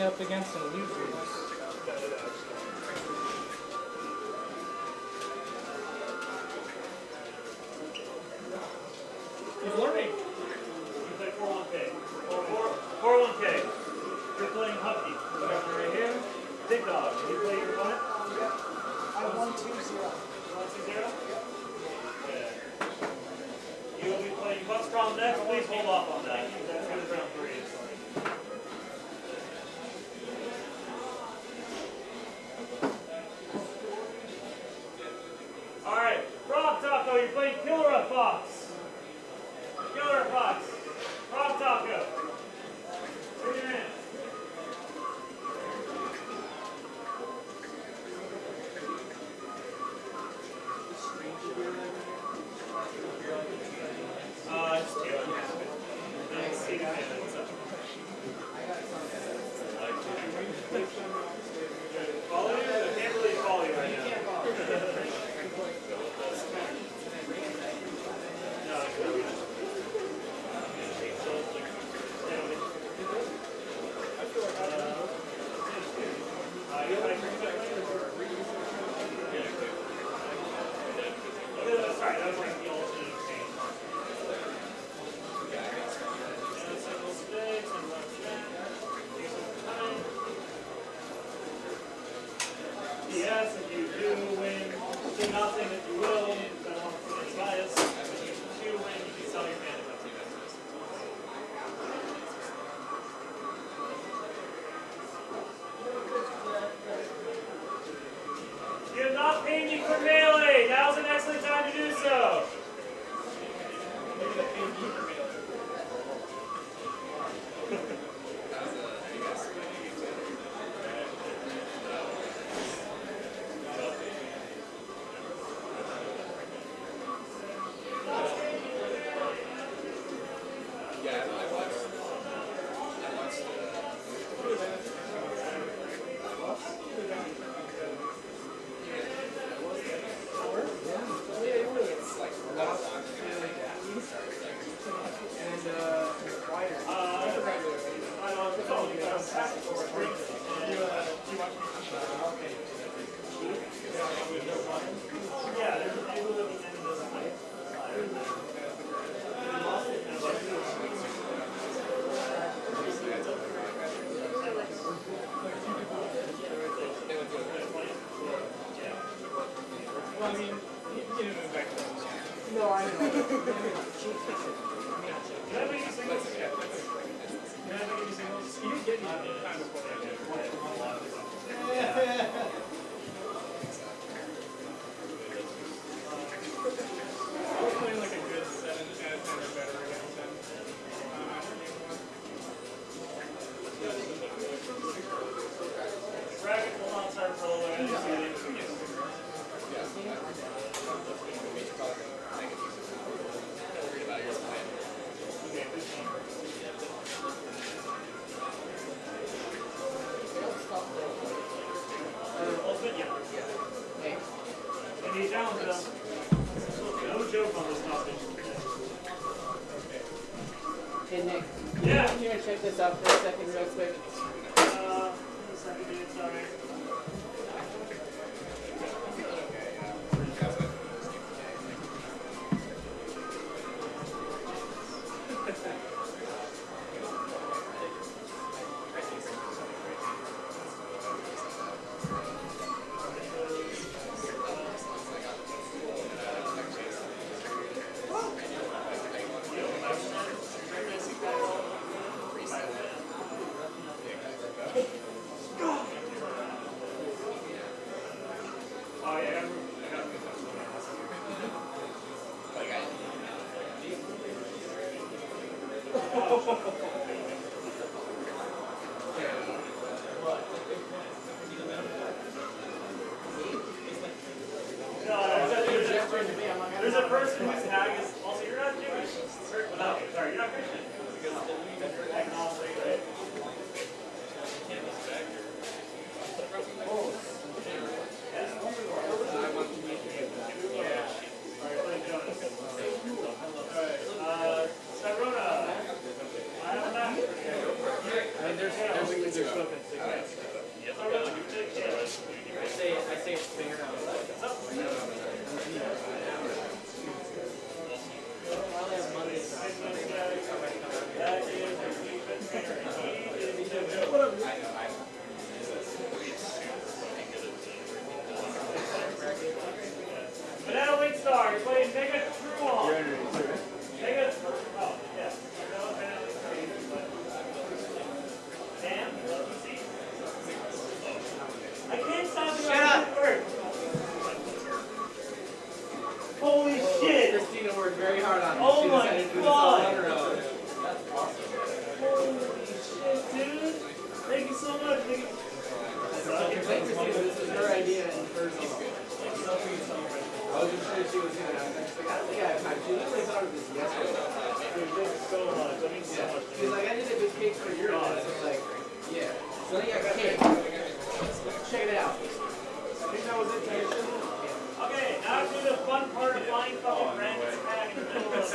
up against and loses. He's learning. You play 4-1K. 4-1K. You're playing Huffy. Right here. Big Dog. You play your opponent? Yep. I 1-2-0. 1-2-0? Yeah. You will be playing Buckstrom next. Please hold off on that. That's good as round 3. Alright. Frog Taco, you're playing Killer Fox. Killer Fox. Frog Taco. Bring your hand. It's Taylor. Nice. See you guys. What's up? Follow you? I can't really follow you right now. No, I can't. Sorry, that was like the alternate exchange. Single sticks and left snap. Use some time. Yes, if you do win, do not say that you will. I don't want to put any bias. If you do win, you can sell your mana. You have not paid me for melee. Now's an excellent time to do so. Well, I mean, you didn't move back to that. No, I know. Can I make you singles? Can I make you singles? You didn't get me time before that. I was playing like a good 7 out of 10 or better against them. Bracket will not start for a little bit. Ultimate, yeah. And he's down to no joke on this topic. Hey, Nick. Yeah. You want to check this out for a second real quick? A second, dude, sorry. There's a person whose tag is also, you're not Jewish. Sorry, you're not Christian. Because agnostic, right? Banana Wing Star, you're playing Mega Truon. You're underneath, right? Mega, oh, yeah. No, Banana Wing Star, but. Damn, let me see. I can't stop the word. Holy shit! Christina worked very hard on it. Oh She my decided to do this all God. on her own. Holy shit, dude! Thank you so much. Thank you. Thank Christina, this was her idea and her song. I wasn't sure she was gonna. I was like, I don't think I have time. She literally thought of this yesterday. Dude, thank you so much. That means so much. She's like, I did a good cake for your event. So I was like, yeah. So then you got cake. Check it out. I think that was it, Tanisha. Okay, now to the fun part of flying fucking random pack in the middle of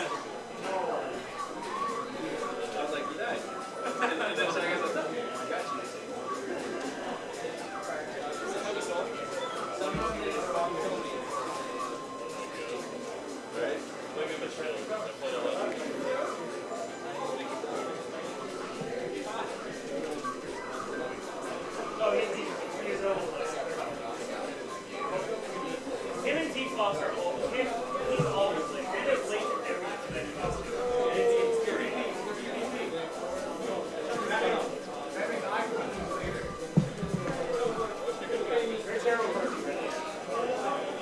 Norway. I was like, you died. And then I guess I thought, I got you. Someone did it wrong to me. Right? Look at the trailer. Oh, he's old. Him and T-Fox are old. He's always late. They're just late to everything. And it's infuriating. They're terrible person, really.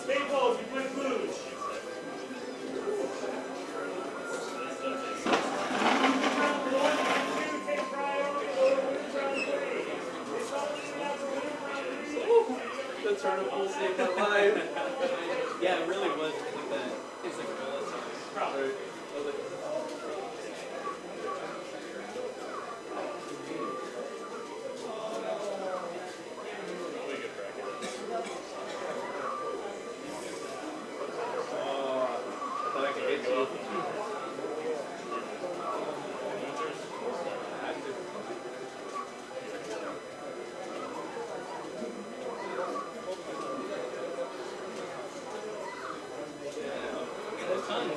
Staples, you put Cluj. Round one and two, take priority over round three. It's only after round three. The tournament saved my life. Yeah, it really was like that. It's like a bullet time. Probably. I was like, I thought I could hit you. I had to. That's fun.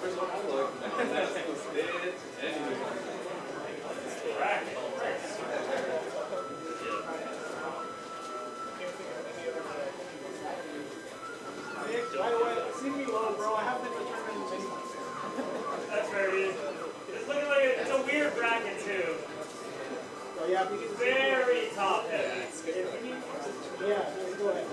Where's my plug? That's it. Anyway. Racket. By the way, see me low, bro. I haven't been to tournaments anymore. That's very easy. It's looking like it's a weird bracket too. So yeah, we can Very top heavy. yeah, go ahead.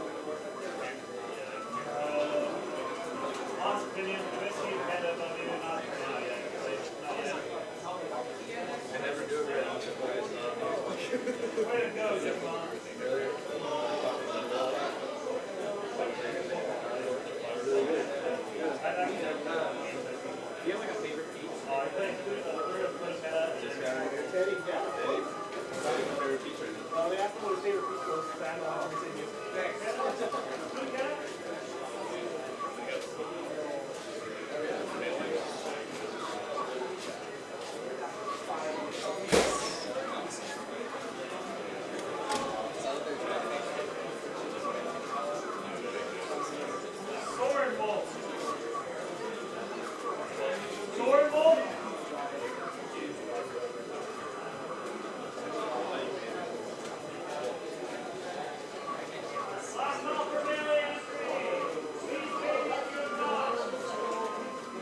Honest opinion, whiskey kind of not even not yet. I never do it very often, but Way to go, Zipmon. do you have like a favorite piece? I think we're gonna put that. This guy right here. Teddy, yeah. Dave? What's your favorite piece right now? They asked me what his favorite piece was. I don't know how to say music. Sword bolt. Sword bolt. Last call for melee entry. Please take up your thoughts.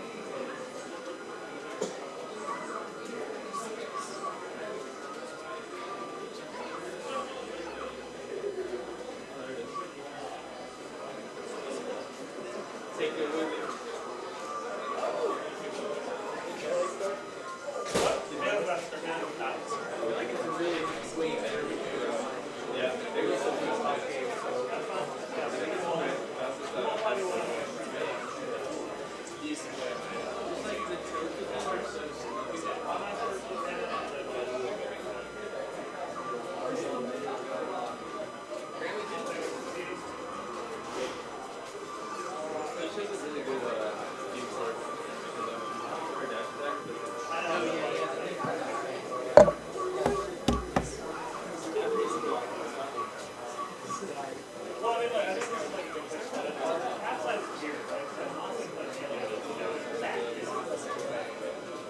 Take it with you. Filibuster man with doubts. I feel like it's a really way better because, yeah, maybe it's a first top game, so That's fine. I think it's all right. That's the stuff. Used to play. Just like the trophy things are so sneaky. It shows a really Well, I mean, like, I think there's like a big question. Capsize is weird, right? So I'm not like that.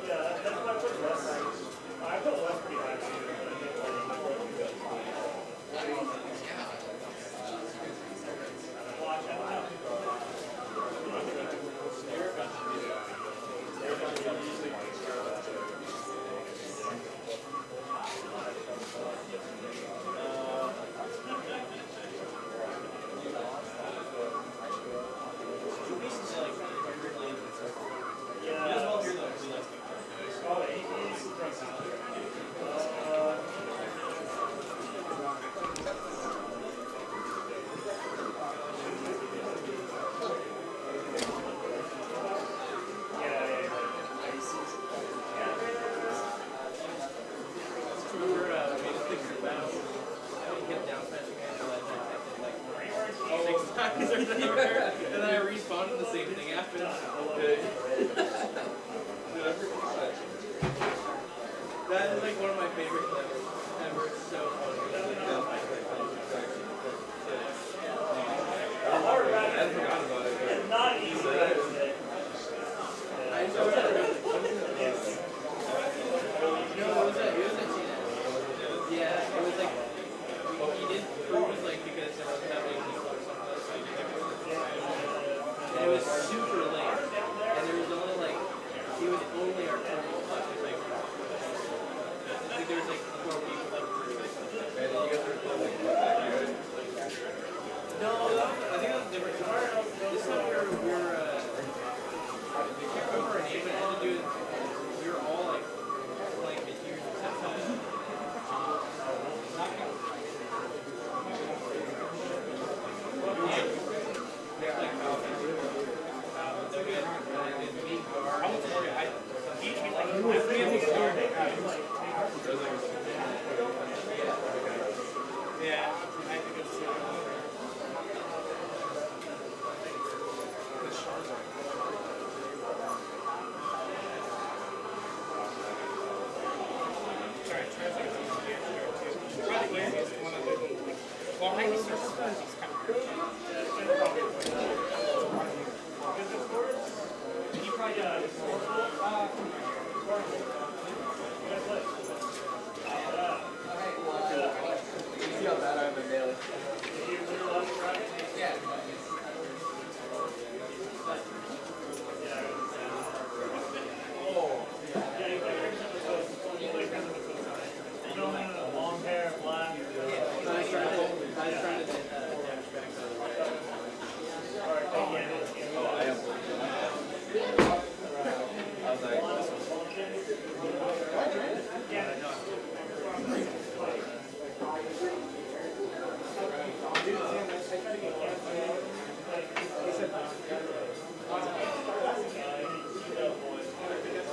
Yeah, that's why I put West. I put West pretty high too. Watch out. And then I respawned and the same thing happened. That is like one of my favorite clips ever. It's so funny. The hard I rabbit forgot about it. is not an easy rabbit. I know that. No, it was at TNS. Yeah, it was like he did cruise like because there wasn't that many people or something. So he did and it was super late, and there was only like he was only our total like I think there was like 4 people that cruised. And then you guys were like no, I think that was different. This time we were I can't remember our name, but it had to do with we were all like playing mid-tiers except for Yeah, I think it's sorry, translate those to the engineer too. Probably easiest one of the well, I guess there's kind See how bad I am at nailing. Yeah. Long hair, black. I started in dash back Oh, I am. I was like,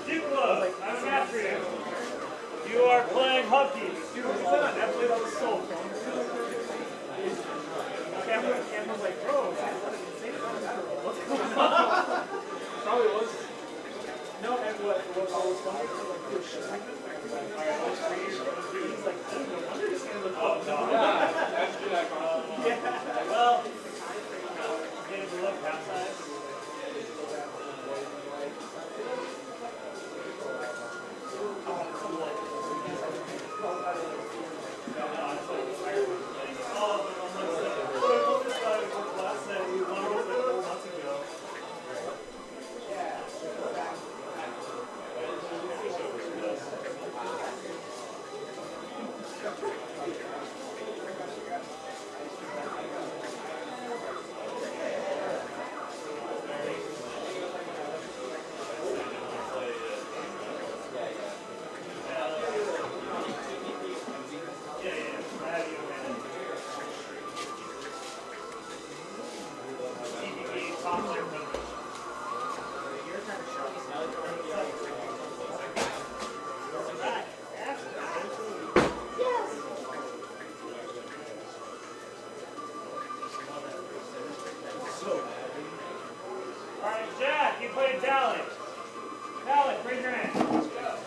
Duplo, I'm after you. You are playing hockey. Dude, what's that? That played on the soul. Cameron's like, bro, is that insane? What's going on? Probably was. No, and what always funny is like, dude, shit like this. He's like, dude, no wonder this guy looks up. yeah, that's good icon. Yeah. Well, getting to look outside. Alright, Jack, you played Tally. Tally, raise your hand. Let's go.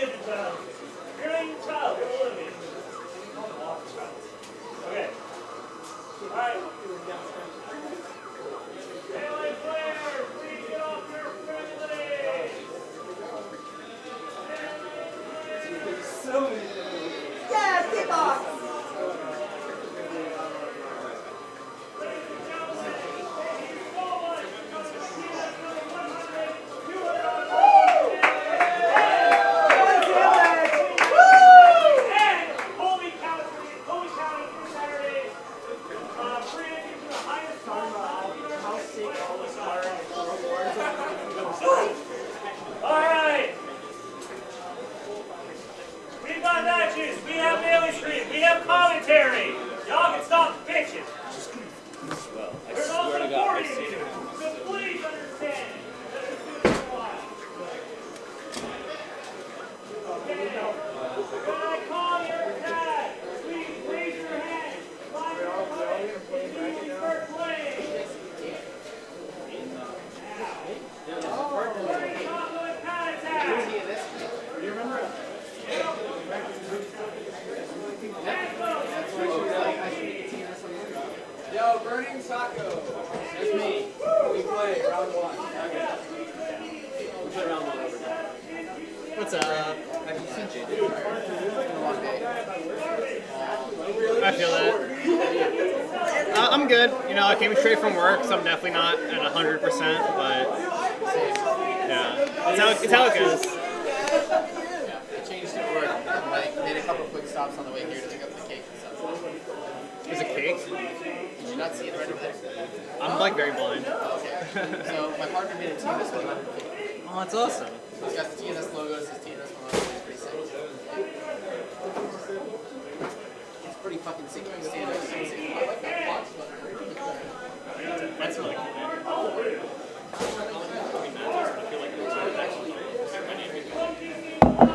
You're the child. You're not even a child. You're Olivia. Okay. All right. Melee players, please get off your friendly. Yes, kickbox! And Holy County for Saturday. Free entry to the highest score. All right. We've got matches. We have daily stream. We have commentary. Y'all can stop bitching. There's also recording to do. So please understand that this is a while. When I call your tag, please raise your hand. Find your opponent. If you start playing. Now. Chocolate pat attack. Yo, Burning Taco. That's me. We play round one. What's up? I feel that. I'm good. You know, I came straight from work, so I'm definitely not at 100%, but yeah, it's how it goes. I changed at work and like made a couple quick stops on the way here to pick up the cake and stuff. There's a cake. Did you not see it right over there? I'm like very blind. Okay. So my partner made a TNS 100 cake. Oh, that's awesome. He's got the TNS logo, it says TNS 100, it's pretty sick. It's pretty fucking sick. You can stand up and say, I like that box button. That's really cool.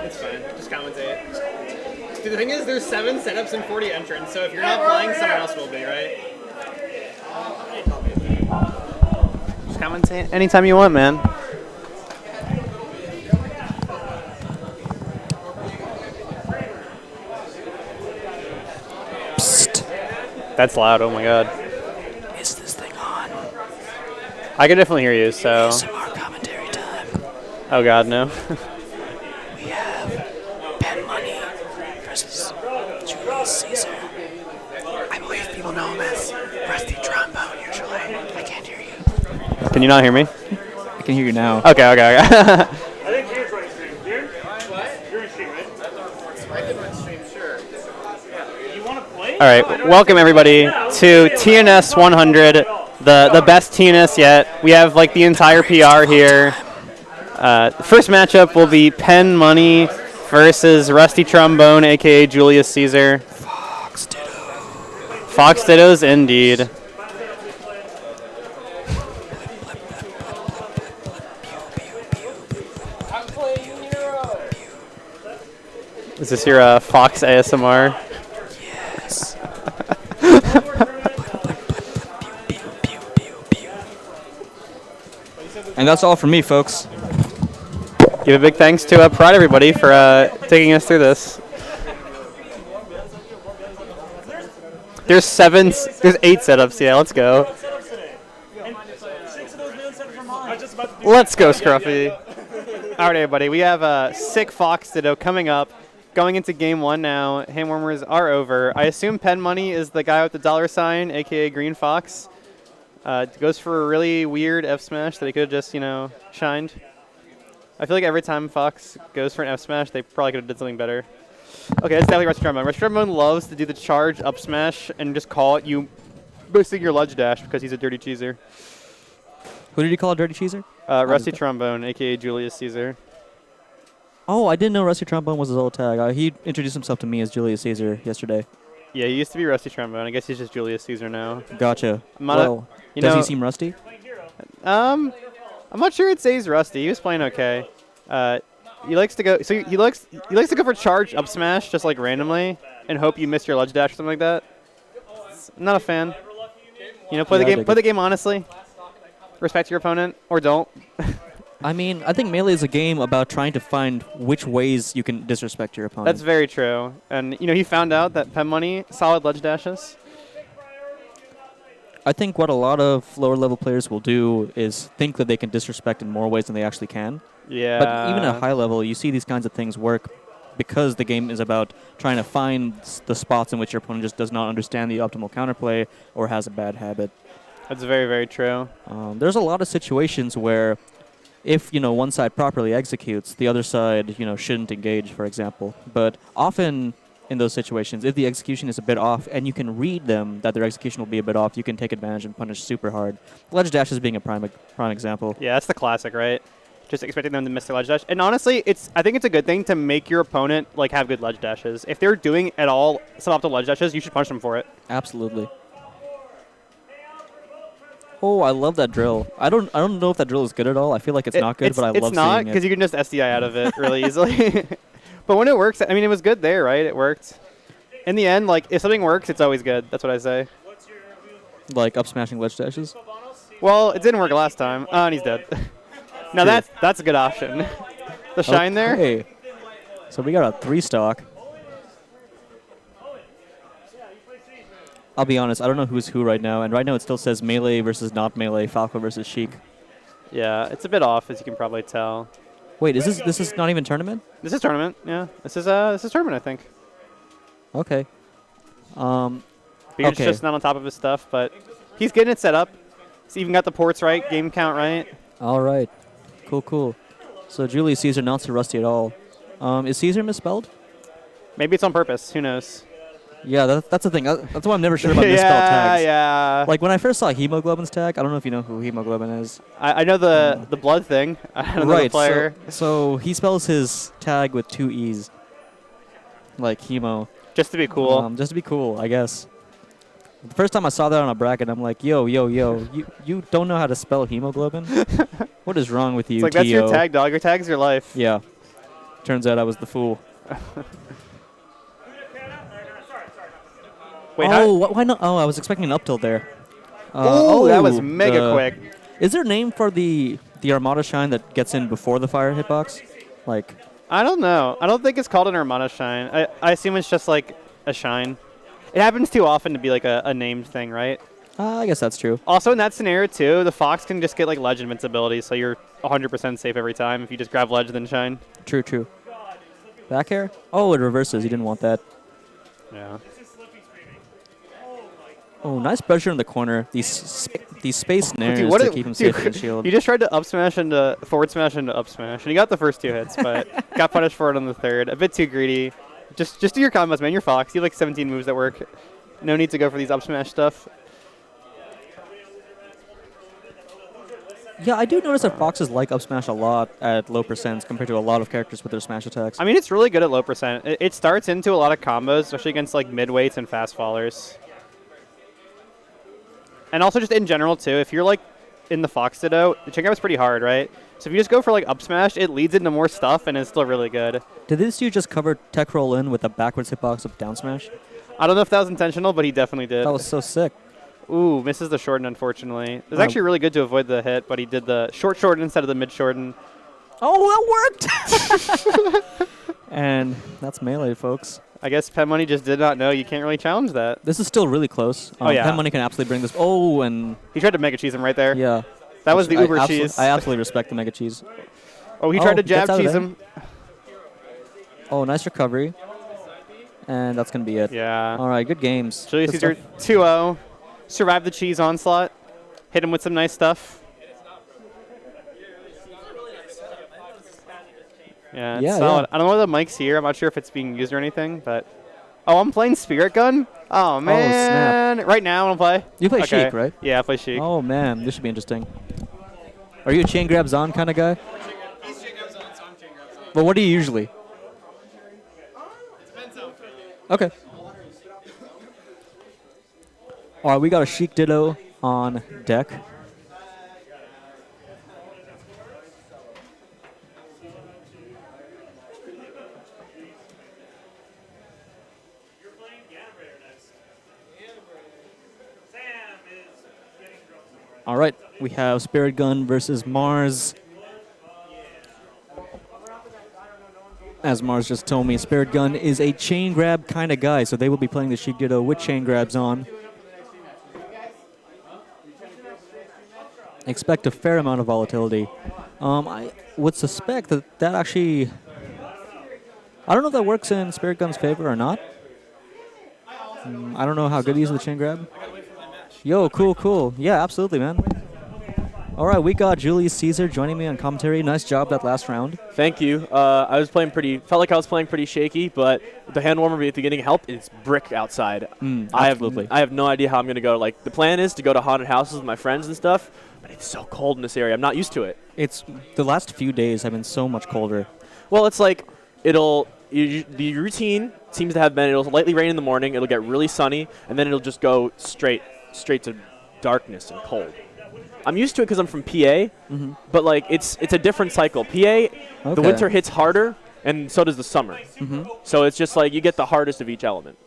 It's fine. Just commentate. Dude, the thing is, there's 7 setups and 40 entrants, so if you're not playing, someone else will be, right? Just commentate anytime you want, man. That's loud, oh my god. Is this thing on? I can definitely hear you, so... ASMR commentary time. Oh god, no. We have Ben Money versus Julius Caesar. I believe people know him as Rusty Trombone usually. I can't hear you. Can you not hear me? I can hear you now. Okay. I think Deer's running stream. Deer? What? You're in stream, right? I can run stream, sure. You want to play? All right, welcome everybody to TNS 100, the best TNS yet. We have like the entire PR here. First matchup will be Penn Money versus Rusty Trombone, aka Julius Caesar. Fox Ditto. Fox Dittos, indeed. Is this your Fox ASMR? Yes. And that's all from me, folks. Give a big thanks to Pride everybody for taking us through this. There's 8 setups. Yeah, let's go. Setups today. And 6 of those main setups are mine. Let's go, Scruffy. All right, everybody. We have sick Fox Ditto coming up. Going into game 1 now. Hand warmers are over. I assume Penn Money is the guy with the $sign, aka Green Fox. Goes for a really weird F smash that he could have just, shined. I feel like every time Fox goes for an F smash, they probably could have did something better. Okay, that's definitely Rusty Trombone. Rusty Trombone loves to do the charge up smash and just call it you boosting your ledge dash because he's a dirty cheeser. Who did you call a dirty cheeser? Rusty Trombone, aka Julius Caesar. Oh, I didn't know Rusty Trombone was his old tag. He introduced himself to me as Julius Caesar yesterday. Yeah, he used to be Rusty Trombone. I guess he's just Julius Caesar now. Gotcha. Well, does he seem rusty? I'm not sure it says rusty. He was playing okay. He likes to go. So he likes to go for charge up smash just like randomly and hope you miss your ledge dash or something like that. I'm not a fan. Play the game. Play the game honestly. Respect your opponent or don't. I mean, I think Melee is a game about trying to find which ways you can disrespect your opponent. That's very true. And, you know, he found out that Pen Money, solid ledge dashes. I think what a lot of lower level players will do is think that they can disrespect in more ways than they actually can. Yeah. But even at high level, you see these kinds of things work because the game is about trying to find the spots in which your opponent just does not understand the optimal counterplay or has a bad habit. That's very, very true. There's a lot of situations where if, you know, one side properly executes, the other side, you know, shouldn't engage, for example. But often in those situations, if the execution is a bit off and you can read them that their execution will be a bit off, you can take advantage and punish super hard. Ledge dash is being a prime example. Yeah, that's the classic, right? Just expecting them to miss their ledge dash. And honestly, I think it's a good thing to make your opponent like have good ledge dashes. If they're doing at all suboptimal ledge dashes, you should punish them for it. Absolutely. Oh, I love that drill. I don't know if that drill is good at all. I feel like it's not good, but I love seeing it. It's not, because you can just SDI out of it really easily. But when it works, I mean, it was good there, right? It worked. In the end, like, if something works, it's always good. That's what I say. Like up smashing ledge dashes? Well, it didn't work last time. Oh, and he's dead. Now that's a good option. The shine there. Okay. So we got a 3-stock. I'll be honest, I don't know who's who right now, and right now it still says Melee versus not Melee, Falco versus Sheik. Yeah, it's a bit off, as you can probably tell. Wait, this is not even tournament? This is tournament, yeah. This is tournament, I think. Okay. Beard's just not on top of his stuff, but he's getting it set up. He's even got the ports right, game count right. All right. Cool. So Julius Caesar not so rusty at all. Is Caesar misspelled? Maybe it's on purpose. Who knows? Yeah, that's the thing. That's why I'm never sure about misspelled tags. Yeah. Like when I first saw Hemoglobin's tag, I don't know if you know who Hemoglobin is. I know the blood thing. I don't know the player. So he spells his tag with 2 E's, like Hemo. Just to be cool. Just to be cool, I guess. The first time I saw that on a bracket, I'm like, yo, you don't know how to spell hemoglobin? What is wrong with you, It's like, that's your tag, dog. Your tag's your life. Yeah. Turns out I was the fool. Wait, why not? Oh, I was expecting an up tilt there. That was mega quick. Is there a name for the Armada Shine that gets in before the fire hitbox? Like, I don't know. I don't think it's called an Armada Shine. I assume it's just like a shine. It happens too often to be like a named thing, right? I guess that's true. Also, in that scenario, too, the Fox can just get like ledge invincibility, so you're 100% safe every time if you just grab ledge then shine. True. Back air? Oh, it reverses. You didn't want that. Yeah. Oh, nice pressure in the corner. These space snares Dude, to keep him safe in the shield. You just tried to up smash into forward smash into up smash, and you got the first 2 hits, but got punished for it on the third. A bit too greedy. Just do your combos, man. You're Fox. You have like 17 moves that work. No need to go for these up smash stuff. Yeah, I do notice that Foxes like up smash a lot at low percents compared to a lot of characters with their smash attacks. I mean, it's really good at low percent. It starts into a lot of combos, especially against like midweights and fast fallers. And also just in general, too, if you're like in the Fox Ditto, the chain grab is pretty hard, right? So if you just go for like up smash, it leads into more stuff and it's still really good. Did this dude just cover tech roll in with a backwards hitbox of down smash? I don't know if that was intentional, but he definitely did. That was so sick. Ooh, misses the shorten, unfortunately. It was actually really good to avoid the hit, but he did the shorten instead of the mid shorten. Oh, that worked! And that's Melee, folks. I guess Pen Money just did not know you can't really challenge that. This is still really close. Oh, yeah. Pen Money can absolutely bring this. Oh, and... He tried to Mega Cheese him right there. Yeah. That was the Uber cheese. I absolutely respect the Mega Cheese. Oh, he tried to jab cheese him. Oh, nice recovery. And that's going to be it. Yeah. All right, good games. Julius Caesar 2-0. Survived the cheese onslaught. Hit him with some nice stuff. Yeah, it's solid. I don't know whether the mic's here. I'm not sure if it's being used or anything, but... Oh, I'm playing Spirit Gun? Oh, man. Snap. Right now, I want to play? You play Sheik, right? Yeah, I play Sheik. Oh, man. This should be interesting. Are you a chain grabs on kind of guy? He's chain grabs on, so I'm chain grabs on. But what do you usually? It depends on. Okay. All right, we got a Sheik Ditto on deck. All right, we have Spirit Gun versus Mars. As Mars just told me, Spirit Gun is a chain grab kind of guy, so they will be playing the Shigeru with chain grabs on. Expect a fair amount of volatility. I would suspect that actually... I don't know if that works in Spirit Gun's favor or not. I don't know how good he is with the chain grab. Yo, cool. Yeah, absolutely, man. All right, we got Julius Caesar joining me on commentary. Nice job that last round. Thank you. I was playing felt like I was playing pretty shaky, but the hand warmer at the beginning helped. It's brick outside. Absolutely. I have no idea how I'm going to go. Like, the plan is to go to haunted houses with my friends and stuff, but it's so cold in this area. I'm not used to it. It's the last few days have been so much colder. Well, it's like the routine seems to have been it'll lightly rain in the morning, it'll get really sunny, and then it'll just go straight to darkness and cold. I'm used to it because I'm from PA, but like it's a different cycle. PA, the winter hits harder, and so does the summer. So it's just like you get the hardest of each element.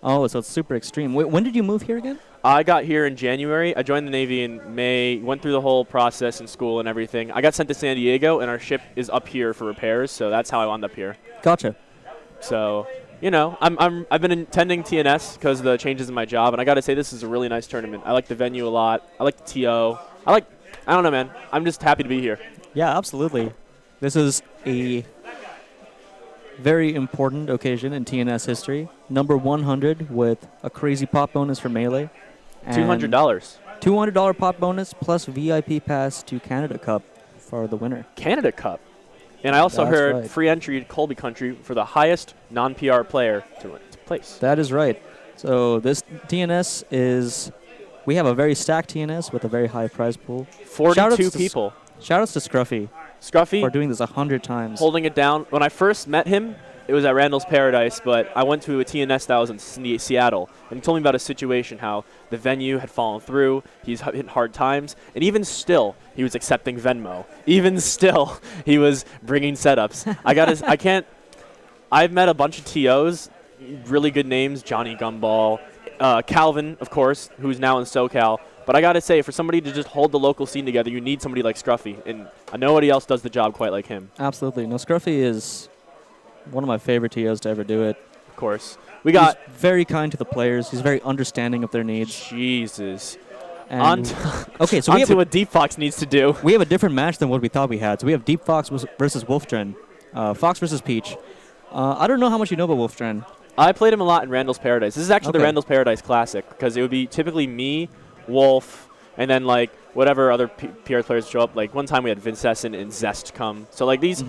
Oh, so it's super extreme. Wait, when did you move here again? I got here in January. I joined the Navy in May, went through the whole process in school and everything. I got sent to San Diego, and our ship is up here for repairs, so that's how I wound up here. Gotcha. So, you know, I've been attending TNS because of the changes in my job, and I got to say this is a really nice tournament. I like the venue a lot. I like the TO. I don't know, man. I'm just happy to be here. Yeah, absolutely. This is a very important occasion in TNS history. Number 100 with a crazy pop bonus for Melee. $200. $200 pop bonus plus VIP pass to Canada Cup for the winner. Canada Cup. And I also That's heard right. free entry to Colby Country for the highest non-PR player to place. That is right. So this TNS is... We have a very stacked TNS with a very high prize pool. 42 people. Shoutouts to Scruffy Scruffy for doing this 100 times. holding it down. When I first met him, it was at Randall's Paradise, but I went to a TNS that was in Seattle, and he told me about a situation, how the venue had fallen through, he's hit hard times, and even still, he was accepting Venmo. Even still, he was bringing setups. I've met a bunch of TOs, really good names, Johnny Gumball, Calvin, of course, who's now in SoCal. But I got to say, for somebody to just hold the local scene together, you need somebody like Scruffy, and nobody else does the job quite like him. Absolutely. No, Scruffy is one of my favorite TOs to ever do it. Of course. He's very kind to the players. He's very understanding of their needs. Jesus. And okay, so onto what Deep Fox needs to do. We have a different match than what we thought we had. So we have Deep Fox versus Wolfdren. Fox versus Peach. I don't know how much you know about Wolfdren. I played him a lot in Randall's Paradise. This is actually the Randall's Paradise Classic, because it would be typically me, Wolf, and then like whatever other PR players show up. Like one time we had Vincescent and Zest come. So like these,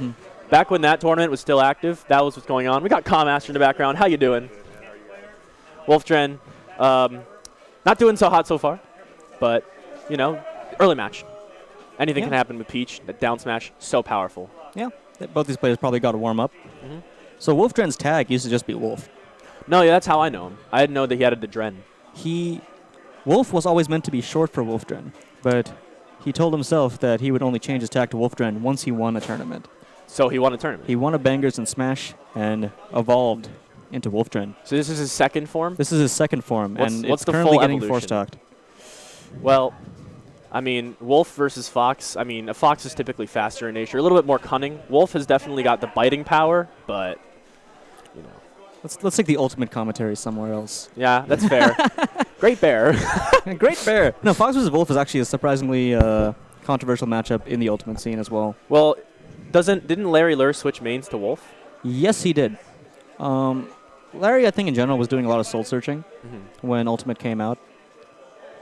back when that tournament was still active, that was what's going on. We got Commaster in the background. How you doing? Wolfdren, not doing so hot so far, but you know, early match. Anything can happen with Peach. That down smash, so powerful. Yeah, both these players probably got to warm up. So Wolfdren's tag used to just be Wolf. No, yeah, that's how I know him. I didn't know that he had the Dren. Wolf was always meant to be short for Wolfdren, but he told himself that he would only change his tag to Wolfdren once he won a tournament. So he won a tournament. He won a Bangers and Smash and evolved into Wolfdren. So this is his second form? This is his second form, and what's it's the currently full getting evolution? four-stocked. Well, I mean, Wolf versus Fox. I mean, a Fox is typically faster in nature, a little bit more cunning. Wolf has definitely got the biting power, but, you know. Let's take the ultimate commentary somewhere else. Yeah, that's fair. Great Bear. Great Bear. No, Fox versus Wolf is actually a surprisingly controversial matchup in the ultimate scene as well. Well, didn't Larry Lurr switch mains to Wolf? Yes, he did. Larry, I think in general, was doing a lot of soul searching when Ultimate came out.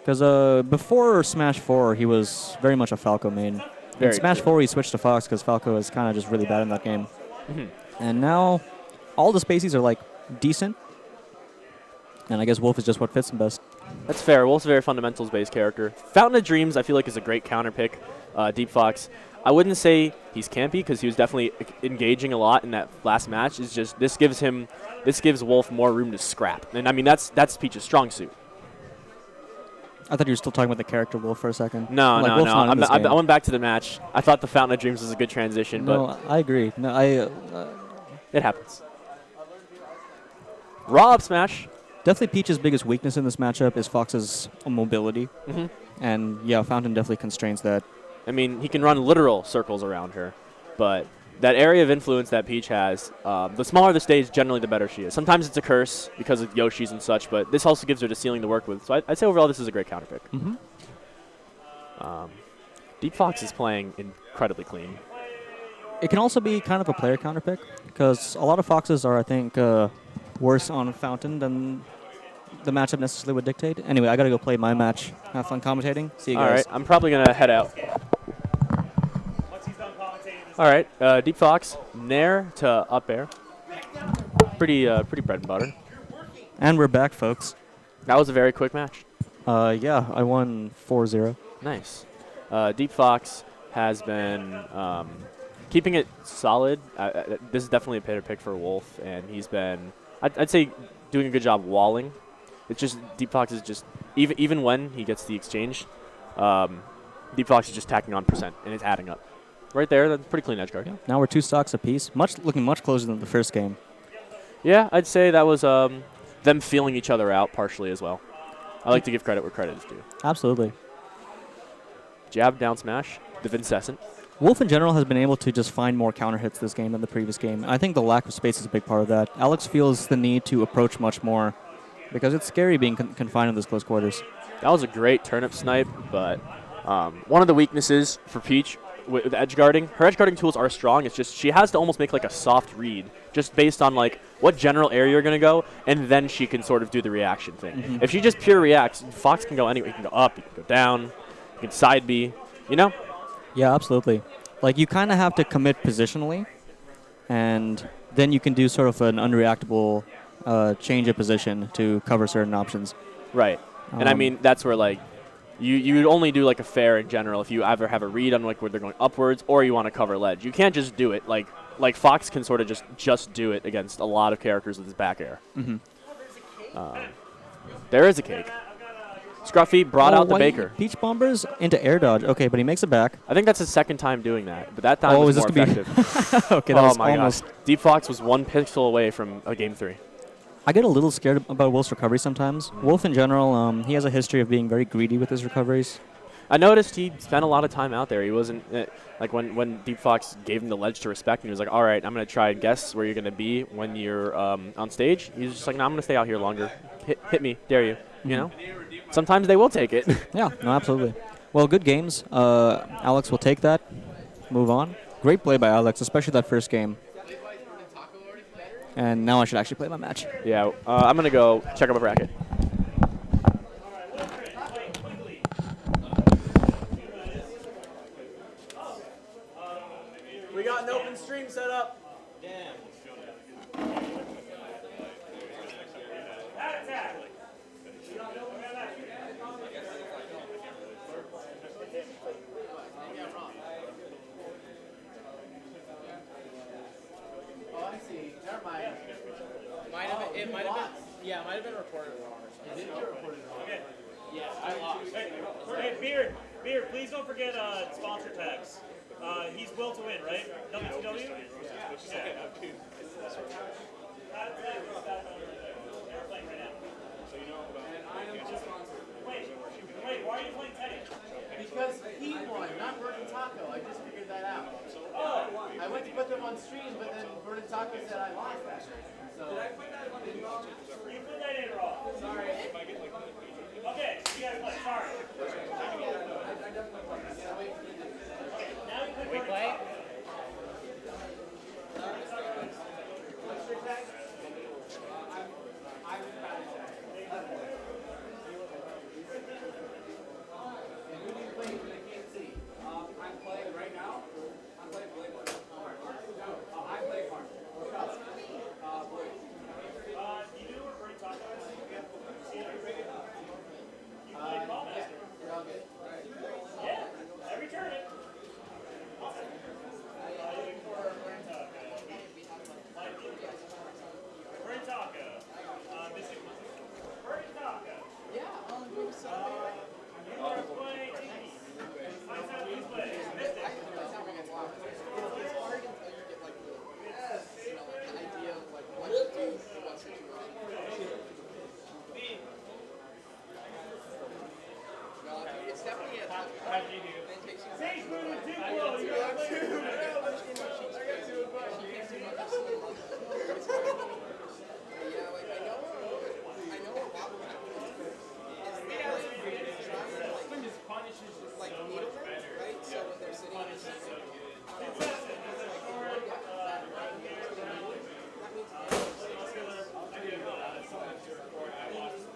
Because before Smash 4, he was very much a Falco main. In Smash 4, he switched to Fox because Falco is kind of just really bad in that game. And now, all the Spaceys are like decent. And I guess Wolf is just what fits him best. That's fair. Wolf's a very fundamentals-based character. Fountain of Dreams, I feel like, is a great counter pick. Deep Fox, I wouldn't say he's campy because he was definitely engaging a lot in that last match. It's just this gives Wolf more room to scrap, and I mean that's Peach's strong suit. I thought you were still talking about the character Wolf for a second. No. Wolf's I went back to the match. I thought the Fountain of Dreams was a good transition, but I agree. No, it happens. Raw up smash. Definitely Peach's biggest weakness in this matchup is Fox's mobility. And yeah, Fountain definitely constrains that. I mean, he can run literal circles around her, but that area of influence that Peach has, the smaller the stage, generally the better she is. Sometimes it's a curse because of Yoshis and such, but this also gives her the ceiling to work with. So I'd say overall this is a great counter pick. Deep Fox is playing incredibly clean. It can also be kind of a player counter pick because a lot of foxes are, I think, worse on Fountain than the matchup necessarily would dictate. Anyway, I got to go play my match. Have fun commentating. See you guys. All right, I'm probably going to head out. Once he's done commentating, All right, Deep Fox, Nair to up air. Pretty bread and butter. And we're back, folks. That was a very quick match. Yeah, I won 4-0. Nice. Deep Fox has been keeping it solid. This is definitely a better pick for Wolf, and he's been, I'd say, doing a good job walling. It's just Deep Fox is just, even when he gets the exchange, Deep Fox is just tacking on percent, and it's adding up. Right there, that's a pretty clean edge guard. Yeah. Now we're 2 stocks apiece, looking much closer than the first game. Yeah, I'd say that was them feeling each other out partially as well. I like to give credit where credit is due. Absolutely. Jab, down smash, the Vincessant. Wolf in general has been able to just find more counter hits this game than the previous game. I think the lack of space is a big part of that. Alex feels the need to approach much more because it's scary being confined in those close quarters. That was a great turnip snipe, but one of the weaknesses for Peach with edge guarding, her edge guarding tools are strong. It's just she has to almost make like a soft read just based on like what general area you're going to go, and then she can sort of do the reaction thing. If she just pure reacts, Fox can go anywhere. He can go up, he can go down, he can side B, you know? Yeah, absolutely. Like, you kind of have to commit positionally, and then you can do sort of an unreactable change of position to cover certain options. Right. And I mean, that's where, like, you would only do, like, a fair in general if you either have a read on, like, where they're going upwards or you want to cover ledge. You can't just do it. Like Fox can sort of just do it against a lot of characters with his back air. There is a cake. Scruffy brought out the baker. Peach bombers into air dodge. Okay, but he makes it back. I think that's his second time doing that, but that time was more effective. Okay, that was my almost. gosh. Deep Fox was 1 pixel away from a game 3. I get a little scared about Wolf's recovery sometimes. Wolf in general, he has a history of being very greedy with his recoveries. I noticed he spent a lot of time out there. He wasn't like when Deep Fox gave him the ledge to respect, and he was like, "All right, I'm gonna try and guess where you're gonna be when you're on stage." He was just like, "No, I'm gonna stay out here longer. Hit me, dare you?" You know. Sometimes they will take it. Yeah, no, absolutely. Well, good games. Alex will take that. Move on. Great play by Alex, especially that first game. And now I should actually play my match. Yeah, I'm gonna go check out my bracket. We got an open stream set up. Oh, I see. Never mind. It might have been. Yeah, it might have been reported wrong or something. Didn't you report it wrong? Okay. Yeah, I lost. Hey, Beard, please don't forget sponsor tags. He's will to win, right? WTW? Yeah. Wait, why are you playing Teddy? Because he won, not Burton Taco. I just figured that out. Oh, I went to put them on stream, but then Burton Taco said I lost that. So you put that in wrong. sorry. Okay, you guys play. Sorry. Now you play. Play? I'm playing right now. I'm playing Blade One. No, I play Mark. You do or Burton Taco? You play Call Master. You're all good. Sage Moon and Duplo, you got to play.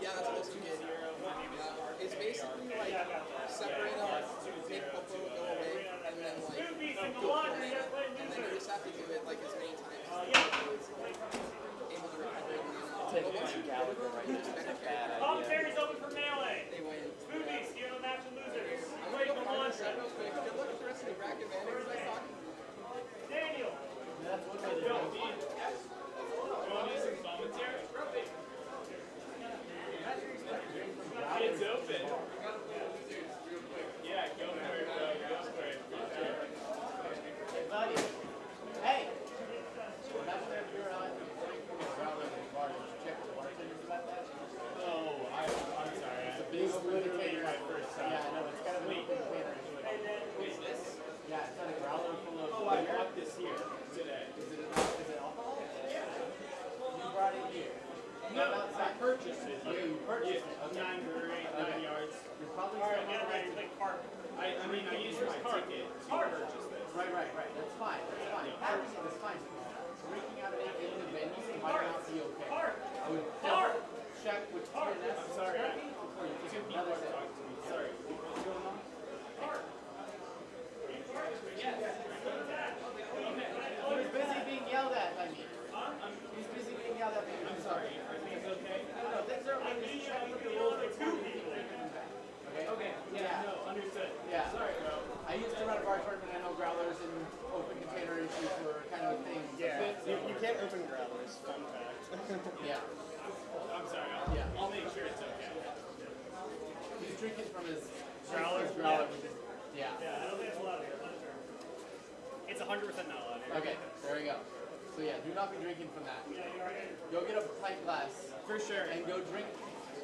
Yeah, that's also good. It's basically like separate up, make Popo go away, and then like go for mana, and then you just have to do it like as many times as Popo is like able to recover mana. But once you get it, you just better carry. Commentary's open for melee. They win. Movies, you have a match with losers. I'm Wait gonna for go one. for real quick. Good luck with the rest of the bracket, man. Everybody's talking. Daniel. It's open. Yeah, go for it. Go for it. Buddy, hey! That's where you're on around the bar. Did you check with the bartenders about that? Oh, I'm sorry. It's a big open container. Yeah, I know. It's kind of an open container. Is this? Yeah, it's got a growler full of Oh, I beer. bought this here today. Is it alcohol? Yeah. You brought it here. No, I purchased it. Yeah, you purchased it. Okay. 9 yards. You're probably All right, still get on ready. the Play card. I mean, I used my ticket to purchase this. Right. That's fine. That's fine. Drinking out of it in the venue might not be okay. I would double check with TNS. I'm sorry. Before you Two take people another are sip. talking to me. Sorry. What's going on? He's busy being yelled at by me. He's busy being yelled at by me. I'm sorry. Are things okay? No, things are okay. Just check with the rules before you do it. Okay. Yeah. No. Understood. Yeah. Sorry, bro. I used to run a bar tournament. I know growlers and open container issues were kind of a thing. You can't open growlers. Fun fact. Yeah. I'm sorry. I'll make sure it's okay. He's drinking from his Growler? growler. Yeah. Yeah, I don't think it's allowed here. It's 100% not allowed here. Okay, there we go. So yeah, do not be drinking from that. Go get a pint glass For sure. and go drink.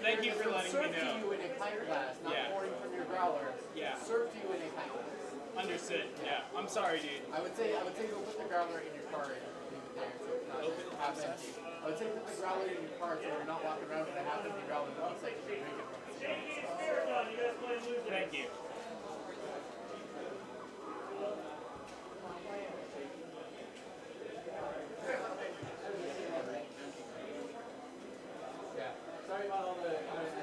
Thank you for letting me Serve to know. you in a pint glass, not Yeah. pouring from your growler. Yeah. Serve to you in a pint glass. Understood. Yeah. I'm sorry, dude. I would say go put the growler in your car and leave it there so it's not half empty. I would say put the growler in your car so you're not walking around with a half empty growler that looks like you're drinking from it. Thank you. Yeah. Sorry about all the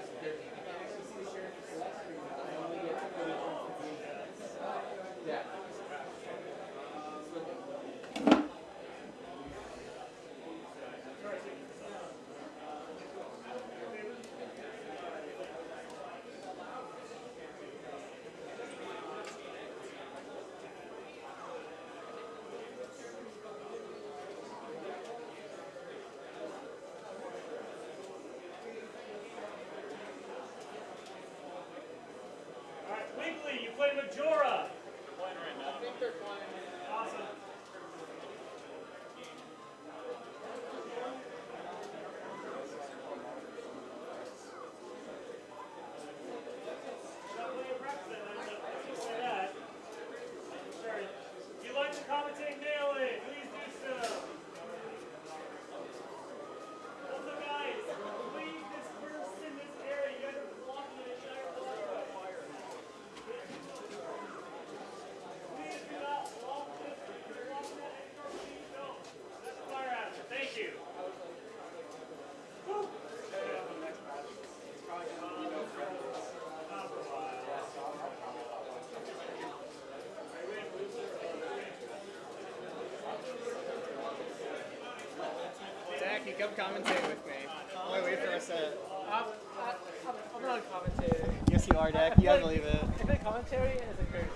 security. I can't actually see the sheriff for that screen. I only get footage from the police. Yeah. All right, Wiggly, you play Majora. I think they're flying. Awesome. If you'd like to commentate Melee, please do so. Also, guys, please disperse in this area. You guys are blocking the entire water. Please do not block this. You're blocking that XRP zone. That's fire hazard. Thank you. Woo. Not for a while. Zach, you come commentate with me. While we wait for our set. I'm not a commentator. Yes, you are, Dak. You gotta believe it. If a commentary is a curse,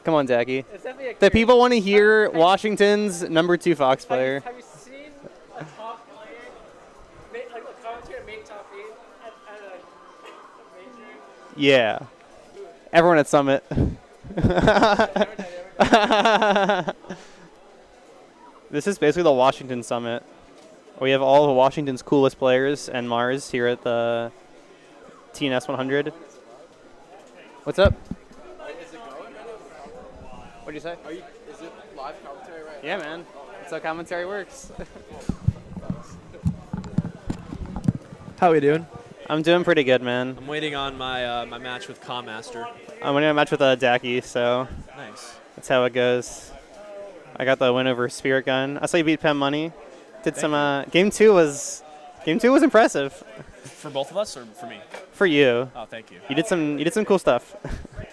Come on, Dacky. it's definitely a curse. The people want to hear Washington's #2 Fox player. Have you seen a top player, like a commentator make top 8 at a major? Yeah. Everyone at Summit. This is basically the Washington Summit. We have all of Washington's coolest players and Mars here at the TNS 100. What's up? What'd you say? Is it live commentary right Yeah, man. That's how commentary works. How we doing? I'm doing pretty good, man. I'm waiting on my my match with Commaster. I'm winning a match with Daki, so Nice. that's how it goes. I got the win over Spirit Gun. I saw you beat Pen Money. Did some game two was impressive For both of us or for me? for you. Oh, thank you. You did some cool stuff.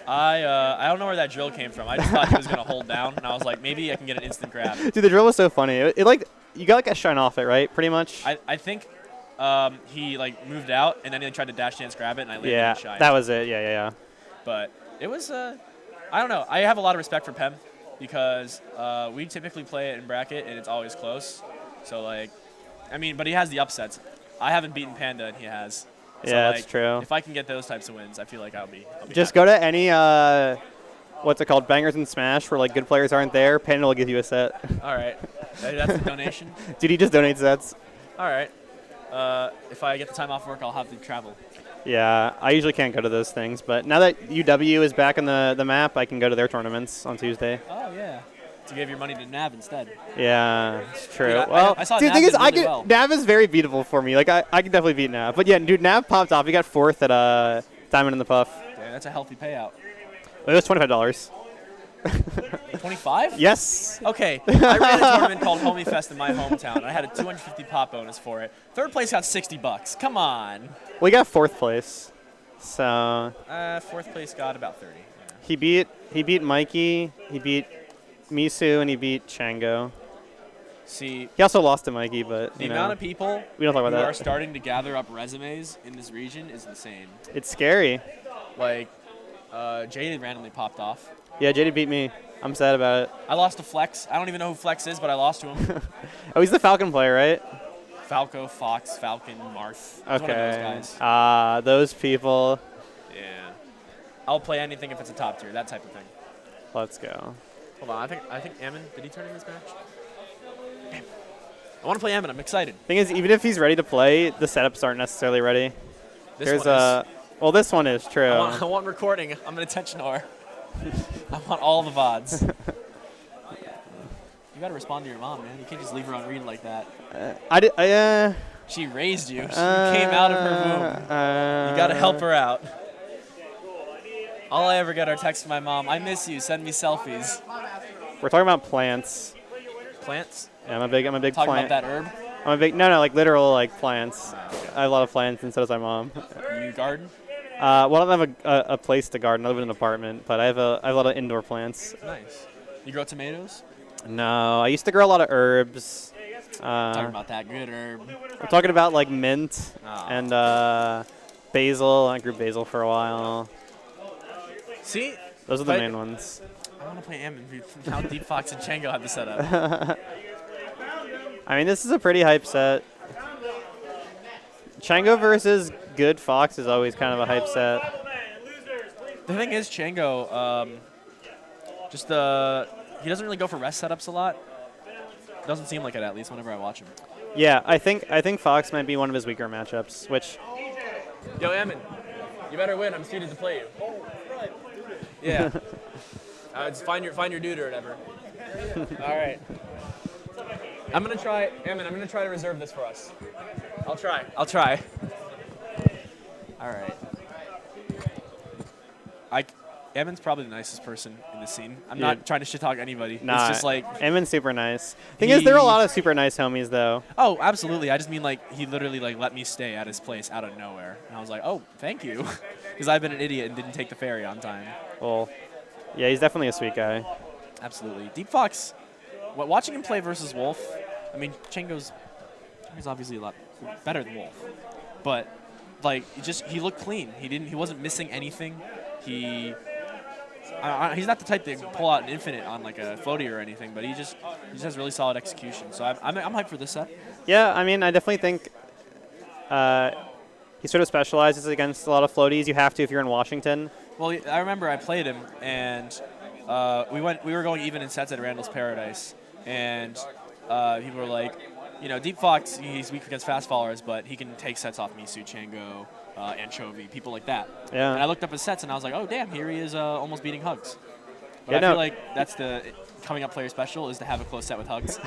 I don't know where that drill came from. I just thought he was gonna hold down, and I was like, maybe I can get an instant grab. Dude, the drill was so funny. It like you got like a shine off it, right? Pretty much. I think he like moved out, and then he tried to dash dance grab it, and I landed Yeah, in shine. that was it. Yeah. But it was I don't know. I have a lot of respect for Pem because we typically play it in bracket, and it's always close. So like, I mean, but he has the upsets. I haven't beaten Panda, and he has. So, Yeah, like, that's true. If I can get those types of wins, I feel like I'll be Just happy. go to any what's it called, Bangers and Smash, where like good players aren't there. Panda will give you a set. All right. That's a donation. Dude, he just donates sets. All right. If I get the time off work, I'll have to travel. Yeah, I usually can't go to those things, but now that UW is back on the map, I can go to their tournaments on Tuesday. Oh, yeah. To give your money to Nav instead. Yeah, it's true. Dude, well, I saw dude, the Nav thing is, did really well. Nav is very beatable for me. Like, I can definitely beat Nav. But yeah, dude, Nav popped off. He got 4th at Diamond in the Puff. Yeah, that's a healthy payout. It was $25. 25? Yes. Okay, I ran a tournament called Homie Fest in my hometown. I had a 250 pop bonus for it. Third place got $60. Come on. We got 4th place. So Fourth place got about 30. he beat Mikey, he beat Misu, and he beat Chango. See, He also lost to Mikey, but the you know, amount of people we don't talk who about are that. starting to gather up resumes in this region is insane. It's scary. Like, Jaded randomly popped off. Yeah, JD beat me. I'm sad about it. I lost to Flex. I don't even know who Flex is, but I lost to him. Oh, he's the Falcon player, right? Falco, Fox, Falcon, Marth. He's one of those Okay. guys. Those people. Yeah. I'll play anything if it's a top tier, that type of thing. Let's go. Hold on, I think Ammon, did he turn in this match? Damn. I want to play Ammon, I'm excited. Thing is, even if he's ready to play, the setups aren't necessarily ready. This There's one is. well, this one is true. I want recording. I'm an attention whore. I want all the VODs. You gotta respond to your mom, man. You can't just leave her on read like that. She raised you. She came out of her womb. You gotta help her out. All I ever get are texts from my mom. I miss you. Send me selfies. We're talking about plants. Plants? Yeah, I'm a big Talking plant. about that herb? I'm a big no, like literal like plants. I have a lot of plants, and so does my mom. You garden? Well, I don't have a place to garden. I live in an apartment, but I have a lot of indoor plants. Nice. You grow tomatoes? No, I used to grow a lot of herbs. Talking about that good herb. I'm talking about like mint Oh. and basil. I grew basil for a while. See? Those are the But- main ones. I want to play Ammon. How Deep Fox and Chango have the setup. I mean, this is a pretty hype set. Chango versus Good Fox is always kind of a hype set. The thing is, Chango, he doesn't really go for rest setups a lot. Doesn't seem like it, at least whenever I watch him. Yeah, I think Fox might be one of his weaker matchups, which Yo, Ammon, you better win. I'm seated to play you. Yeah. Just find your dude or whatever. All right. I'm gonna try, Ammon. I'm gonna try to reserve this for us. I'll try. All right. Ammon's probably the nicest person in the scene. I'm not trying to shit talk anybody. nah, It's just like, Emin's super nice. Thing is, there are a lot of super nice homies though. oh, absolutely. I just mean like he literally like let me stay at his place out of nowhere, and I was like, oh, thank you, because I've been an idiot and didn't take the ferry on time. Well, yeah, he's definitely a sweet guy. Absolutely. Deep Fox, watching him play versus Wolf, I mean, Chango's obviously a lot better than Wolf, but like he looked clean. He wasn't missing anything. He's not the type to pull out an infinite on like a floaty or anything, but he just has really solid execution. So I'm hyped for this set. Yeah, I mean, I definitely think he sort of specializes against a lot of floaties. You have to if you're in Washington. Well, I remember I played him, and we were going even in sets at Randall's Paradise, and people were like, you know, Deep Fox, he's weak against fast followers, but he can take sets off Misu, Chango, Anchovy, people like that. Yeah. And I looked up his sets, and I was like, oh, damn, here he is almost beating Hugs. But Yeah, I no. feel like that's the coming up player special is to have a close set with Hugs.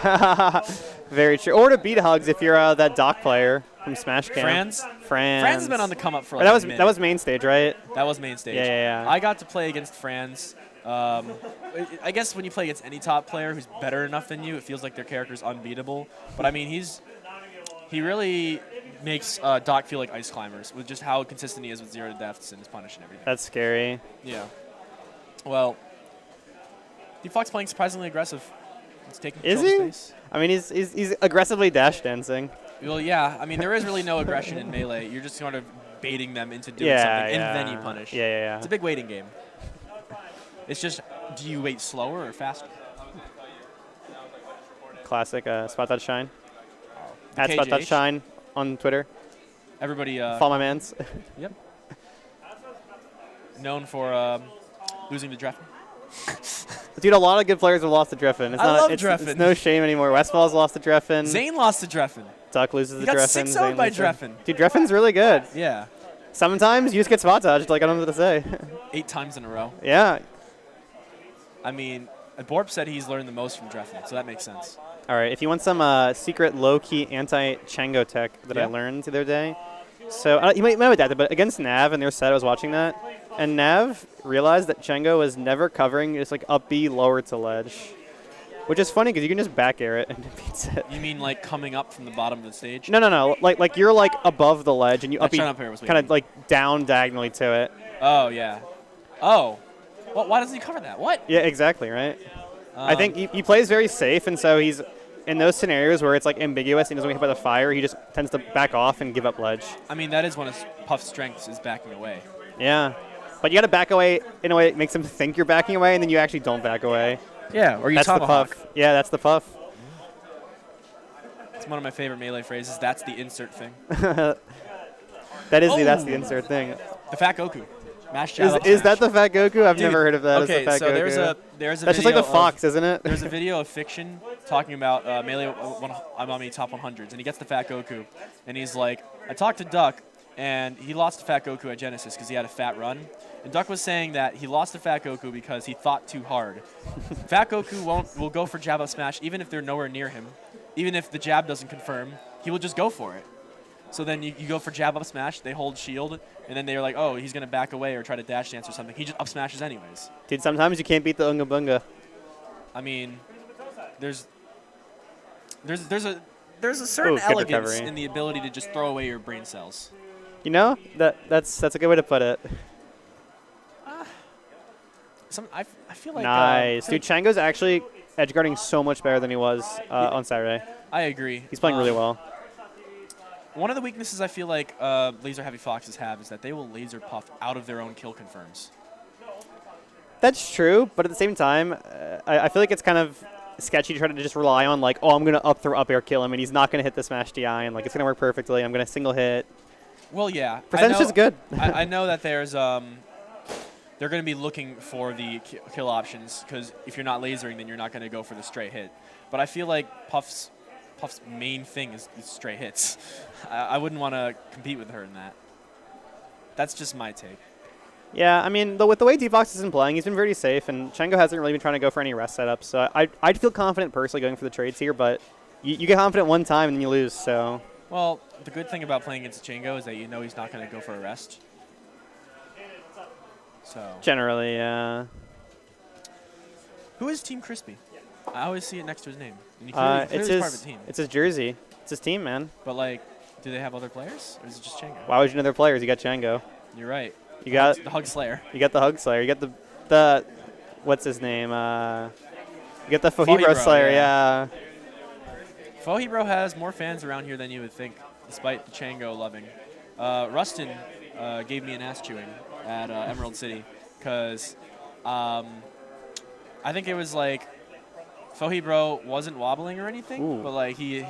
Very true. Or to beat Hugs if you're that Doc player from Smash Camp. Franz? Franz. Franz has been on the come up for But like that a was minute. that was main stage, right? That was main stage. Yeah. I got to play against Franz. I guess when you play against any top player who's better enough than you, it feels like their character's unbeatable. But I mean, he really makes Doc feel like ice climbers with just how consistent he is with 0 deaths and his punish and everything. That's scary. Yeah. Well, D-Fox playing surprisingly aggressive. He's taking Is control he? of space. I mean, he's aggressively dash dancing. Well, yeah. I mean, there is really no aggression in Melee. You're just sort of baiting them into doing Yeah, something, yeah. and then you punish. Yeah. It's a big waiting game. It's just, do you wait slower or faster? Classic Spot.Shine. The At KJH. Spot.Shine on Twitter. Everybody Follow my mans. Yep. Known for losing to Dreffen. Dude, a lot of good players have lost to Dreffen. It's I not, love it's, Dreffen. It's no shame anymore. Westfall's lost to Dreffen. Zane lost to Dreffen. Duck loses He to got Dreffen. 6-0'd Zane by loses. Dreffen. Dude, Dreffen's really good. Yeah. Sometimes you just get spot dodged, like I don't know what to say. 8 times in a row. Yeah. I mean, Borp said he's learned the most from Dreffen, so that makes sense. All right, if you want some secret low-key anti-Chango tech that I Yeah. learned the other day. So you might have adapted, but against Nav in their set, I was watching that, and Nav realized that Chango was never covering just like up B lower to ledge, which is funny because you can just back air it and it beats it. You mean like coming up from the bottom of the stage? No. Like you're like above the ledge and you That up B shot up air was kind of weak. like down diagonally to it. Oh, yeah. Oh. Well, why doesn't he cover that? What? Yeah, exactly, right? I think he plays very safe, and so he's in those scenarios where it's like ambiguous and he doesn't get hit by the fire, he just tends to back off and give up ledge. I mean, that is one of Puff's strengths is backing away. Yeah. But you got to back away in a way that makes them think you're backing away, and then you actually don't back away. Yeah, or you That's the tomahawk. puff. Yeah, that's the puff. It's one of my favorite Melee phrases. That's the insert thing. That's the insert thing. The Fat Goku. Mash jab up Is smash. that the Fat Goku? I've Dude, never heard of that. Okay, as the Fat so Goku. there's a That's just like video the fox, of, isn't it? There's a video of Fiction talking about Melee Amami top 100s, and he gets the Fat Goku, and he's like, I talked to Duck, and he lost to Fat Goku at Genesis because he had a fat run. And Duck was saying that he lost to Fat Goku because he thought too hard. Fat Goku will go for jab up smash even if they're nowhere near him. Even if the jab doesn't confirm, he will just go for it. So then you go for jab up smash, they hold shield, and then they're like, oh, he's going to back away or try to dash dance or something. He just up smashes anyways. Dude, sometimes you can't beat the Unga Bunga. I mean, there's a certain good elegance recovery. in the ability to just throw away your brain cells. You know, that's a good way to put it. I feel like Nice. Dude, Chango's actually edge guarding so much better than he was on Saturday. I agree. He's playing really well. One of the weaknesses I feel like laser heavy foxes have is that they will laser puff out of their own kill confirms. That's true, but at the same time, I feel like it's kind of sketchy to try to just rely on like, oh, I'm gonna up throw up air kill him, and he's not gonna hit the smash DI, and like it's gonna work perfectly. I'm gonna single hit. Well, yeah. Percentage is good. I know that there's they're going to be looking for the kill options because if you're not lasering, then you're not going to go for the straight hit. But I feel like Puff's main thing is straight hits. I wouldn't want to compete with her in that. That's just my take. Yeah, I mean, with the way D-Fox has been playing, he's been very safe, and Chango hasn't really been trying to go for any rest setups. So I'd feel confident personally going for the trades here, but you get confident one time and then you lose. So. Well, the good thing about playing against Chango is that you know he's not going to go for a rest. So. Generally, yeah. Who is Team Crispy? I always see it next to his name. And he clearly It's is part of a team. his jersey. It's his team, man. But like, do they have other players, or is it just Chango? Why would you know their players? You got Chango. You're right. You got the Hug Slayer. You got the Hug Slayer. You got the what's his name? You got the Fohibro Slayer. Yeah. Fohibro has more fans around here than you would think, despite the Chango loving. Rustin gave me an ass chewing at Emerald City because I think it was like Fohibro wasn't wobbling or anything, Ooh. but like his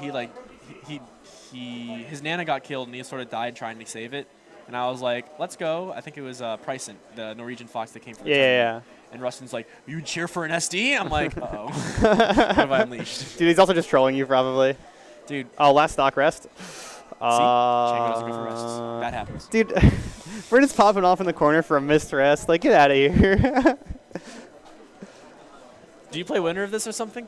Nana got killed and he sort of died trying to save it. And I was like, let's go. I think it was Pricent, the Norwegian fox that came from the tournament. And Rustin's like, you would cheer for an SD? I'm like, uh-oh. What have I unleashed? Dude, he's also just trolling you probably. Dude. Oh, last stock rest. Chango doesn't go for rests. That happens. Dude, we're just popping off in the corner for a missed rest. Like, get out of here. Do you play winner of this or something?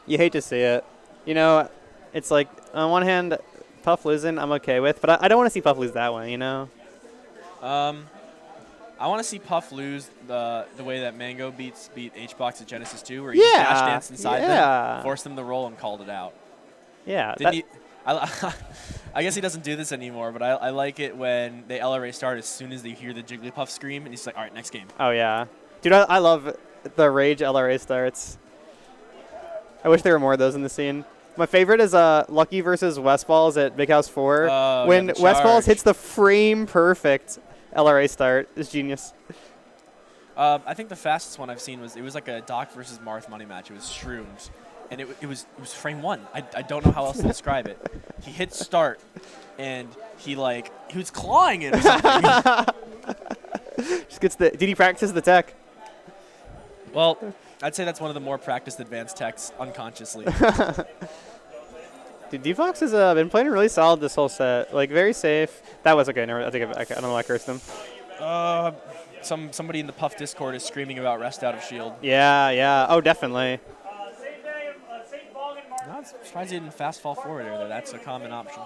You hate to see it. You know, it's like, on one hand, Puff losing, I'm okay with, but I don't want to see Puff lose that way, you know? I want to see Puff lose the way that Mango beat HBox at Genesis 2, where he just dash danced inside them, forced them to roll, and called it out. Yeah. Didn't he? I guess he doesn't do this anymore, but I like it when they LRA start as soon as they hear the Jigglypuff scream, and he's like, all right, next game. Oh, yeah. Dude, I love the Rage LRA starts. I wish there were more of those in the scene. My favorite is Lucky versus Westballs at Big House 4. When yeah, Westballs hits the frame perfect LRA start. It's genius. I think the fastest one I've seen was like a Doc versus Marth money match. It was Shrooms, and it was frame 1. I don't know how else to describe it. He hit start, and he was clawing it or something. Just gets did he practice the tech? Well, I'd say that's one of the more practiced advanced techs unconsciously. Dude, D-Fox has been playing really solid this whole set. Like, very safe. That was okay. I don't know why I cursed him. Somebody in the Puff Discord is screaming about rest out of shield. Yeah. Oh, definitely. No, I'm surprised he didn't fast fall forward there. That's a common option.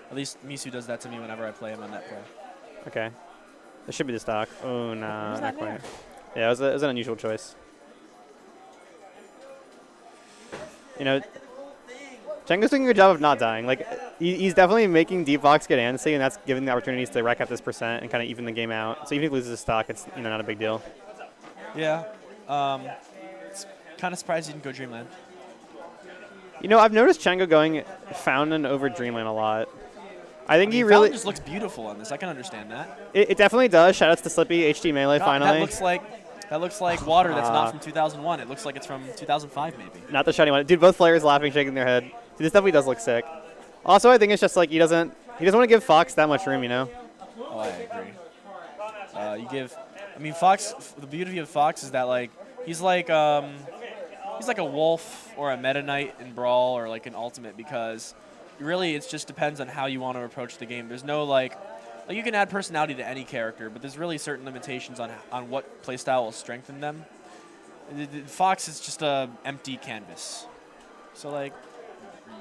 At least Misu does that to me whenever I play him on that play. Okay. This should be the stock. Oh, no, not quite. Yeah, it was an unusual choice. You know, Django's doing a good job of not dying. Like, he's definitely making D-Fox get antsy, and that's giving the opportunities to rack up this percent and kind of even the game out. So even if he loses his stock, it's not a big deal. Yeah. It's kind of surprised he didn't go Dreamland. You know, I've noticed Django going Fountain over Dreamland a lot. I think he really Fountain just looks beautiful on this. I can understand that. It definitely does. Shoutouts to Slippy, HD Melee, God, finally. That looks like water that's not from 2001. It looks like it's from 2005 maybe. Not the shiny one. Dude, both players laughing, shaking their head. Dude, this definitely does look sick. Also, I think it's just like he doesn't want to give Fox that much room, you know? Oh, I agree. Fox, the beauty of Fox is that he's like a Wolf or a Meta Knight in Brawl or like an Ultimate, because really it just depends on how you want to approach the game. There's no you can add personality to any character, but there's really certain limitations on what playstyle will strengthen them. Fox is just a empty canvas. So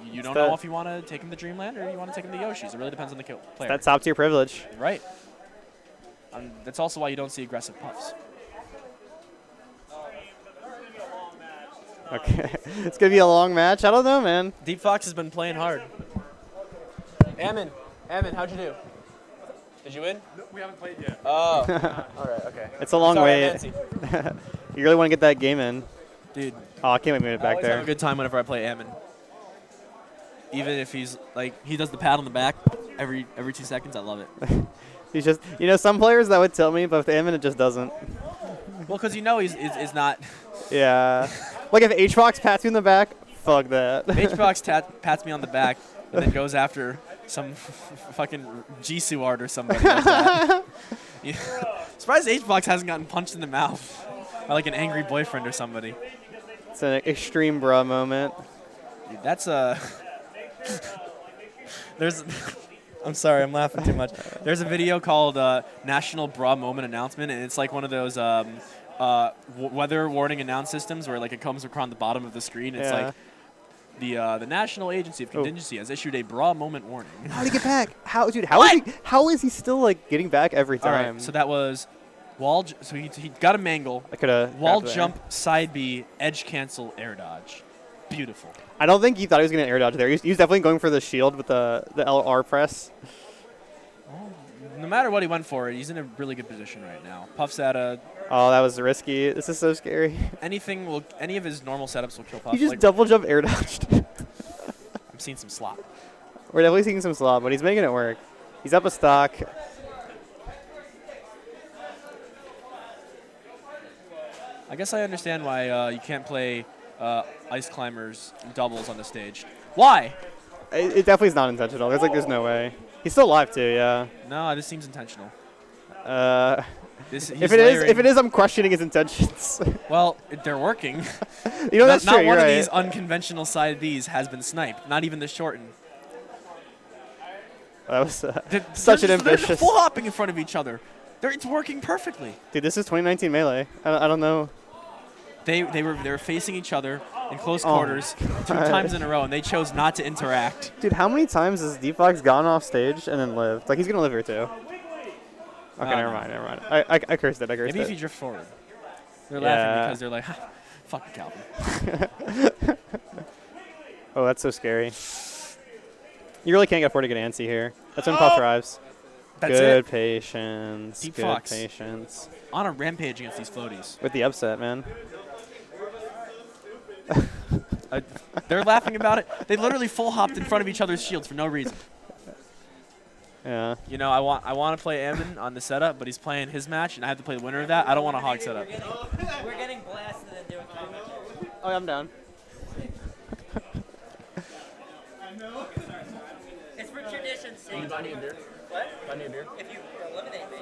you don't know if you want to take him to Dreamland or you want to take him to Yoshi's. It really depends on the player. That's top tier privilege. Right. That's also why you don't see aggressive Puffs. Okay. It's going to be a long match. I don't know, man. Deep Fox has been playing hard. Ammon, how'd you do? Did you win? No, we haven't played yet. Oh. All right, okay. It's a long Sorry, wait. You really want to get that game in. Dude. Oh, I can't wait to move it back I there. have a good time whenever I play Ammon. Even if he's he does the pat on the back every 2 seconds, I love it. He's just, some players that would tell me, but with Ammon it just doesn't. Well, because he's not. Yeah. Like if H-Fox pats you in the back, fuck that. H-Fox pats me on the back and then goes after some fucking Jisoo art or somebody like that. Yeah. Surprised H-Box hasn't gotten punched in the mouth by an angry boyfriend or somebody. It's an extreme bra moment. Dude, that's there's I'm sorry, I'm laughing too much. There's a video called National Bra Moment Announcement, and it's like one of those weather warning announce systems where it comes across the bottom of the screen. It's the National Agency of Contingency has issued a bra moment warning. How did he get back? How is he still getting back every time? All right, so that was wall. So he got a mangle. I could have wall jump, side B, edge cancel, air dodge. Beautiful. I don't think he thought he was going to air dodge there. He was definitely going for the shield with the LR press. No matter what he went for, he's in a really good position right now. Puff's at a. Oh, that was risky. This is so scary. Any of his normal setups will kill Puff. He just double jump air dodged. I'm seeing some slop. We're definitely seeing some slop, but he's making it work. He's up a stock. I guess I understand why you can't play Ice Climbers doubles on the stage. Why? It definitely is not intentional. There's no way. He's still alive too, yeah. No, this seems intentional. If it is, I'm questioning his intentions. Well, they're working. That's true. Not one of right. these unconventional side Bs has been sniped. Not even the shorten. That was such an ambitious. They're full hopping in front of each other. It's working perfectly. Dude, this is 2019 Melee. I don't know. They were facing each other in close quarters 2 times in a row, and they chose not to interact. Dude, how many times has D-Fox gone off stage and then lived? Like, he's going to live here, too. Okay, never mind. I cursed it. Maybe if you drift forward. They're laughing because they're like, fuck it, Calvin. Oh, that's so scary. You really can't afford to get antsy here. That's when Puff drives. That's good it. patience. Deep good Fox. patience. On a rampage against these floaties. With the upset, man. They're laughing about it. They literally full hopped in front of each other's shields for no reason. Yeah. You know, I want to play Ammon on the setup, but he's playing his match, and I have to play the winner of that. I don't want a hog setup. We're getting blasted and doing commentary. Oh, I'm down. It's for tradition's sake. Buy me a beer? What? Buy me a beer? If you eliminate me.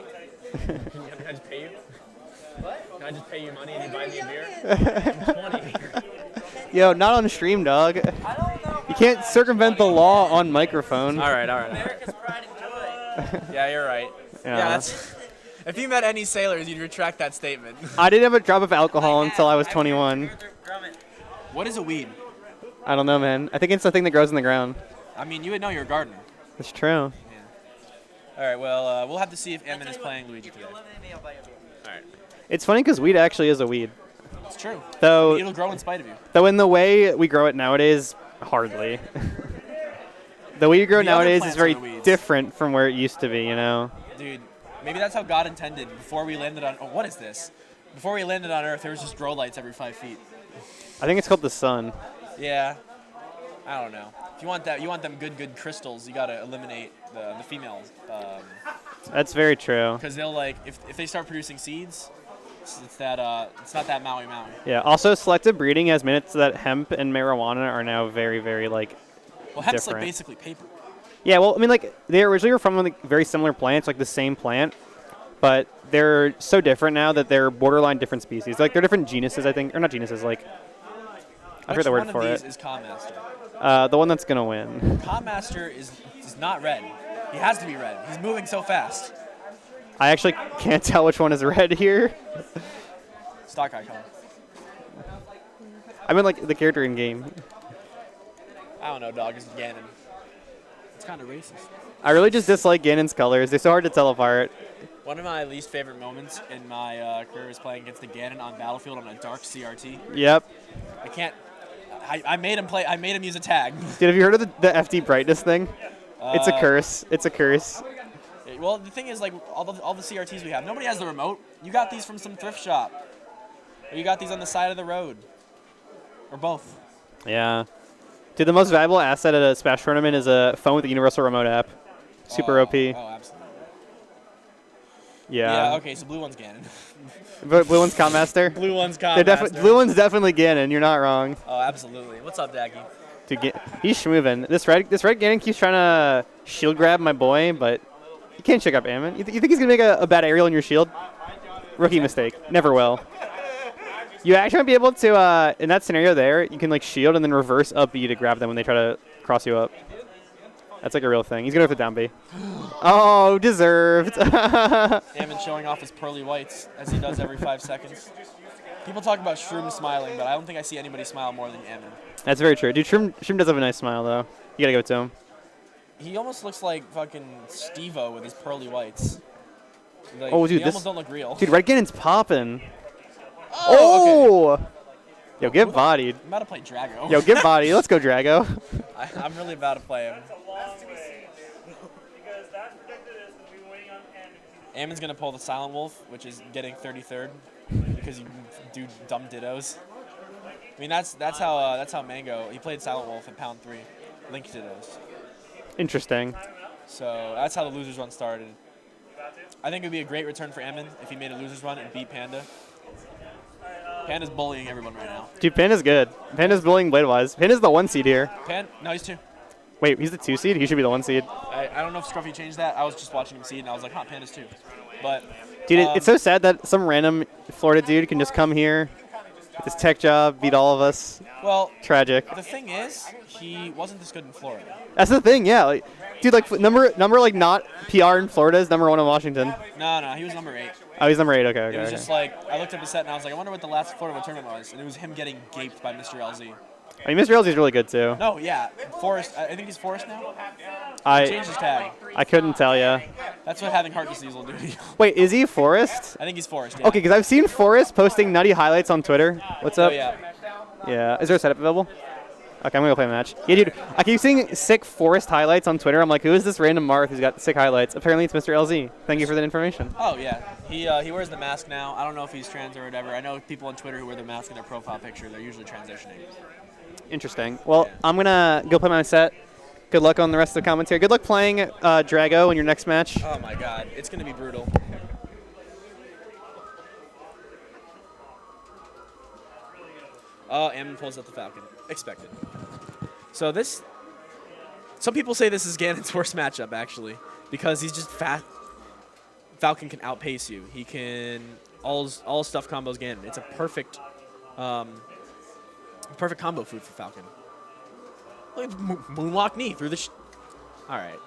Can I just pay you? What? Can I just pay you money and you buy me a beer? 20. Yo, not on stream, dog. I don't know. You can't circumvent the law on microphone. All right. America's pride and joy. Yeah, you're right. Yeah. That's. If you met any sailors, you'd retract that statement. I didn't have a drop of alcohol until I was 21. What is a weed? I don't know, man. I think it's the thing that grows in the ground. I mean, you would know you're a gardener. It's true. All right, well, we'll have to see if Ammon is playing Luigi today. All right. It's funny because weed actually is a weed. It's true. Though, It'll grow in spite of you. Though in the way we grow it nowadays, hardly. The way you grow it The other nowadays is plants very are the weeds. different from where it used to be, you know? Dude, maybe that's how God intended. Before we landed on... Oh, what is this? Before we landed on Earth, there was just grow lights every 5 feet. I think it's called the sun. Yeah. I don't know. If you want that, you want them good crystals, you gotta eliminate the females. That's very true. Because they'll like, if they start producing seeds, it's not that Maui. Yeah, also selective breeding has made it so that hemp and marijuana are now very, very, like, Well, hemp's different. like basically paper. Yeah, well, I mean, like, they originally were from like, very similar plants, like the same plant, but they're so different now that they're borderline different species. Like, they're different genuses, I think. Or not genuses, like, I forget the word for Which one it. of these is Calmaster? The one that's going to win. Calmaster is not red. He has to be red. He's moving so fast. I actually can't tell which one is red here. Stock icon. I mean, like, the character in game. I don't know, dog. It's Ganon. It's kind of racist. I really just dislike Ganon's colors. They're so hard to tell apart. One of my least favorite moments in my career was playing against the Ganon on Battlefield on a dark CRT. Yep. I can't. I made him play. I made him use a tag. Dude, have you heard of the FD brightness thing? It's a curse. It's a curse. Well, the thing is, like, all the CRTs we have, nobody has the remote. You got these from some thrift shop. Or you got these on the side of the road. Or both. Yeah. Dude, the most valuable asset at a Smash tournament is a phone with a universal remote app. Super OP. Oh, absolutely. Yeah. Yeah, okay, so blue one's Ganon. But blue one's Calmaster? Blue one's They're Calmaster. Blue one's definitely Ganon. You're not wrong. Oh, absolutely. What's up, Daggy? Dude, he's schmoovin'. This red Ganon keeps trying to shield grab my boy, but you can't check up Ammon. You think he's going to make a bad aerial in your shield? Rookie mistake. Never will. You actually might be able to, in that scenario there, you can like shield and then reverse up B to grab them when they try to cross you up. That's like a real thing. He's going to go for down B. Oh, deserved. Ammon showing off his pearly whites, as he does every 5 seconds. People talk about Shroom smiling, but I don't think I see anybody smile more than Ammon. That's very true. Dude, Shroom does have a nice smile, though. You got to give it to him. He almost looks like fucking Steve-O with his pearly whites. Like, Oh, dude, they this almost don't look real. Dude, Red Ganon's popping. Oh, Okay. Yo, get bodied. I'm about to play Drago. Yo, get bodied. Let's go, Drago. I'm really about to play him. Ammon's gonna pull the Silent Wolf, which is getting 33rd because you do dumb dittos. I mean that's how Mango he played Silent Wolf at Pound 3, Link dittos. Interesting. So that's how the losers run started. I think it would be a great return for Ammon if he made a losers run and beat Panda. Panda's bullying everyone right now. Dude, Panda's good. Panda's bullying Blade-wise. Panda's the 1 seed here. No, he's 2. Wait, he's the 2 seed? He should be the 1 seed. I don't know if Scruffy changed that. I was just watching him seed and I was like, huh, Panda's 2. But Dude, it's so sad that some random Florida dude can just come here with his tech job, beat all of us. Well, tragic. The thing is, he wasn't this good in Florida. That's the thing, yeah. Like, Dude, like number like not PR in Florida is number 1 in Washington. No, he was number 8. Oh, he's number 8. Okay, okay. It was okay. just like, I looked at the set and I was like, I wonder what the last Florida tournament was. And it was him getting gaped by Mr. LZ. I mean, Mr. LZ is really good too. No, yeah. Forrest, I think he's Forrest now. I Changed his tag. I couldn't tell ya. That's what having heart disease will do to you. Wait, is he Forrest? I think he's Forrest, yeah. Okay, because I've seen Forrest posting nutty highlights on Twitter. What's up? Oh, yeah. Yeah. Is there a setup available? Okay, I'm gonna go play a match. Yeah, dude. I keep seeing sick Forrest highlights on Twitter. I'm like, who is this random Marth who's got sick highlights? Apparently, it's Mr. LZ. Thank you for that information. Oh, yeah. He wears the mask now. I don't know if he's trans or whatever. I know people on Twitter who wear the mask in their profile picture. They're usually transitioning. Interesting. Well, I'm gonna go play my set. Good luck on the rest of the commentary. Good luck playing Drago in your next match. Oh, my God. It's going to be brutal. Ammon pulls up the Falcon. Expected. So this... Some people say this is Ganon's worst matchup, actually, because he's just fast. Falcon can outpace you. He can... All stuff combos Ganon. It's a perfect... perfect combo food for Falcon. Look at Moonwalk knee through the... All right.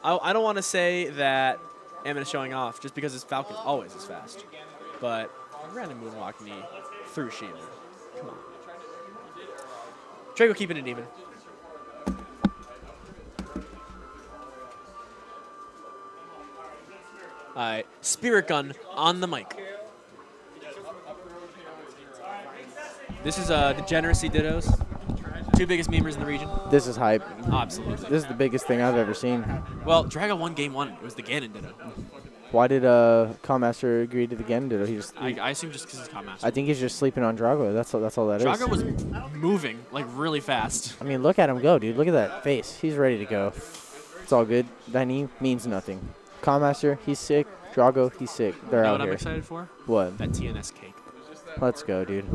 I don't want to say that Ammon is showing off just because his Falcon always is fast. But random Moonwalk knee through Shield. Come on. Drago keeping it even. All right. Spirit Gun on the mic. This is Degeneracy Dittos. 2 biggest memers in the region. This is hype. Oh, absolutely. This is the biggest thing I've ever seen. Well, Drago won game 1. It was the Ganon Ditto. Why did Calmaster agree to the Ganon Ditto? He just. I assume just because he's Calmaster. I think he's just sleeping on Drago. That's all that is. Drago was moving like really fast. I mean, look at him go, dude. Look at that face. He's ready to go. It's all good. That knee means nothing. Calmaster, he's sick. Drago, he's sick. They're You know out what here. I'm excited for? What? That TNS cake. Let's go, dude.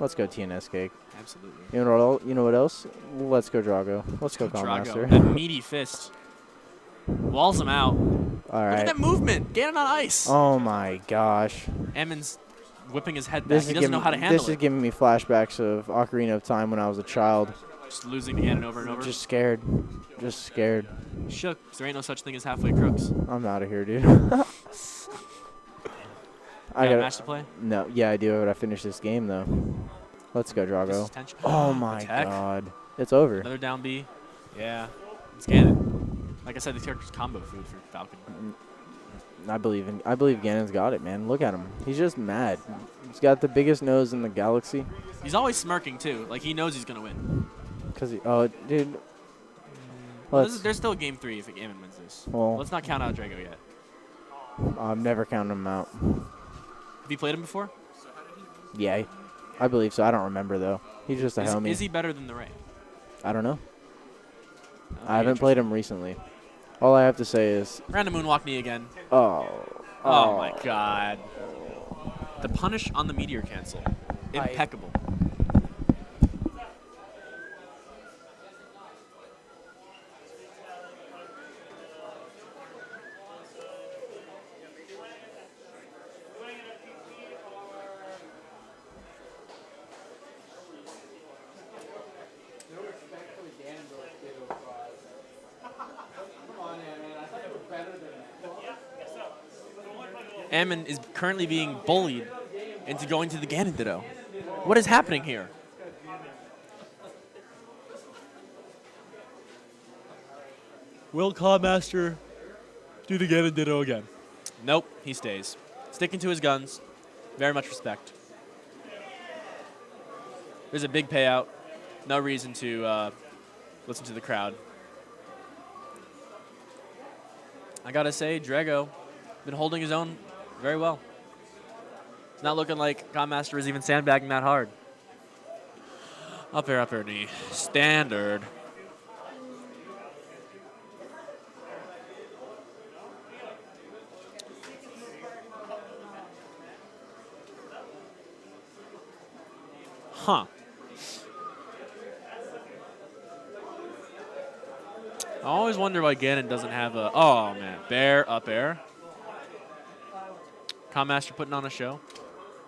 Let's go TNS cake. Absolutely. You know what else? Let's go Drago. Let's go Drago. Calmaster. That meaty fist. Walls him out. All Look right. at that movement. Ganon on ice. Oh my gosh. Ammon's whipping his head back. This He is doesn't know how to handle This it. is giving me flashbacks of Ocarina of Time when I was a child. Just losing to Ganon over and over. Just scared. Just scared. Shook, 'cause there ain't no such thing as halfway crooks. I'm out of here, dude. You got a match to play? No, yeah, I do. But I finished this game though. Let's go, This Drago. is tension. Oh my Attack. God, it's over. Another down B. Yeah. It's Ganon. Like I said, this character's combo food for Falcon. I believe Ganon's got it, man. Look at him. He's just mad. He's got the biggest nose in the galaxy. He's always smirking too. Like he knows he's gonna win. Oh, dude. Well, there's still game 3 if Ganon wins this. Well, Let's not count out Drago yet. I've never counted him out. Have you played him before? Yeah, I believe so. I don't remember though. He's just a homie. Is he better than the Ray? I don't know. I haven't played him recently. All I have to say is. Random Moonwalk knee again. Oh. Oh my God. The punish on the meteor cancel. Impeccable. Ammon is currently being bullied into going to the Ganon Ditto. What is happening here? Will Clawmaster do the Ganon Ditto again? Nope, he stays. Sticking to his guns. Very much respect. There's a big payout. No reason to listen to the crowd. I gotta say, Drago been holding his own very well. It's not looking like Godmaster is even sandbagging that hard. Up air, knee. Standard. Huh. I always wonder why Ganon doesn't have a... Oh, man. Bear, up air. Calmaster putting on a show.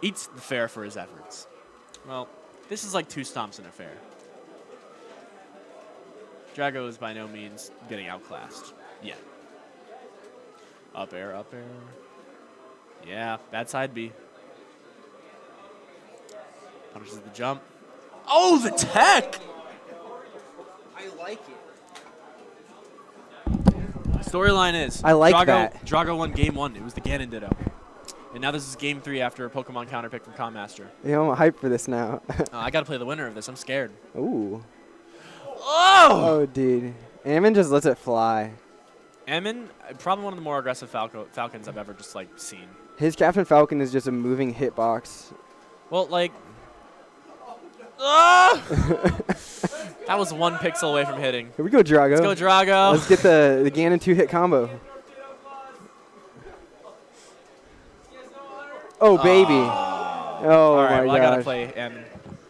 Eats the fair for his efforts. Well, this is like 2 stomps in a fair. Drago is by no means getting outclassed yet. Up air, up air. Yeah, bad side B. Punishes the jump. Oh, the tech! I like it. Storyline is I like Drago, that. Drago won game 1. It was the Ganon Ditto. And now this is game 3 after a Pokemon counter pick from Commaster. You know, I'm hyped for this now. I got to play the winner of this. I'm scared. Ooh. Oh! Oh, dude. Ammon just lets it fly. Ammon, probably one of the more aggressive Falcons I've ever just like seen. His Captain Falcon is just a moving hitbox. Well, like, that was 1 pixel away from hitting. Here we go, Drago. Let's go, Drago. Let's get the Ganon 2-hit combo. Oh, baby. Oh, All right, my well, gosh. I got to play Ammon.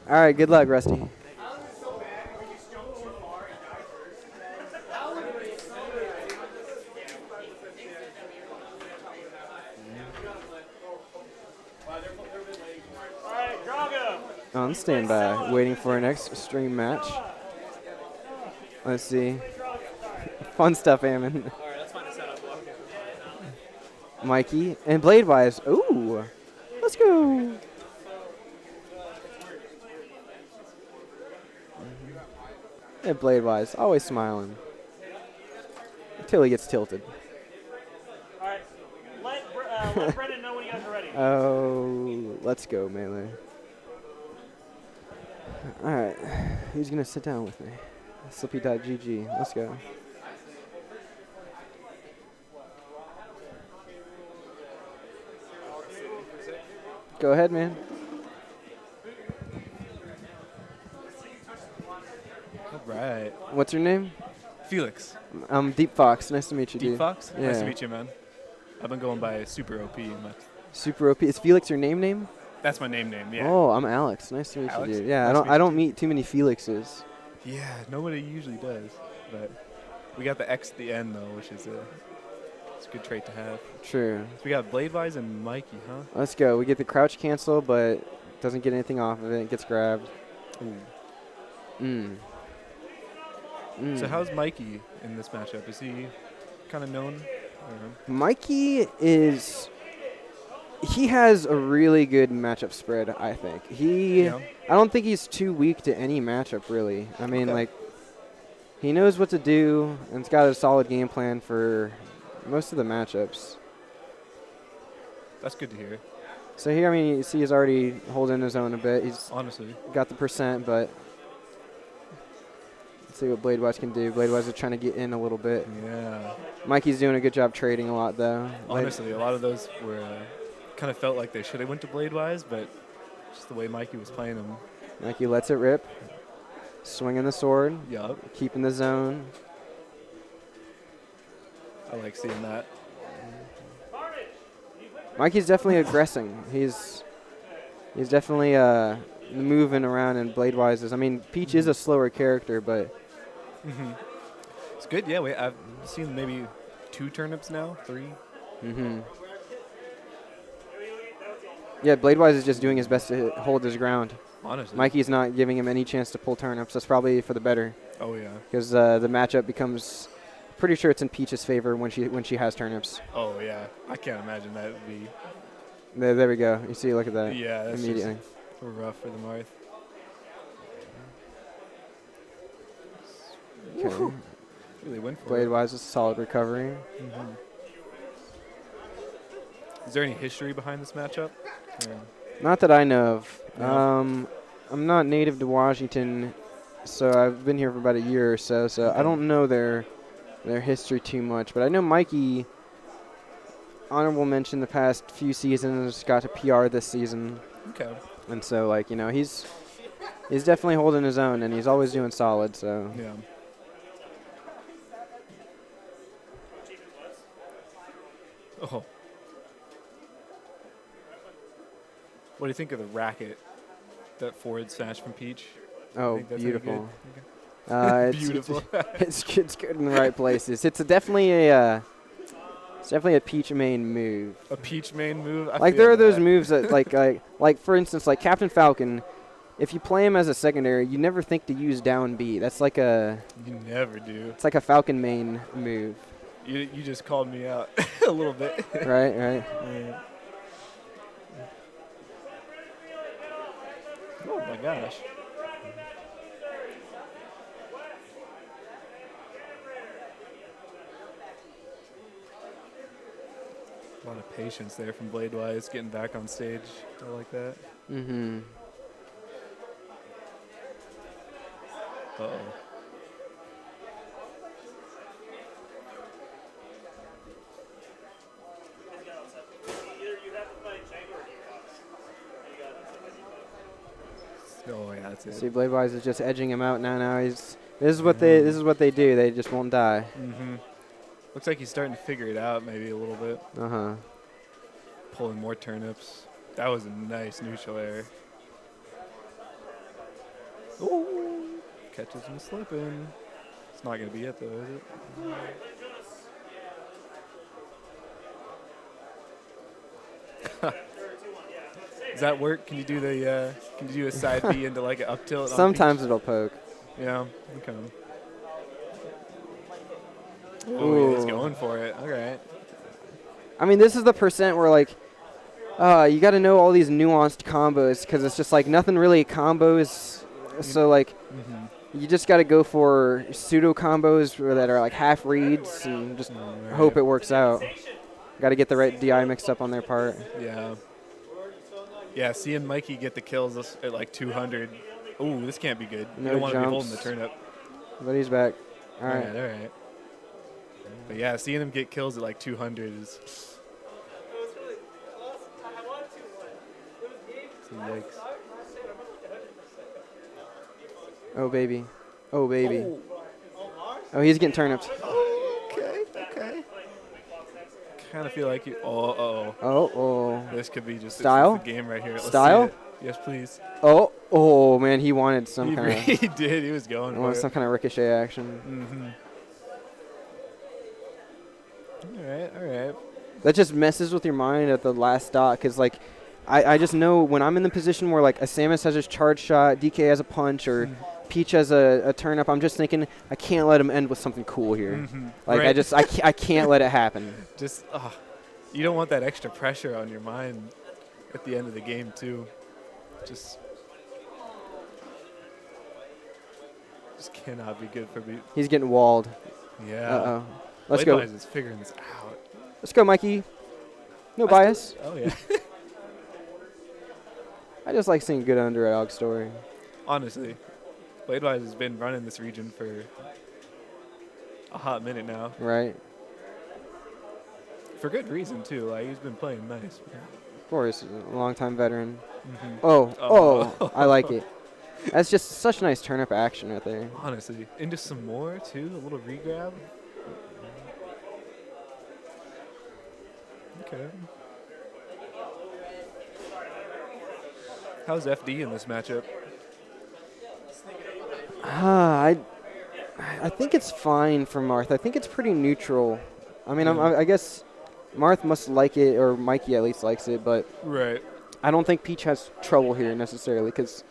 All right, good luck, Rusty. On standby, waiting for our next stream match. Let's see. Fun stuff, Ammon. All right, let's find a setup. Mikey and Bladewise. Ooh, let's go. And Bladewise, always smiling until he gets tilted. All right, let Brendan know when you guys are ready. Oh, let's go, Melee. All right, who's gonna sit down with me? Slippy.gg. Let's go. Go ahead, man. All right. What's your name? Felix. I'm Deep Fox. Nice to meet you, Deep dude. Fox? Yeah. Nice to meet you, man. I've been going by Super OP. Super OP. Is Felix your name? That's my name, yeah. Oh, I'm Alex. Nice to meet Alex? you, dude. Yeah, Nice to meet I don't meet too many Felixes. Yeah, nobody usually does. But we got the X at the end, though, which is it's a good trait to have. True. So we got Bladewise and Mikey, huh? Let's go. We get the crouch cancel, but doesn't get anything off of it. It gets grabbed. Ooh. So how's Mikey in this matchup? Is he kind of known? Mikey is... He has a really good matchup spread, I think. I don't think he's too weak to any matchup, really. I mean, like, he knows what to do, and he's got a solid game plan for most of the matchups. That's good to hear. So here, I mean, you see he's already holding his own a bit. He's honestly got the percent, but let's see what Bladewise can do. Bladewise is trying to get in a little bit. Yeah. Mikey's doing a good job trading a lot, though. Honestly, a lot of those were kind of felt like they should have went to Bladewise, but just the way Mikey was playing them. Mikey lets it rip. Swinging the sword. Yup. Keeping the zone. I like seeing that. Mikey's definitely aggressing. He's definitely moving around, and Bladewise is. I mean, Peach is a slower character, but it's good. Yeah, I've seen maybe 2 turnips now, 3. Yeah, Bladewise is just doing his best to hold his ground. Honestly. Mikey's not giving him any chance to pull turnips. That's probably for the better. Oh, yeah. Because the matchup becomes, pretty sure it's in Peach's favor when she has turnips. Oh, yeah. I can't imagine that would be. There we go. You see, look at that. Yeah, that's immediately. just rough for the Marth. Okay. Really went for it. Bladewise is a solid recovery. Is there any history behind this matchup? Not that I know of. No. I'm not native to Washington, so I've been here for about a year or so. So I don't know their history too much. But I know Mikey, honorable mention the past few seasons, got to PR this season. Okay. And so, like, you know, he's definitely holding his own, and he's always doing solid. So yeah. Oh. What do you think of the racket that forward smash from Peach? Oh, think that's beautiful. any It's, Beautiful. It's good in the right places. It's definitely a Peach main move. A Peach main move? I Like feel there are those that. moves that like for instance, like Captain Falcon, if you play him as a secondary, you never think to use down B. That's like a You never do. it's like a Falcon main move. You just called me out a little bit. Right, right. Yeah. Oh my gosh. A lot of patience there from Bladewise getting back on stage. I like that. Mm-hmm. Uh-oh. Oh yeah, that's it. See, Bladewise is just edging him out now. This is what they do. They just won't die. Mm-hmm. Looks like he's starting to figure it out maybe a little bit. Uh-huh. Pulling more turnips. That was a nice neutral air. Ooh. Catches him slipping. It's not going to be it though, is it? Does that work? Can you do the a side B into like an up tilt? Sometimes it'll poke. Yeah. Okay. Ooh. Oh, he's going for it. All right. I mean, this is the percent where like, you got to know all these nuanced combos because it's just like nothing really combos. So like, you just got to go for pseudo combos that are like half reads and just hope it works out. Got to get the right DI mixed up on their part. Yeah. Yeah, seeing Mikey get the kills at like 200. Ooh, this can't be good. No you don't want to be jumps. holding the turnip. But he's back. All right. All right. But yeah, seeing him get kills at like 200 is. Yikes. Oh, baby. Oh, baby. Oh, he's getting turnips. Okay, okay. Kind of feel like you. Oh. Oh. This could be just Style? the game right here. Let's Style? see it. Yes, please. Oh, man, he wanted some kind of. He did. He was going for it. Some kind of ricochet action. All right. That just messes with your mind at the last dot because, like, I just know when I'm in the position where, like, a Samus has his charge shot, DK has a punch, or Peach has a turnip, I'm just thinking, I can't let him end with something cool here. Like, Right. I can't let it happen. Just, you don't want that extra pressure on your mind at the end of the game, too. Just cannot be good for me. He's getting walled. Yeah. Uh-oh. Let's go. Bladewise is figuring this out. Let's go, Mikey. No bias. Oh, yeah. I just like seeing good underdog story. Honestly, Bladewise has been running this region for a hot minute now. Right. For good reason, too. Like, he's been playing nice. Of course, a long-time veteran. Mhm. Oh, I like it. That's just such nice turnip action right there. Honestly. Into some more, too. A little regrab. Okay. How's FD in this matchup? I think it's fine for Marth. I think it's pretty neutral. I mean, I guess Marth must like it, or Mikey at least likes it, but right. I don't think Peach has trouble here necessarily because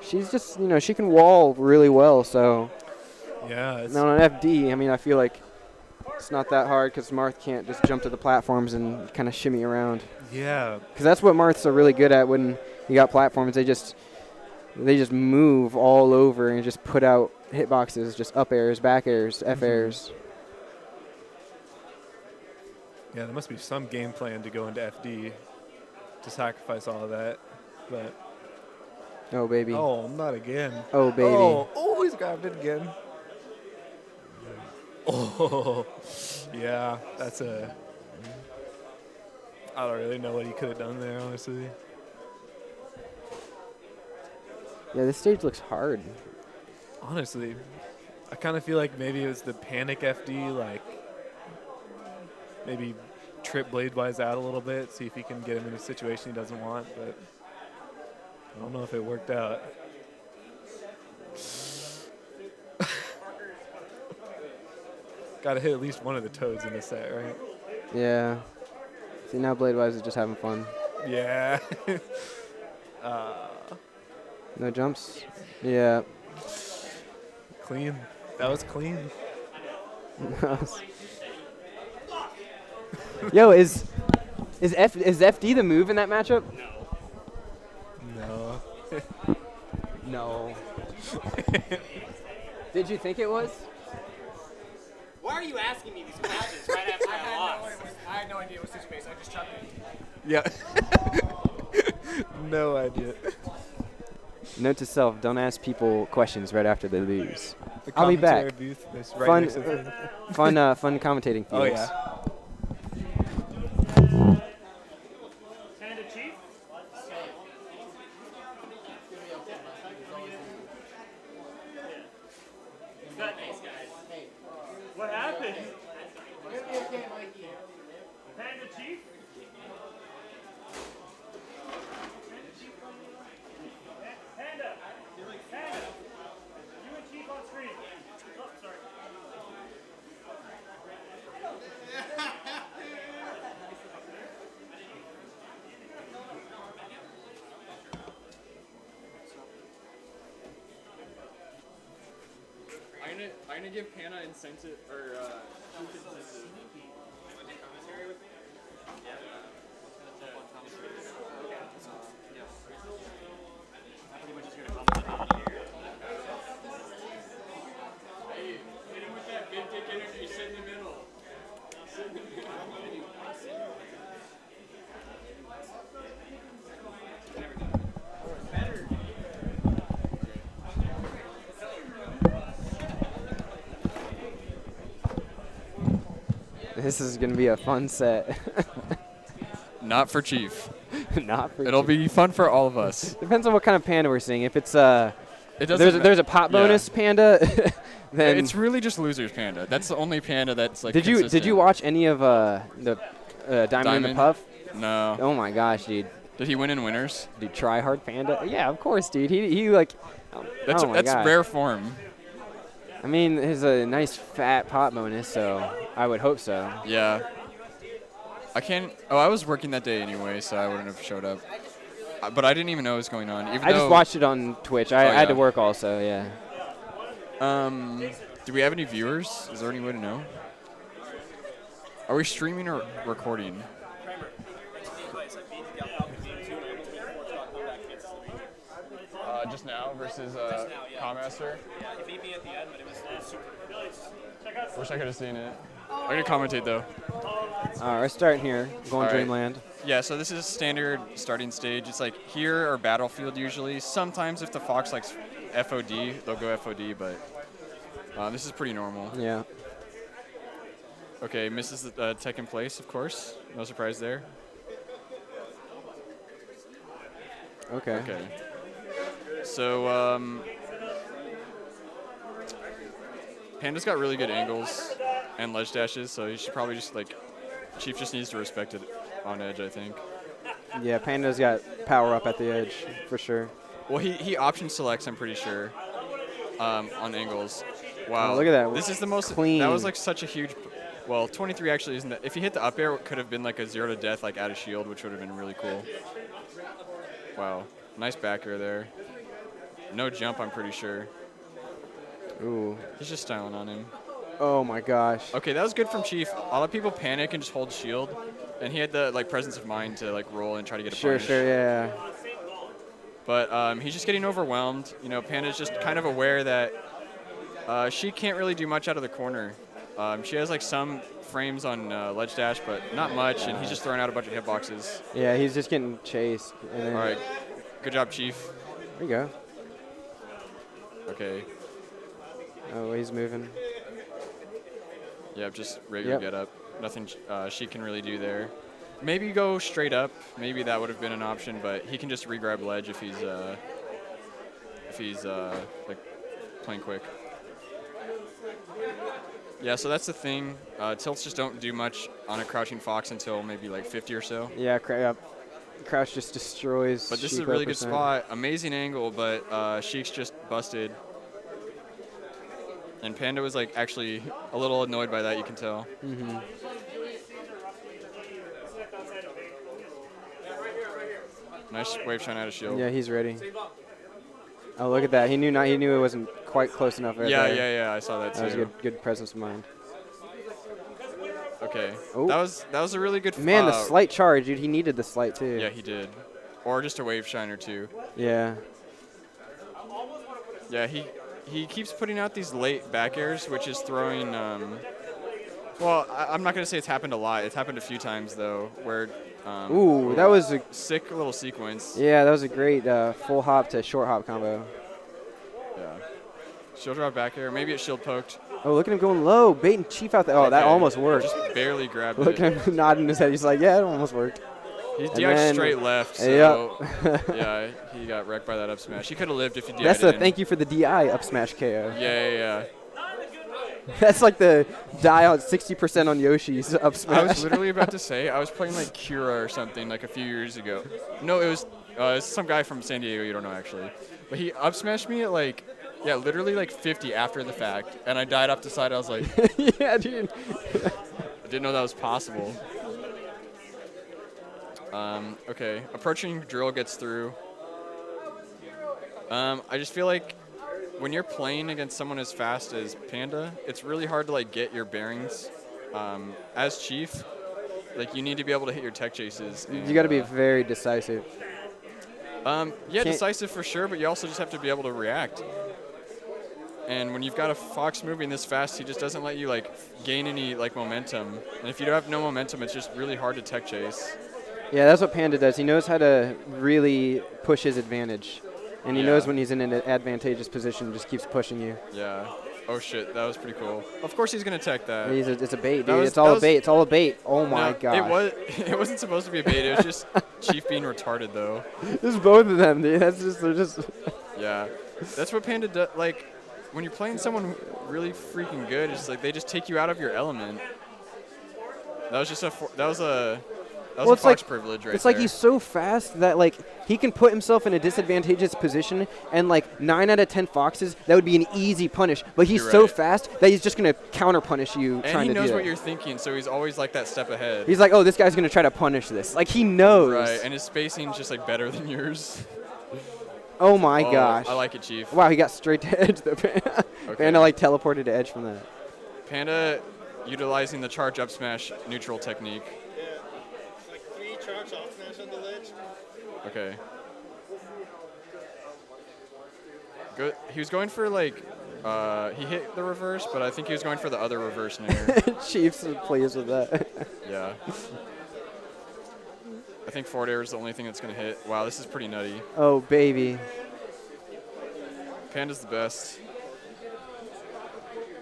she's just, she can wall really well. So yeah. now on FD, I mean, I feel like it's not that hard because Marth can't just jump to the platforms and kind of shimmy around. Yeah. Because that's what Marths are really good at when you got platforms. They just move all over and just put out hitboxes, just up airs, back airs, F airs. Yeah, there must be some game plan to go into FD to sacrifice all of that. But oh, baby. Oh, not again. Oh, baby. Oh, he's grabbed it again. Oh, yeah, that's a. I don't really know what he could have done there, honestly. Yeah, this stage looks hard. Honestly, I kind of feel like maybe it was the panic FD, like maybe trip Bladewise out a little bit, see if he can get him in a situation he doesn't want, but I don't know if it worked out. Got to hit at least one of the toads in the set, right? Yeah. See, now Bladewise is just having fun. Yeah. No jumps. Yeah. Clean. That was clean. Yo, is FD the move in that matchup? No. No. Did you think it was? Why are you asking me these questions right after I lost? I had no idea it was his face. I just chucked it. Yeah. No idea. Note to self: don't ask people questions right after they lose. The I'll be commentary back. booth is right next to the- Fun commentating. Oh, Felix. yeah. Panda Chief? What happened? Panda Chief? Panda! Panda! You and Chief on screen. Oh, sorry. I'm gonna give Panda incentive or incentive. Commentary with me? Yeah. I'm pretty much just gonna comment here. Hey, hit him with that big dick energy. Sit in the middle. Sit in the middle. This is gonna be a fun set. Not for Chief. Not for. It'll Chief. be fun for all of us. Depends on what kind of panda we're seeing. If it's It doesn't there's a pop yeah. bonus panda, then It's really just losers panda. That's the only panda that's like. did you consistent. watch any of the Diamond in the Puff? No. Oh my gosh, dude. Did he win in winners? Dude, try hard panda. Yeah, of course, dude. He like. That's oh my that's gosh. rare form. I mean, there's a nice fat pop bonus, so I would hope so. Yeah. I can't. Oh, I was working that day anyway, so I wouldn't have showed up. But I didn't even know what was going on. Even I just though- watched it on Twitch. I Oh, had to yeah. work also. Yeah. Do we have any viewers? Is there any way to know? Are we streaming or recording? Just now versus Commaster? Yeah, he beat me at the end, but it was super. Wish I could have seen it. I'm going to commentate, though. All right, we're starting here. Going All right. Dreamland. Yeah, so this is standard starting stage. It's like here or Battlefield usually. Sometimes if the Fox likes FOD, they'll go FOD, but this is pretty normal. Yeah. Okay, misses the tech in place, of course. No surprise there. Okay. Okay. So, Panda's got really good angles and ledge dashes, so he should probably just, like, Chief just needs to respect it on edge, I think. Yeah, Panda's got power up at the edge for sure. Well, he option selects, I'm pretty sure, on angles. Wow. Oh, look at that. This is the most Clean. That was like such a huge. Well, 23 actually isn't. If he hit the up air, it could have been like a 0 to death, like out of shield, which would have been really cool. Wow. Nice back air there. No jump, I'm pretty sure. Ooh. He's just styling on him. Oh my gosh. Okay, that was good from Chief. A lot of people panic and just hold shield, and he had the like presence of mind to like roll and try to get a punish. Sure, yeah. But he's just getting overwhelmed. You know, Panda's just kind of aware that she can't really do much out of the corner. She has like some frames on ledge dash, but not much, and he's just throwing out a bunch of hitboxes. Yeah, he's just getting chased. And then All right, good job, Chief. There you go. Okay. Oh, he's moving. Yep, just regular Yep. get up. Nothing she can really do there. Maybe go straight up. Maybe that would have been an option, but he can just re-grab ledge if he's like playing quick. Yeah, so that's the thing. Tilts just don't do much on a crouching fox until maybe like 50 or so. Yeah, Crouch just destroys. But this is a Sheik really good 0%. spot. Amazing angle, but Sheik's just busted. And Panda was like actually a little annoyed by that, you can tell. Mm-hmm. Nice wave shine out of shield. Yeah, he's ready. Oh, look at that. He knew it wasn't quite close enough right Yeah, there. yeah, I saw that too. That was good presence of mind. Okay. Oh. That was a really good. Man, the slight charge, dude. He needed the slight too. Yeah, he did. Or just a wave shiner too. Yeah. Yeah, he keeps putting out these late back airs, which is throwing. Well, I'm not gonna say it's happened a lot. It's happened a few times though, where. Ooh, that was a sick little sequence. Yeah, that was a great full hop to short hop combo. Yeah. Shield drop back air. Maybe it shield poked. Oh, look at him going low, baiting Chief out there. Oh, that Okay. almost worked. Just barely grabbed Look it. at him nodding his head. He's like, yeah, it almost worked. He's And DI'd then- straight left, so Yep. yeah, he got wrecked by that up smash. He could have lived if he DI'd That's a in. thank you for the DI up smash KO. Yeah. That's like the die on 60% on Yoshi's up smash. I was literally about to say, I was playing like Kira or something like a few years ago. No, it was some guy from San Diego, you don't know actually. But he up smashed me at like, yeah, literally like 50 after the fact. And I died off the side. I was like, yeah, dude. I didn't know that was possible. Okay, approaching drill gets through. I just feel like when you're playing against someone as fast as Panda, it's really hard to like get your bearings. As Chief, like you need to be able to hit your tech chases. And, You got to be very decisive. yeah, Can't- decisive for sure, but you also just have to be able to react. And when you've got a Fox moving this fast, he just doesn't let you like gain any like momentum. And if you have no momentum, it's just really hard to tech chase. Yeah, that's what Panda does. He knows how to really push his advantage. And he Yeah. knows when he's in an advantageous position, just keeps pushing you. Yeah. Oh shit, that was pretty cool. Of course he's gonna tech that. It's a bait, That dude. was- It's all that a was- bait. It's all a bait. Oh my No, god. It wasn't supposed to be a bait. It was just Chief being retarded though. This is both of them, dude. They're just. Yeah, that's what Panda does. Like when you're playing someone really freaking good, it's like they just take you out of your element. That was just that was a It's Fox like privilege right it's like there. he's so fast that like he can put himself in a disadvantageous position, and like 9 out of 10 Foxes that would be an easy punish. But he's You're so right. fast that he's just gonna counter punish you And trying he to knows do what that. you're thinking, so he's always like that step ahead. He's like, oh, this guy's gonna try to punish this. Like he knows. Right, and his spacing's just like better than yours. Oh my Oh, gosh. I like it, Chief. Wow, he got straight to edge. The Panda like teleported to edge from that. Panda utilizing the charge up smash neutral technique. Like 3 charge off smash on the ledge. Okay. Good. He was going for like, he hit the reverse, but I think he was going for the other reverse nair. Chiefs are pleased with that. Yeah. I think forward air is the only thing that's going to hit. Wow, this is pretty nutty. Oh baby. Panda's the best.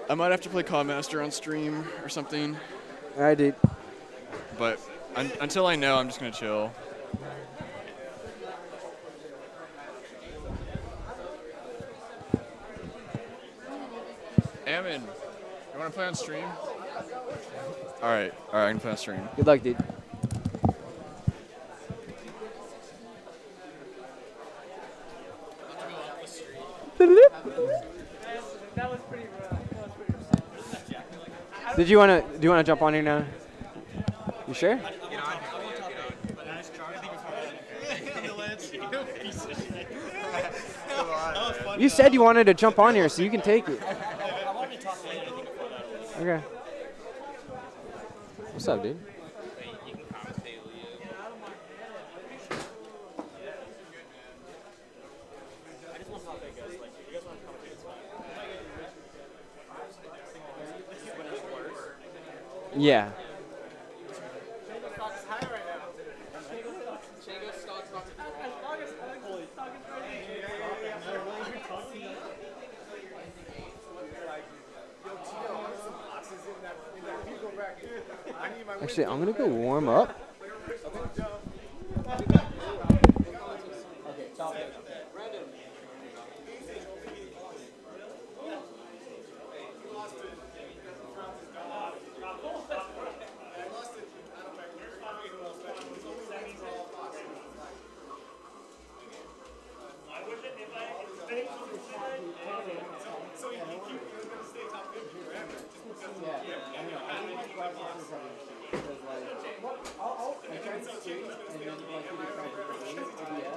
I might have to play Cloud Master on stream or something, I did. but until I know, I'm just going to chill. Ammon, you want to play on stream? All right, I can play on stream. Good luck, dude. That was pretty rough. Do you wanna jump on here now? You sure? You said you wanted to jump on here, so you can take it. Okay. What's up, dude? Yeah. Actually, I'm gonna go warm up.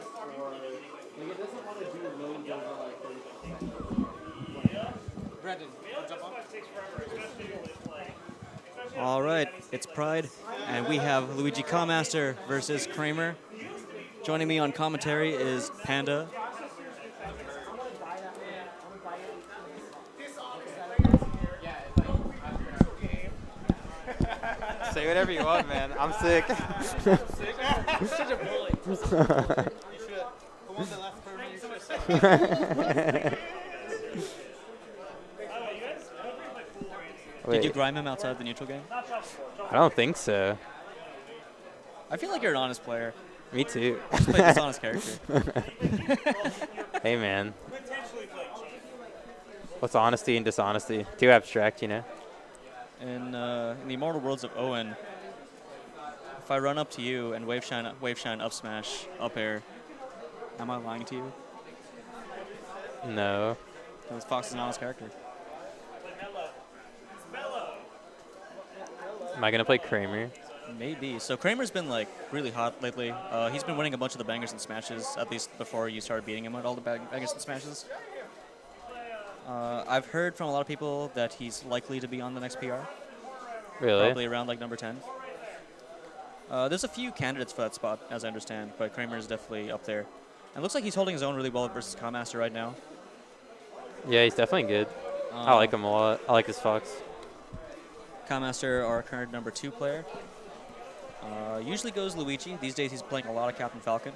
Like it doesn't want to do Brandon, jump on. All right, it's Pride, and we have Luigi Cawmaster versus Kramer. Joining me on commentary is Panda. Say whatever you want, man. I'm sick. Such a bully. You should. Who won the last tournament? You should. Did you grime him outside the neutral game? I don't think so. I feel like you're an honest player. Me too. Just play this honest character. Hey, man. What's honesty and dishonesty? Too abstract, you know? In the immortal worlds of Owen, if I run up to you and wave shine up smash, up air, am I lying to you? No. Because Fox is an honest character. Am I going to play Kramer? Maybe. So Kramer's been like really hot lately. He's been winning a bunch of the bangers and smashes, at least before you started beating him at all the bangers and smashes. I've heard from a lot of people that he's likely to be on the next PR. Really? Probably around like number 10. There's a few candidates for that spot, as I understand, but Kramer is definitely up there. And it looks like he's holding his own really well versus Cawmaster right now. Yeah, he's definitely good. I like him a lot. I like this Fox. Cawmaster, our current number 2 player. Usually goes Luigi. These days he's playing a lot of Captain Falcon.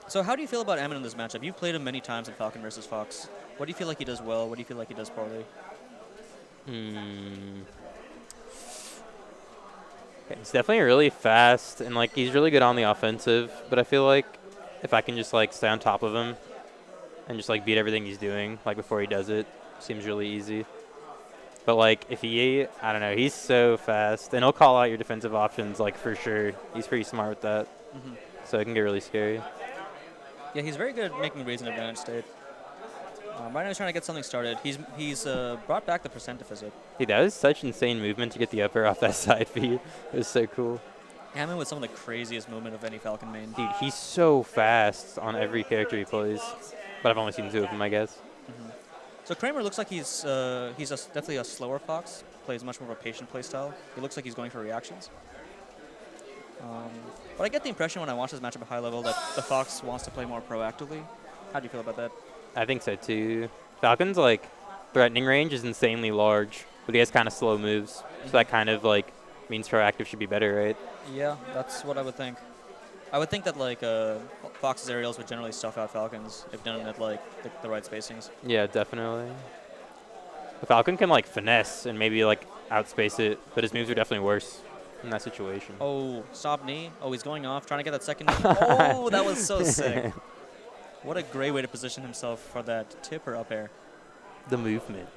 So how do you feel about Ammon in this matchup? You've played him many times in Falcon versus Fox. What do you feel like he does well? What do you feel like he does poorly? He's definitely really fast, and like he's really good on the offensive, but I feel like if I can just like stay on top of him and just like beat everything he's doing like before he does it, seems really easy. But like if I don't know, he's so fast, and he'll call out your defensive options like for sure. He's pretty smart with that, so it can get really scary. Yeah, he's very good at making reads in advantage state. Right now he's trying to get something started. He's brought back the percent deficit. Dude, that was such insane movement to get the upper off that side feed. It was so cool. Ammon with some of the craziest movement of any Falcon main. Dude, he's so fast on every character he plays, but I've only seen 2 of them, I guess. So Kramer looks like he's definitely a slower Fox. Plays much more of a patient play style. He looks like he's going for reactions. But I get the impression when I watch this matchup at high level that the Fox wants to play more proactively. How do you feel about that? I think so too. Falcon's like threatening range is insanely large, but he has kind of slow moves, so that kind of like means proactive should be better, right? Yeah, that's what I would think. I would think that like Fox's aerials would generally stuff out Falcons if done at like the right spacings. Yeah, definitely. The Falcon can like finesse and maybe like outspace it, but his moves are definitely worse in that situation. Oh, stop knee. Oh, he's going off, trying to get that second knee. Oh, that was so sick. What a great way to position himself for that tip or up air. The movement.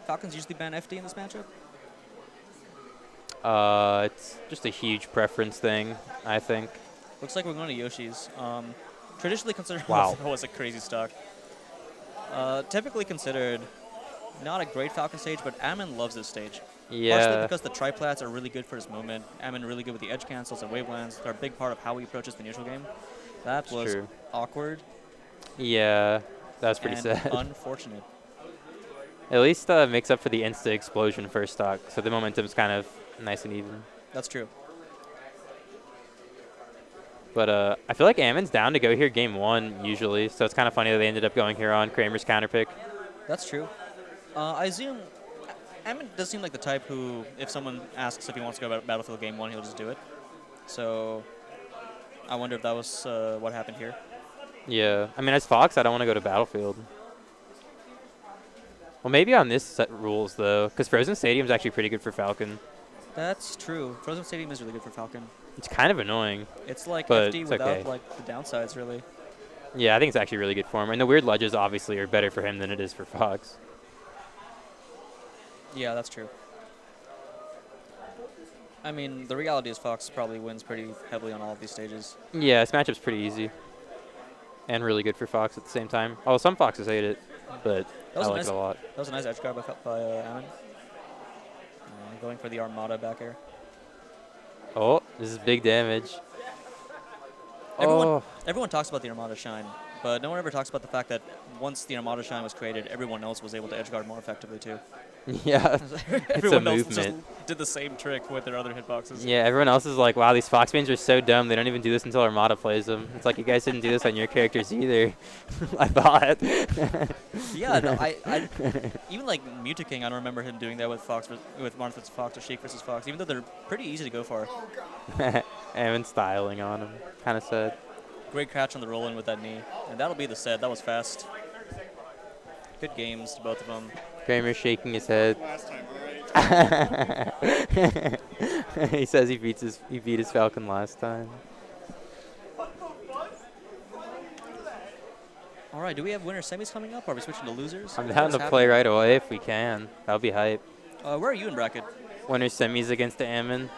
Falcons usually ban FD in this matchup? It's just a huge preference thing, I think. Looks like we're going to Yoshi's. Traditionally considered was a crazy stock. Typically considered not a great Falcon stage, but Ammon loves this stage. Yeah. Partially because the triplats are really good for his movement. Ammon really good with the edge cancels and wavelands. They're a big part of how he approaches the neutral game. That was true. Awkward. Yeah, that was pretty and sad. Unfortunate. At least makes up for the insta explosion first stock, so the momentum's kind of nice and even. That's true. But I feel like Ammon's down to go here game 1 usually, so it's kind of funny that they ended up going here on Kramer's counter pick. That's true. I assume Ammon does seem like the type who, if someone asks if he wants to go Battlefield game 1, he'll just do it. So I wonder if that was what happened here. Yeah, I mean, as Fox, I don't want to go to Battlefield. Well, maybe on this set rules, though, because Frozen Stadium's actually pretty good for Falcon. That's true. Frozen Stadium is really good for Falcon. It's kind of annoying. It's like but FD it's without okay. like the downsides, really. Yeah, I think it's actually really good for him. And the weird ledges, obviously, are better for him than it is for Fox. Yeah, that's true. I mean, the reality is Fox probably wins pretty heavily on all of these stages. Yeah, this matchup's pretty easy. And really good for Fox at the same time. Oh, some Foxes hate it, but I like it a lot. That was a nice edge guard by Ammon. going for the Armada back air. Oh, this is big damage. Everyone talks about the Armada Shine, but no one ever talks about the fact that once the Armada Shine was created, everyone else was able to edgeguard more effectively too. Yeah, Everyone else movement. just did the same trick with their other hitboxes. Yeah, everyone else is like, wow, these Fox Mains are so dumb. They don't even do this until Armada plays them. It's like, you guys didn't do this on your characters either. I thought. Yeah, no, I even like Mutaking, I don't remember him doing that with Marth vs. Fox or Sheik vs. Fox, even though they're pretty easy to go for. And styling on him. Kind of sad. Great catch on the roll-in with that knee. And that'll be the set. That was fast. Good games to both of them. Kramer shaking his head. He says he beat his Falcon last time. All right, do we have winner semis coming up, or are we switching to losers? I'm down to play right away if we can. That'll be hype. Where are you in bracket? Winner semis against the Ammon.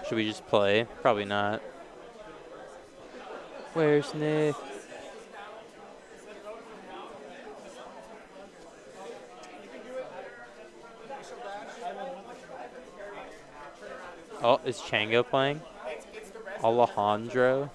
Should we just play? Probably not. Where's Nick? Oh, is Chango playing? Alejandro?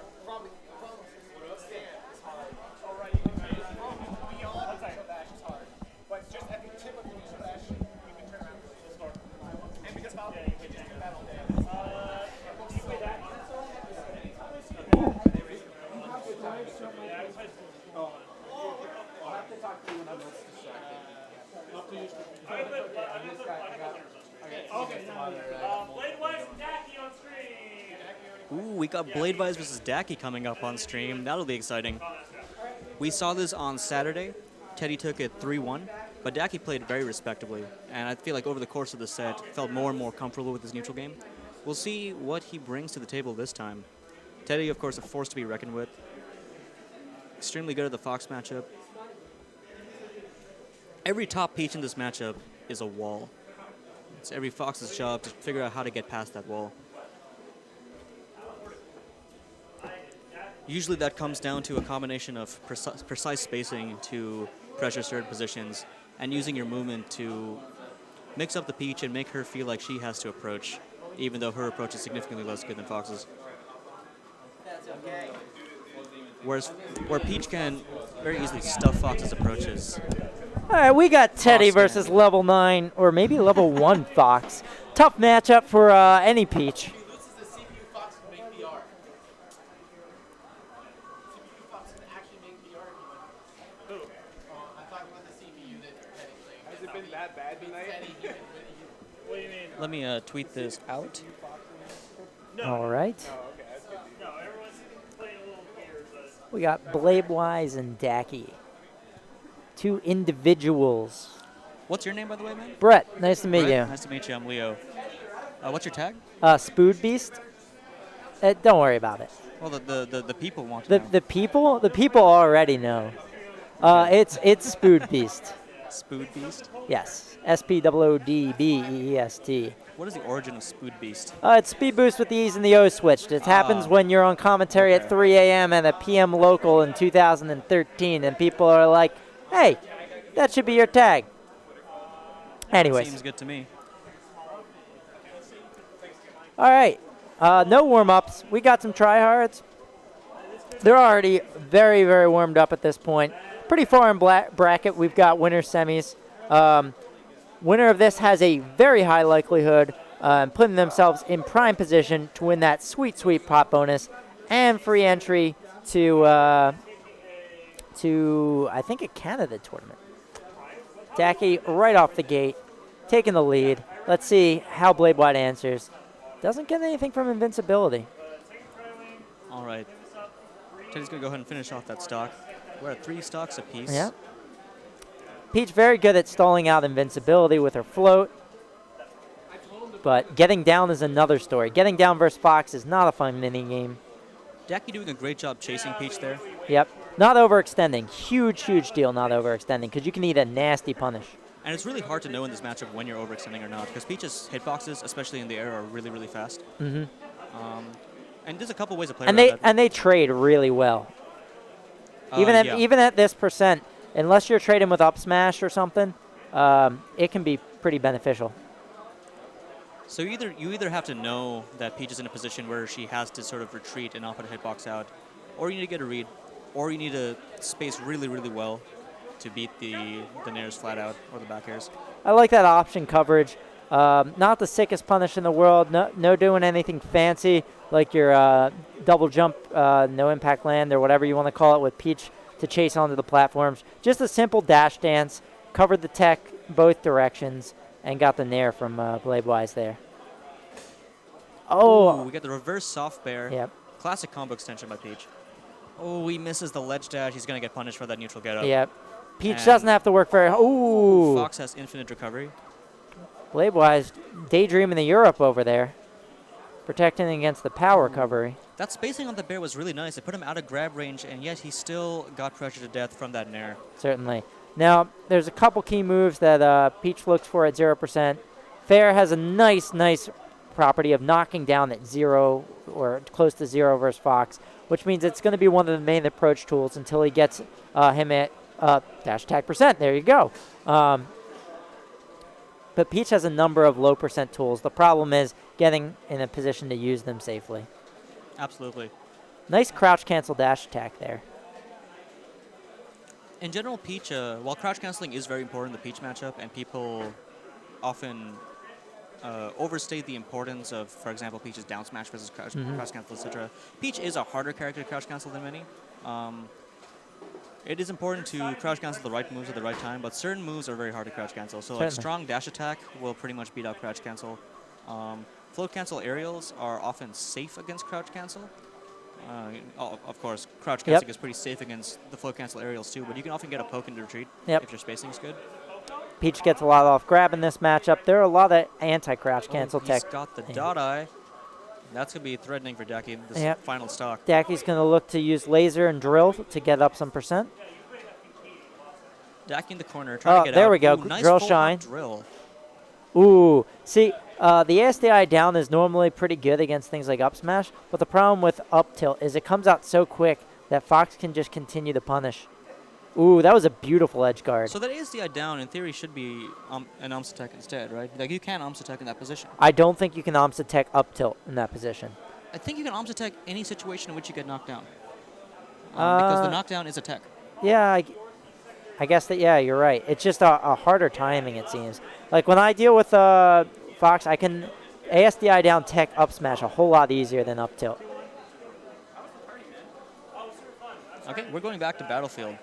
Ooh, we got Bladewise versus Daki coming up on stream. That'll be exciting. We saw this on Saturday. Teddy took it 3-1, but Daki played very respectably. And I feel like over the course of the set, felt more and more comfortable with his neutral game. We'll see what he brings to the table this time. Teddy, of course, a force to be reckoned with. Extremely good at the Fox matchup. Every top Peach in this matchup is a wall. It's every Fox's job to figure out how to get past that wall. Usually that comes down to a combination of precise spacing to pressure certain positions and using your movement to mix up the Peach and make her feel like she has to approach, even though her approach is significantly less good than Fox's. Where Peach can very easily stuff Fox's approaches. All right, we got Teddy versus level 9 or maybe level 1 Fox. Tough matchup for any Peach. Let me tweet this out. All right. We got Bladewise and Daki. Two individuals. What's your name, by the way, man? Brett. Nice to meet Brett, you. Nice to meet you. I'm Leo. What's your tag? Spood Beast. Don't worry about it. Well, the people want to know. The people already know. It's Spood Beast. Spood Beast? Yes. SPOODBEEST. What is the origin of Spood Beast? It's speed boost with the E's and the O's switched. It happens when you're on commentary at 3 a.m. and a PM local in 2013, and people are like, hey, that should be your tag. Anyways. Seems good to me. All right. No warm-ups. We got some tryhards. They're already very, very warmed up at this point. Pretty far in bracket. We've got winner semis. Winner of this has a very high likelihood putting themselves in prime position to win that sweet, sweet pot bonus and free entry to I think, a Canada tournament. Daki right off the gate, taking the lead. Let's see how Bladewise answers. Doesn't get anything from invincibility. All right. Teddy's going to go ahead and finish off that stock. We're at 3 stocks apiece. Yeah. Peach very good at stalling out invincibility with her float. But getting down is another story. Getting down versus Fox is not a fun mini game. Daki doing a great job chasing Peach there. Yep. Not overextending. Huge, huge deal not overextending because you can eat a nasty punish. And it's really hard to know in this matchup when you're overextending or not because Peach's hitboxes, especially in the air, are really, really fast. Mm-hmm. And there's a couple ways to play and around that. they trade really well. Even at this percent, unless you're trading with up smash or something, it can be pretty beneficial. So you either have to know that Peach is in a position where she has to sort of retreat and not put a hitbox out, or you need to get a read, or you need to space really, really well to beat the nairs flat out or the back airs. I like that option coverage. Not the sickest punish in the world. No doing anything fancy like your double jump, no impact land, or whatever you want to call it with Peach to chase onto the platforms. Just a simple dash dance, covered the tech both directions, and got the nair from Bladewise there. Oh! Ooh, we got the reverse soft bear. Yep. Classic combo extension by Peach. Oh, he misses the ledge dash. He's going to get punished for that neutral get up. Yep. Peach doesn't have to work very hard. Ooh! Fox has infinite recovery. Bladewise daydreaming the Europe over there, protecting against the power recovery. That spacing on the bear was really nice. It put him out of grab range, and yet he still got pressured to death from that nair. Certainly. Now, there's a couple key moves that Peach looks for at 0%. Fair has a nice property of knocking down at 0 or close to 0 versus Fox, which means it's going to be one of the main approach tools until he gets him at dash attack %. There you go. But Peach has a number of low % tools. The problem is getting in a position to use them safely. Absolutely. Nice crouch cancel dash attack there. In general, Peach, while crouch canceling is very important in the Peach matchup, and people often overstate the importance of, for example, Peach's down smash versus crouch cancel, etc. Peach is a harder character to crouch cancel than many. It is important to crouch cancel the right moves at the right time, but certain moves are very hard to crouch cancel. So like strong dash attack will pretty much beat out crouch cancel. Float cancel aerials are often safe against crouch cancel. Of course, crouch canceling is pretty safe against the float cancel aerials too, but you can often get a poke into retreat if your spacing is good. Peach gets a lot off grab in this matchup. There are a lot of anti-crouch cancel tech. He's got the dot eye. That's going to be threatening for Daki, this final stock. Daki's going to look to use laser and drill to get up some %. Daki in the corner, trying to get there out. we go. Ooh, nice drill full shine. Drill. Ooh, see, the ASDI down is normally pretty good against things like up smash, but the problem with up tilt is it comes out so quick that Fox can just continue to punish. Ooh, that was a beautiful edge guard. So that ASDI down, in theory, should be an Umps attack instead, right? Like, you can Umps attack in that position. I don't think you can Umps attack up tilt in that position. I think you can Umps attack any situation in which you get knocked down. Because the knockdown is a tech. Yeah, I guess that, yeah, you're right. It's just a harder timing, it seems. Like, when I deal with Fox, I can ASDI down tech up smash a whole lot easier than up tilt. Okay, we're going back to Battlefield.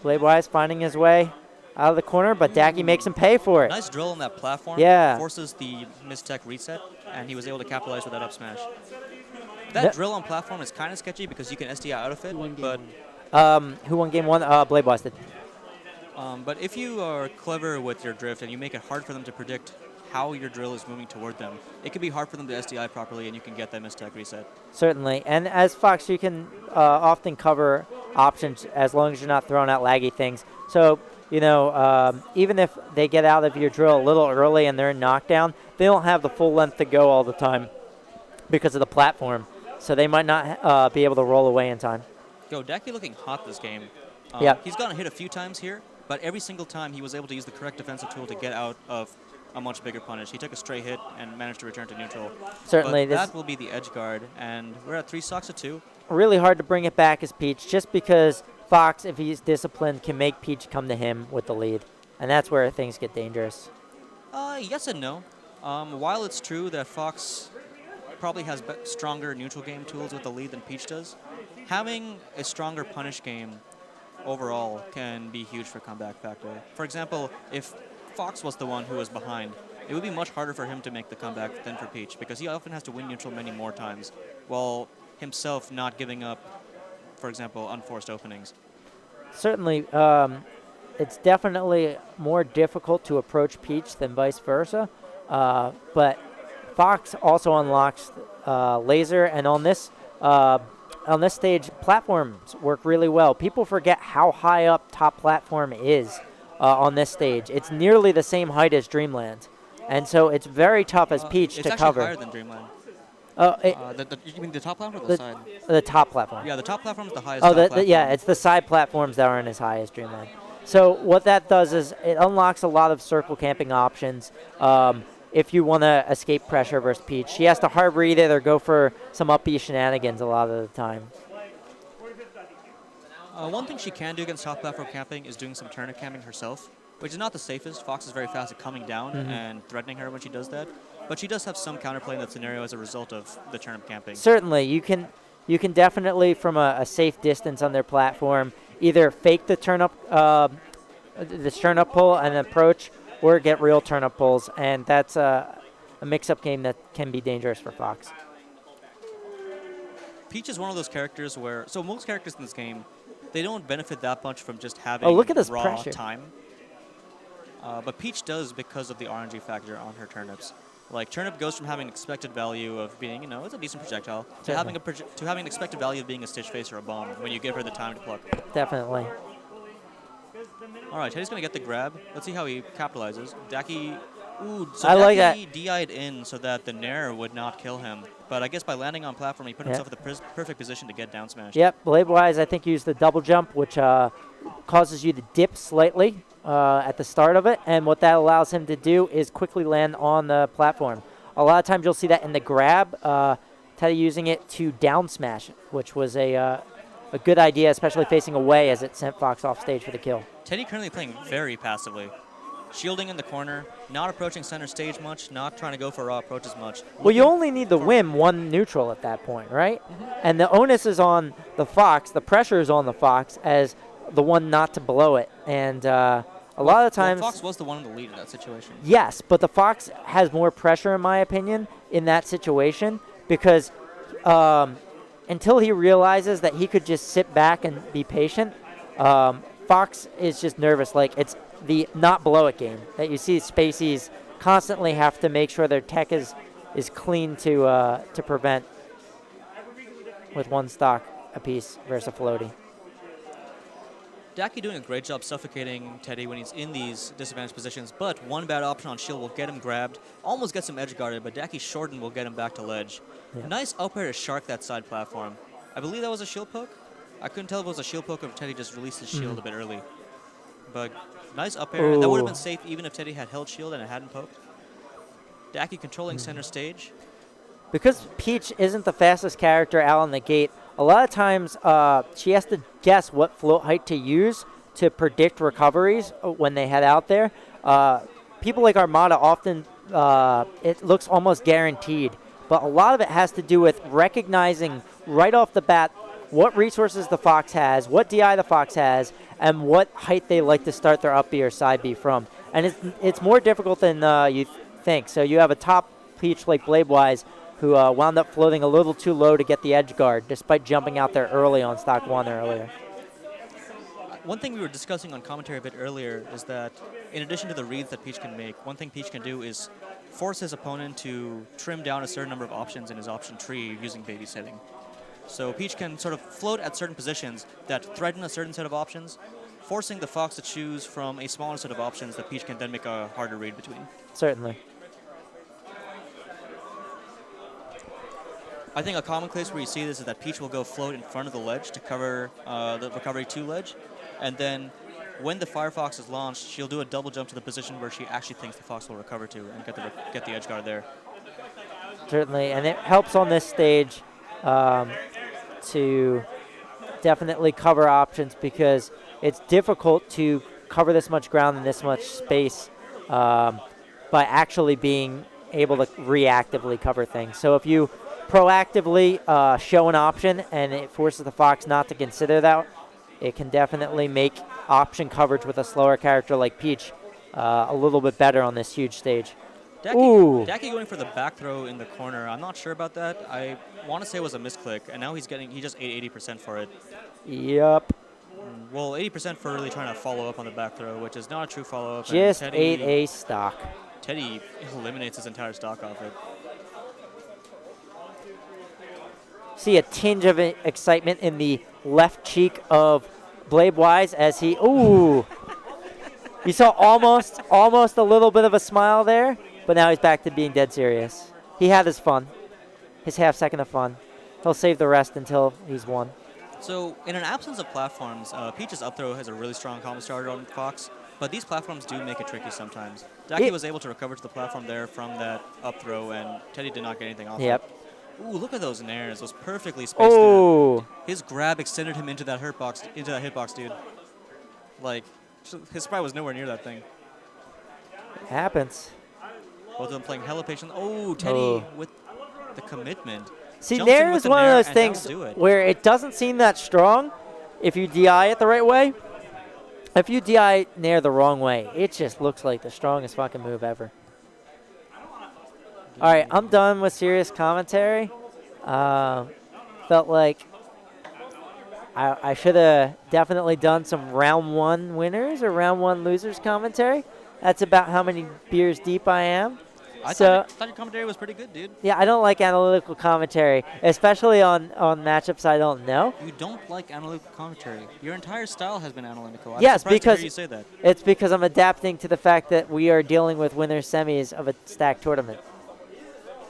Bladewise finding his way out of the corner, but Daki makes him pay for it. Nice drill on that platform. Yeah. Forces the mistech reset, and he was able to capitalize with that up smash. That drill on platform is kind of sketchy because you can SDI out of it, but... who won game 1? Bladewise did. But if you are clever with your drift and you make it hard for them to predict how your drill is moving toward them, it can be hard for them to SDI properly, and you can get that mistech reset. Certainly. And as Fox, you can often cover options as long as you're not throwing out laggy things. So, you know, even if they get out of your drill a little early and they're in knockdown, they don't have the full length to go all the time because of the platform. So they might not be able to roll away in time. Go, Daki looking hot this game. He's gotten hit a few times here, but every single time he was able to use the correct defensive tool to get out of a much bigger punish. He took a stray hit and managed to return to neutral. Certainly. But that will be the edge guard, and we're at 3 stocks to 2. Really hard to bring it back as Peach, just because Fox, if he's disciplined, can make Peach come to him with the lead. And that's where things get dangerous. Yes and no. While it's true that Fox probably has stronger neutral game tools with the lead than Peach does, having a stronger punish game overall can be huge for comeback factor. For example, if Fox was the one who was behind, it would be much harder for him to make the comeback than for Peach, because he often has to win neutral many more times, while himself not giving up, for example, unforced openings. Certainly, it's definitely more difficult to approach Peach than vice versa, but Fox also unlocks laser, and on this stage, platforms work really well. People forget how high up top platform is on this stage. It's nearly the same height as Dreamland, and so it's very tough as Peach to cover. It's actually higher than Dreamland. You mean the top platform or the, the side? the top platform. Yeah, the top platform is the highest. Oh, top platform. yeah, it's the side platforms that aren't as high as Dreamland. So what that does is it unlocks a lot of circle camping options. If you want to escape pressure versus Peach, she has to hard read it or go for some up B shenanigans a lot of the time. One thing she can do against top platform camping is doing some turnip camping herself, which is not the safest. Fox is very fast at coming down and threatening her when she does that. But she does have some counterplay in that scenario as a result of the turnip camping. Certainly, you can definitely, from a safe distance on their platform, either fake the turnip pull and approach, or get real turnip pulls, and that's a mix-up game that can be dangerous for Fox. Peach is one of those characters where, so most characters in this game, they don't benefit that much from just having look at this raw pressure. time. But Peach does because of the RNG factor on her turnips. Like, turnip goes from having an expected value of being, it's a decent projectile, to having an expected value of being a Stitch Face or a bomb when you give her the time to pluck. Definitely. All right, Teddy's going to get the grab. Let's see how he capitalizes. Daki, so I like that. Daki DI'd in so that the Nair would not kill him. But I guess by landing on platform, he put himself in the perfect position to get down smashed. Yep, Blade-wise, I think used the double jump, which causes you to dip slightly at the start of it. And what that allows him to do is quickly land on the platform. A lot of times you'll see that in the grab, Teddy using it to down smash, which was a good idea, especially facing away as it sent Fox off stage for the kill. Teddy currently playing very passively. Shielding in the corner, not approaching center stage much, not trying to go for raw approaches much. Well, you only need to win one neutral at that point, right? And the onus is on the Fox. The pressure is on the Fox as the one not to blow it. And a lot of times... Fox was the one in the lead in that situation. Yes, but the Fox has more pressure, in my opinion, in that situation because until he realizes that he could just sit back and be patient, Fox is just nervous. Like, it's the not blow it game that you see Spaceys constantly have to make sure their tech is clean to prevent with one stock apiece versus a floaty. Daki doing a great job suffocating Teddy when he's in these disadvantaged positions, but one bad option on shield will get him grabbed, almost gets him edge guarded, but Daki shortened will get him back to ledge. Yeah. Nice up air to shark that side platform. I believe that was a shield poke. I couldn't tell if it was a shield poke or if Teddy just released his shield a bit early. But nice up air, and that would have been safe even if Teddy had held shield and it hadn't poked. Daki controlling center stage. Because Peach isn't the fastest character out on the gate, a lot of times she has to guess what float height to use to predict recoveries when they head out there. People like Armada often, it looks almost guaranteed, but a lot of it has to do with recognizing right off the bat what resources the Fox has, what DI the Fox has, and what height they like to start their up B or side B from. And it's more difficult than you think. So you have a top Peach like Blade-wise who wound up floating a little too low to get the edge guard, despite jumping out there early on stock one earlier. One thing we were discussing on commentary a bit earlier is that in addition to the reads that Peach can make, one thing Peach can do is force his opponent to trim down a certain number of options in his option tree using babysitting. So Peach can sort of float at certain positions that threaten a certain set of options, forcing the Fox to choose from a smaller set of options that Peach can then make a harder read between. Certainly. I think a common case where you see this is that Peach will go float in front of the ledge to cover the recovery 2 ledge, and then when the Firefox is launched, she'll do a double jump to the position where she actually thinks the Fox will recover to and get the edge guard there. Certainly, and it helps on this stage to definitely cover options because it's difficult to cover this much ground in this much space by actually being able to reactively cover things. So if you proactively show an option and it forces the Fox not to consider that, it can definitely make option coverage with a slower character like Peach a little bit better on this huge stage. Daki going for the back throw in the corner. I'm not sure about that. I want to say it was a misclick, and now he just ate 80% for it. Yep. Well, 80% for really trying to follow up on the back throw, which is not a true follow-up. Just ate a stock. Teddy eliminates his entire stock off it. See a tinge of excitement in the left cheek of Blade-wise as he, you saw almost a little bit of a smile there, but now he's back to being dead serious. He had his fun. his half second of fun. He'll save the rest until he's won. So, in an absence of platforms, Peach's up throw has a really strong combo starter on Fox, but these platforms do make it tricky sometimes. Daki was able to recover to the platform there from that up throw, and Teddy did not get anything off Yep. it. Ooh, look at those nairs. Those perfectly spaced Oh. in. His grab extended him into that hitbox, dude. Like, his sprite was nowhere near that thing. It happens. Both of them playing hella patient. Oh, Teddy with the commitment. See, Jumps in Nair with is the one of Nair, those and things that'll do it. where it doesn't seem that strong if you DI it the right way. If you DI Nair the wrong way, it just looks like the strongest fucking move ever. All right, I'm done with serious commentary. Felt like I should have definitely done some round 1 winners or round 1 losers commentary. That's about how many beers deep I am. I So thought your commentary was pretty good, dude. yeah, I don't like analytical commentary, especially on matchups I don't know. You don't like analytical commentary. Your entire style has been analytical. I'm Yes, surprised to because hear you say that. it's because I'm adapting to the fact that we are dealing with winners semis of a stacked tournament.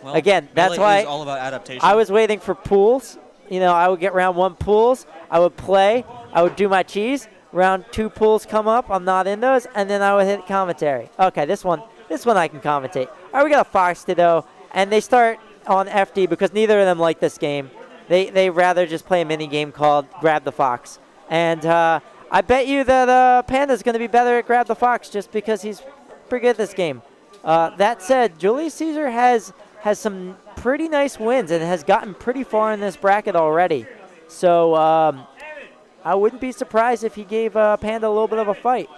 Well, Again, that's Melee why is all about adaptation. I was waiting for pools. You know, I would get round 1 pools. I would play. I would do my cheese. Round 2 pools come up. I'm not in those, and then I would hit commentary. Okay, this one I can commentate. All right, we got a Fox Ditto, and they start on FD because neither of them like this game. They rather just play a mini game called Grab the Fox. And I bet you that Panda's going to be better at Grab the Fox just because he's pretty good at this game. That said, Julius Caesar has some pretty nice wins and has gotten pretty far in this bracket already. So I wouldn't be surprised if he gave Panda a little bit of a fight.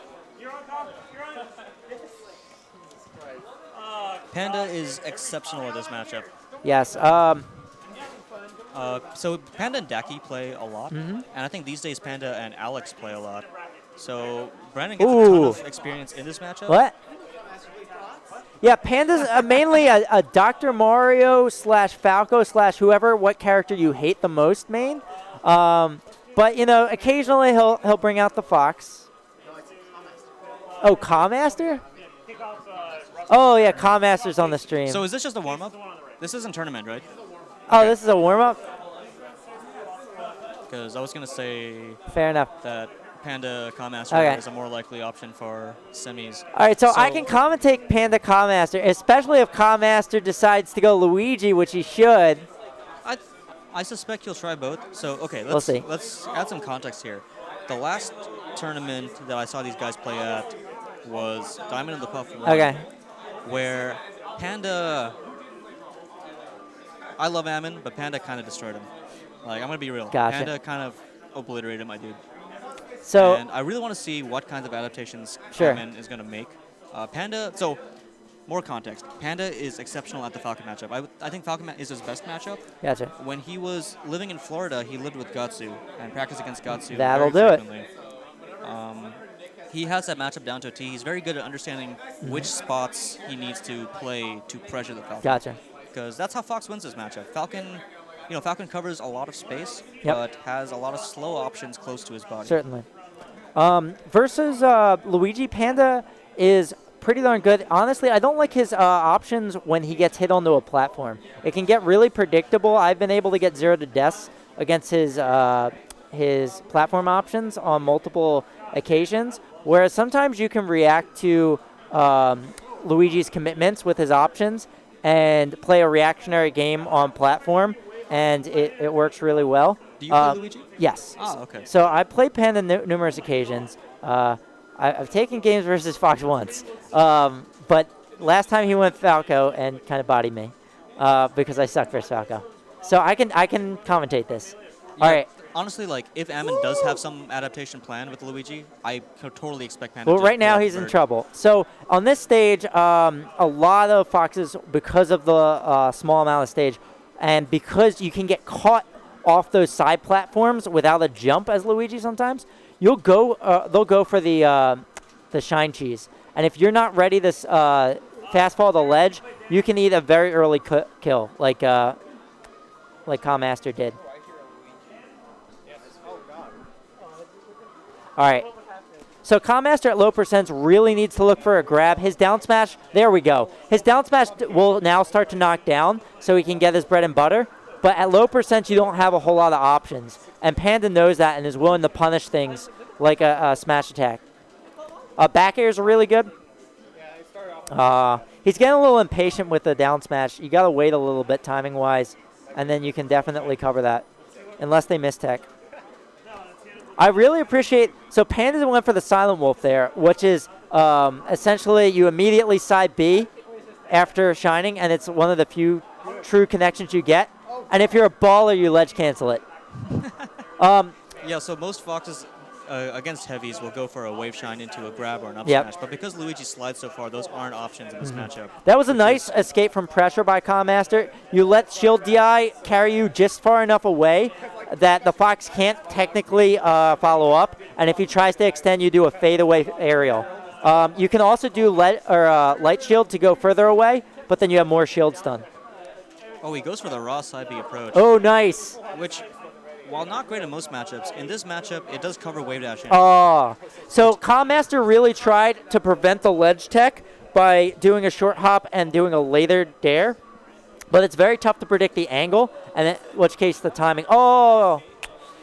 Panda is exceptional at this matchup. Yes. So Panda and Daki play a lot, Mhm. and I think these days Panda and Alex play a lot. So Brandon gets a Ooh. ton of experience in this matchup. What? Yeah, Panda's mainly a Dr. Mario / Falco / whoever, what character you hate the most main. But, you know, occasionally he'll bring out the Fox. Oh, Kamaster? Oh, yeah, Kamaster's on the stream. So is this just a warm-up? This isn't tournament, right? Oh, this is a warm-up? Because I was going to say Fair enough. that Panda Kamaster Okay. is a more likely option for semis. All right, so I can commentate Panda Kamaster, especially if Kamaster decides to go Luigi, which he should. I suspect he'll try both. So, okay, We'll see. let's add some context here. The last tournament that I saw these guys play at was Diamond in the Puff 1. Okay. Where Panda... I love Ammon, but Panda kind of destroyed him. Like, I'm going to be real. Gotcha. Panda kind of obliterated him, my dude. So- and I really want to see what kinds of adaptations Sure. Ammon is going to make. Panda... So, more context. Panda is exceptional at the Falcon matchup. I think Falcon is his best matchup. Gotcha. When he was living in Florida, he lived with Gatsu and practiced against Gatsu. That'll very do it. frequently. He has that matchup down to a T. He's very good at understanding which spots he needs to play to pressure the Falcon. Gotcha. Because that's how Fox wins this matchup. Falcon, Falcon covers a lot of space, Yep. but has a lot of slow options close to his body. Certainly. Versus Luigi, Panda is pretty darn good. Honestly, I don't like his options when he gets hit onto a platform. It can get really predictable. I've been able to get 0 to deaths against his platform options on multiple occasions, whereas sometimes you can react to Luigi's commitments with his options and play a reactionary game on platform, and it works really well. Do you play Luigi? Yes. Ah, okay. So I played Panda numerous occasions. I've taken games versus Fox once, but last time he went Falco and kind of bodied me because I suck versus Falco. So I can commentate this. All right. Honestly, like, if Ammon does have some adaptation plan with Luigi, I could totally expect Panda Well, to right now pull he's off in bird. trouble. So on this stage, a lot of Foxes, because of the small amount of stage, and because you can get caught off those side platforms without a jump as Luigi sometimes, they'll go for the shine cheese. And if you're not ready to fast fall the ledge, you can eat a very early kill, like Kamaster did. All right. So Commaster at low percents really needs to look for a grab. His down smash, there we go. His down smash will now start to knock down so he can get his bread and butter. But at low percents, you don't have a whole lot of options. And Panda knows that and is willing to punish things like a smash attack. Back airs are really good. He's getting a little impatient with the down smash. You got to wait a little bit timing-wise, and then you can definitely cover that, unless they miss tech. I really appreciate, so Panda went for the Silent Wolf there, which is essentially you immediately side B after Shining, and it's one of the few true connections you get. And if you're a baller, you ledge cancel it. Yeah, so most Foxes against heavies will go for a wave shine into a grab or an up Yep. smash, but because Luigi slides so far, those aren't options in this matchup. That was a nice escape from pressure by Commaster. You let Shield DI carry you just far enough away that the Fox can't technically follow up, and if he tries to extend, you do a fadeaway aerial. You can also do Light Shield to go further away, but then you have more shield stun. Oh, he goes for the raw side B approach. Oh, nice. Which, while not great in most matchups, in this matchup, it does cover wave dash in. Oh, so Commaster really tried to prevent the ledge tech by doing a short hop and doing a later dare, but it's very tough to predict the angle, and in which case the timing. Oh,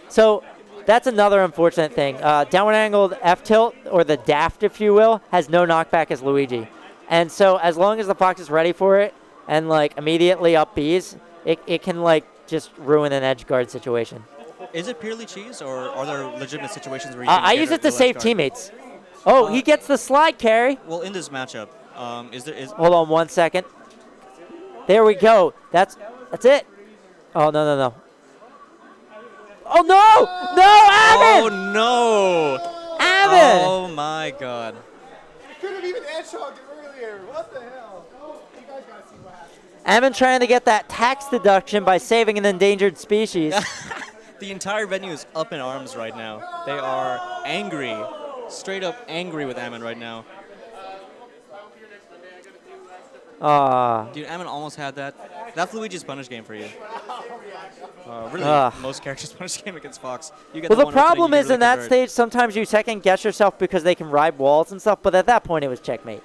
so that's another unfortunate thing. Downward angled F tilt, or the daft, if you will, has no knockback as Luigi, and so as long as the Fox is ready for it and like immediately up Bs, it can like just ruin an edge guard situation. Is it purely cheese, or are there legitimate situations where you I use it to save teammates. Oh, he gets the slide carry. Well, in this matchup, Hold on 1 second. There we go. That's it. Oh, no. Oh, no! No, Ammon! Oh, no! Ammon! Oh, my God. Could have even edgehogged it earlier. What the hell? You guys gotta see what happens. Ammon trying to get that tax deduction by saving an endangered species. The entire venue is up in arms right now. They are angry, straight up angry with Ammon right now. Dude, Ammon almost had that. That's Luigi's punish game for you. Really, most characters' punish game against Fox. You get Well, the one opening, problem you is really in that convert. stage, sometimes you second guess yourself because they can ride walls and stuff, but at that point it was checkmate.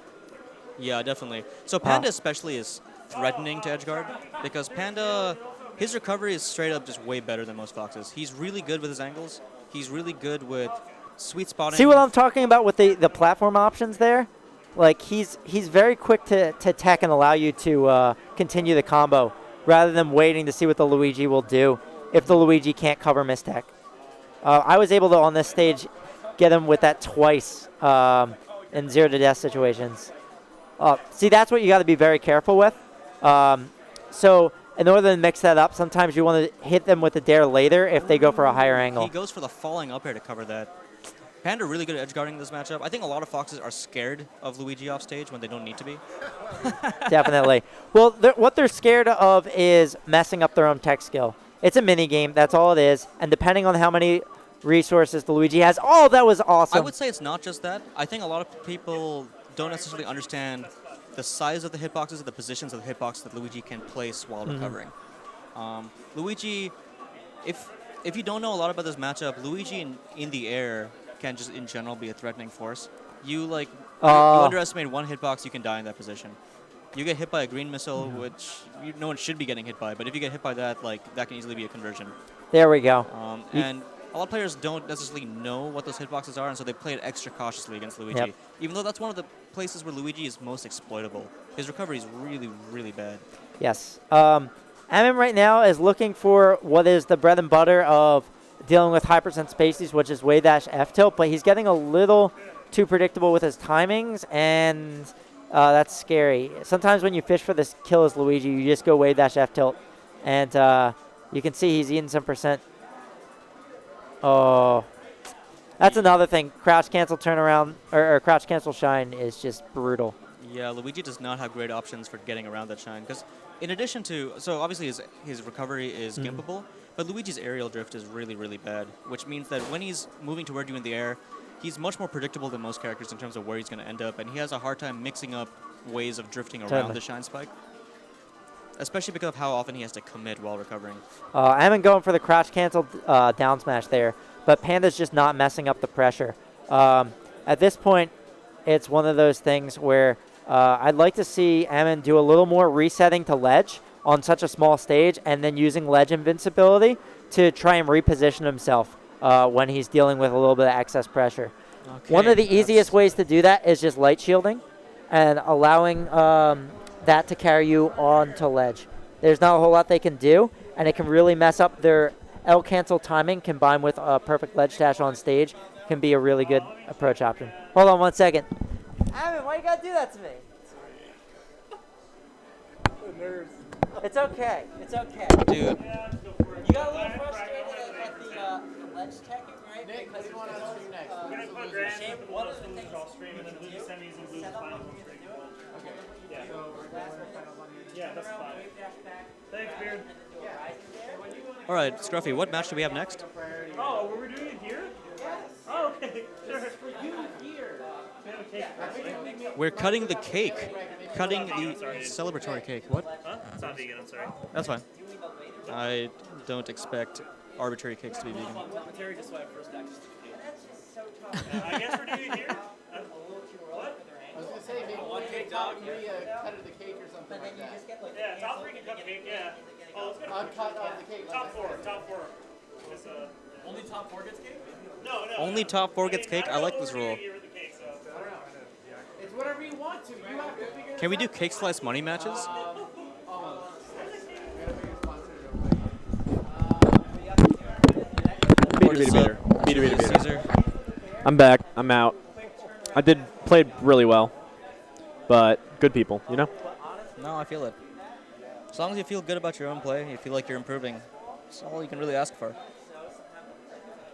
Yeah, definitely. So Panda especially is threatening to edgeguard because Panda, his recovery is straight up just way better than most Foxes. He's really good with his angles. He's really good with sweet spotting. See what I'm talking about with the platform options there? Like, he's very quick to tech and allow you to continue the combo rather than waiting to see what the Luigi will do if the Luigi can't cover mistech. I was able to, on this stage, get him with that twice in 0 to death situations. See, that's what you got to be very careful with. So in order to mix that up, sometimes you want to hit them with the dare later if they go for a higher angle. He goes for the falling up air to cover that. Panda really good at edge guarding this matchup. I think a lot of Foxes are scared of Luigi off stage when they don't need to be. Definitely. Well, what they're scared of is messing up their own tech skill. It's a mini game. That's all it is. And depending on how many resources the Luigi has, oh, that was awesome. I would say it's not just that. I think a lot of people don't necessarily understand the size of the hitboxes and the positions of the hitbox that Luigi can place while recovering. Luigi, if you don't know a lot about this matchup, Luigi in the air can just in general be a threatening force. You underestimate one hitbox, you can die in that position. You get hit by a green missile, which no one should be getting hit by, but if you get hit by that, that can easily be a conversion. There we go. And a lot of players don't necessarily know what those hitboxes are, and so they play it extra cautiously against Luigi. Yep. Even though that's one of the places where Luigi is most exploitable. His recovery is really, really bad. Yes. Ammon right now is looking for what is the bread and butter of dealing with high percent spaces, which is wave dash F tilt, but he's getting a little too predictable with his timings, and that's scary. Sometimes when you fish for this kill as Luigi, you just go wave dash F tilt, and you can see he's eating some percent. Oh, that's another thing. Crouch cancel turnaround, or crouch cancel shine is just brutal. Yeah, Luigi does not have great options for getting around that shine, because in addition to, so obviously his recovery is gimpable, but Luigi's aerial drift is really, really bad, which means that when he's moving toward you in the air, he's much more predictable than most characters in terms of where he's going to end up, and he has a hard time mixing up ways of drifting around the shine spike, especially because of how often he has to commit while recovering. Ammon going for the crouch cancel down smash there, but Panda's just not messing up the pressure. at this point, it's one of those things where I'd like to see Ammon do a little more resetting to ledge on such a small stage and then using ledge invincibility to try and reposition himself when he's dealing with a little bit of excess pressure. Okay, One of the easiest ways to do that is just light shielding and allowing that to carry you onto ledge. There's not a whole lot they can do, and it can really mess up their L cancel timing combined with a perfect ledge dash on stage can be a really good approach option. Hold on 1 second. Ammon, why you gotta do that to me? It's okay. It's okay. Dude. You got a little frustrated at the ledge tech, right? Nick, because what do you want to stream next? We're going to put Grand Shane, with one the of the losers things all stream, and then we blue can do semis and blue set up finals what on we're stream. Okay. Yeah. So we're going Yeah, that's fine. Thanks, Beard. All right, Scruffy, what match do we have next? Oh, were we doing it here? Yes. Oh, okay. Sure. This is for you here. We have a cake first. We're cutting the cake. Cutting the celebratory cake. What? Huh? It's not vegan, I'm sorry. That's fine. I don't expect arbitrary cakes to be vegan. Terry just went first access to the cake. I guess we're doing it here. What? I was going to say, maybe top 3 cut of the cake or something like that. Yeah, top 3 can cut the cake, yeah. Oh, let's go. Cut of the cake. Top 4, top 4. It's, Only top 4 gets cake? No, no. Only top 4 gets cake? I like this rule. It's whatever you want to. You have to figure Can we do cake slice money matches? Beater. I'm back. I'm out. I played really well, but good people, you know? No, I feel it. As long as you feel good about your own play, you feel like you're improving, that's all you can really ask for.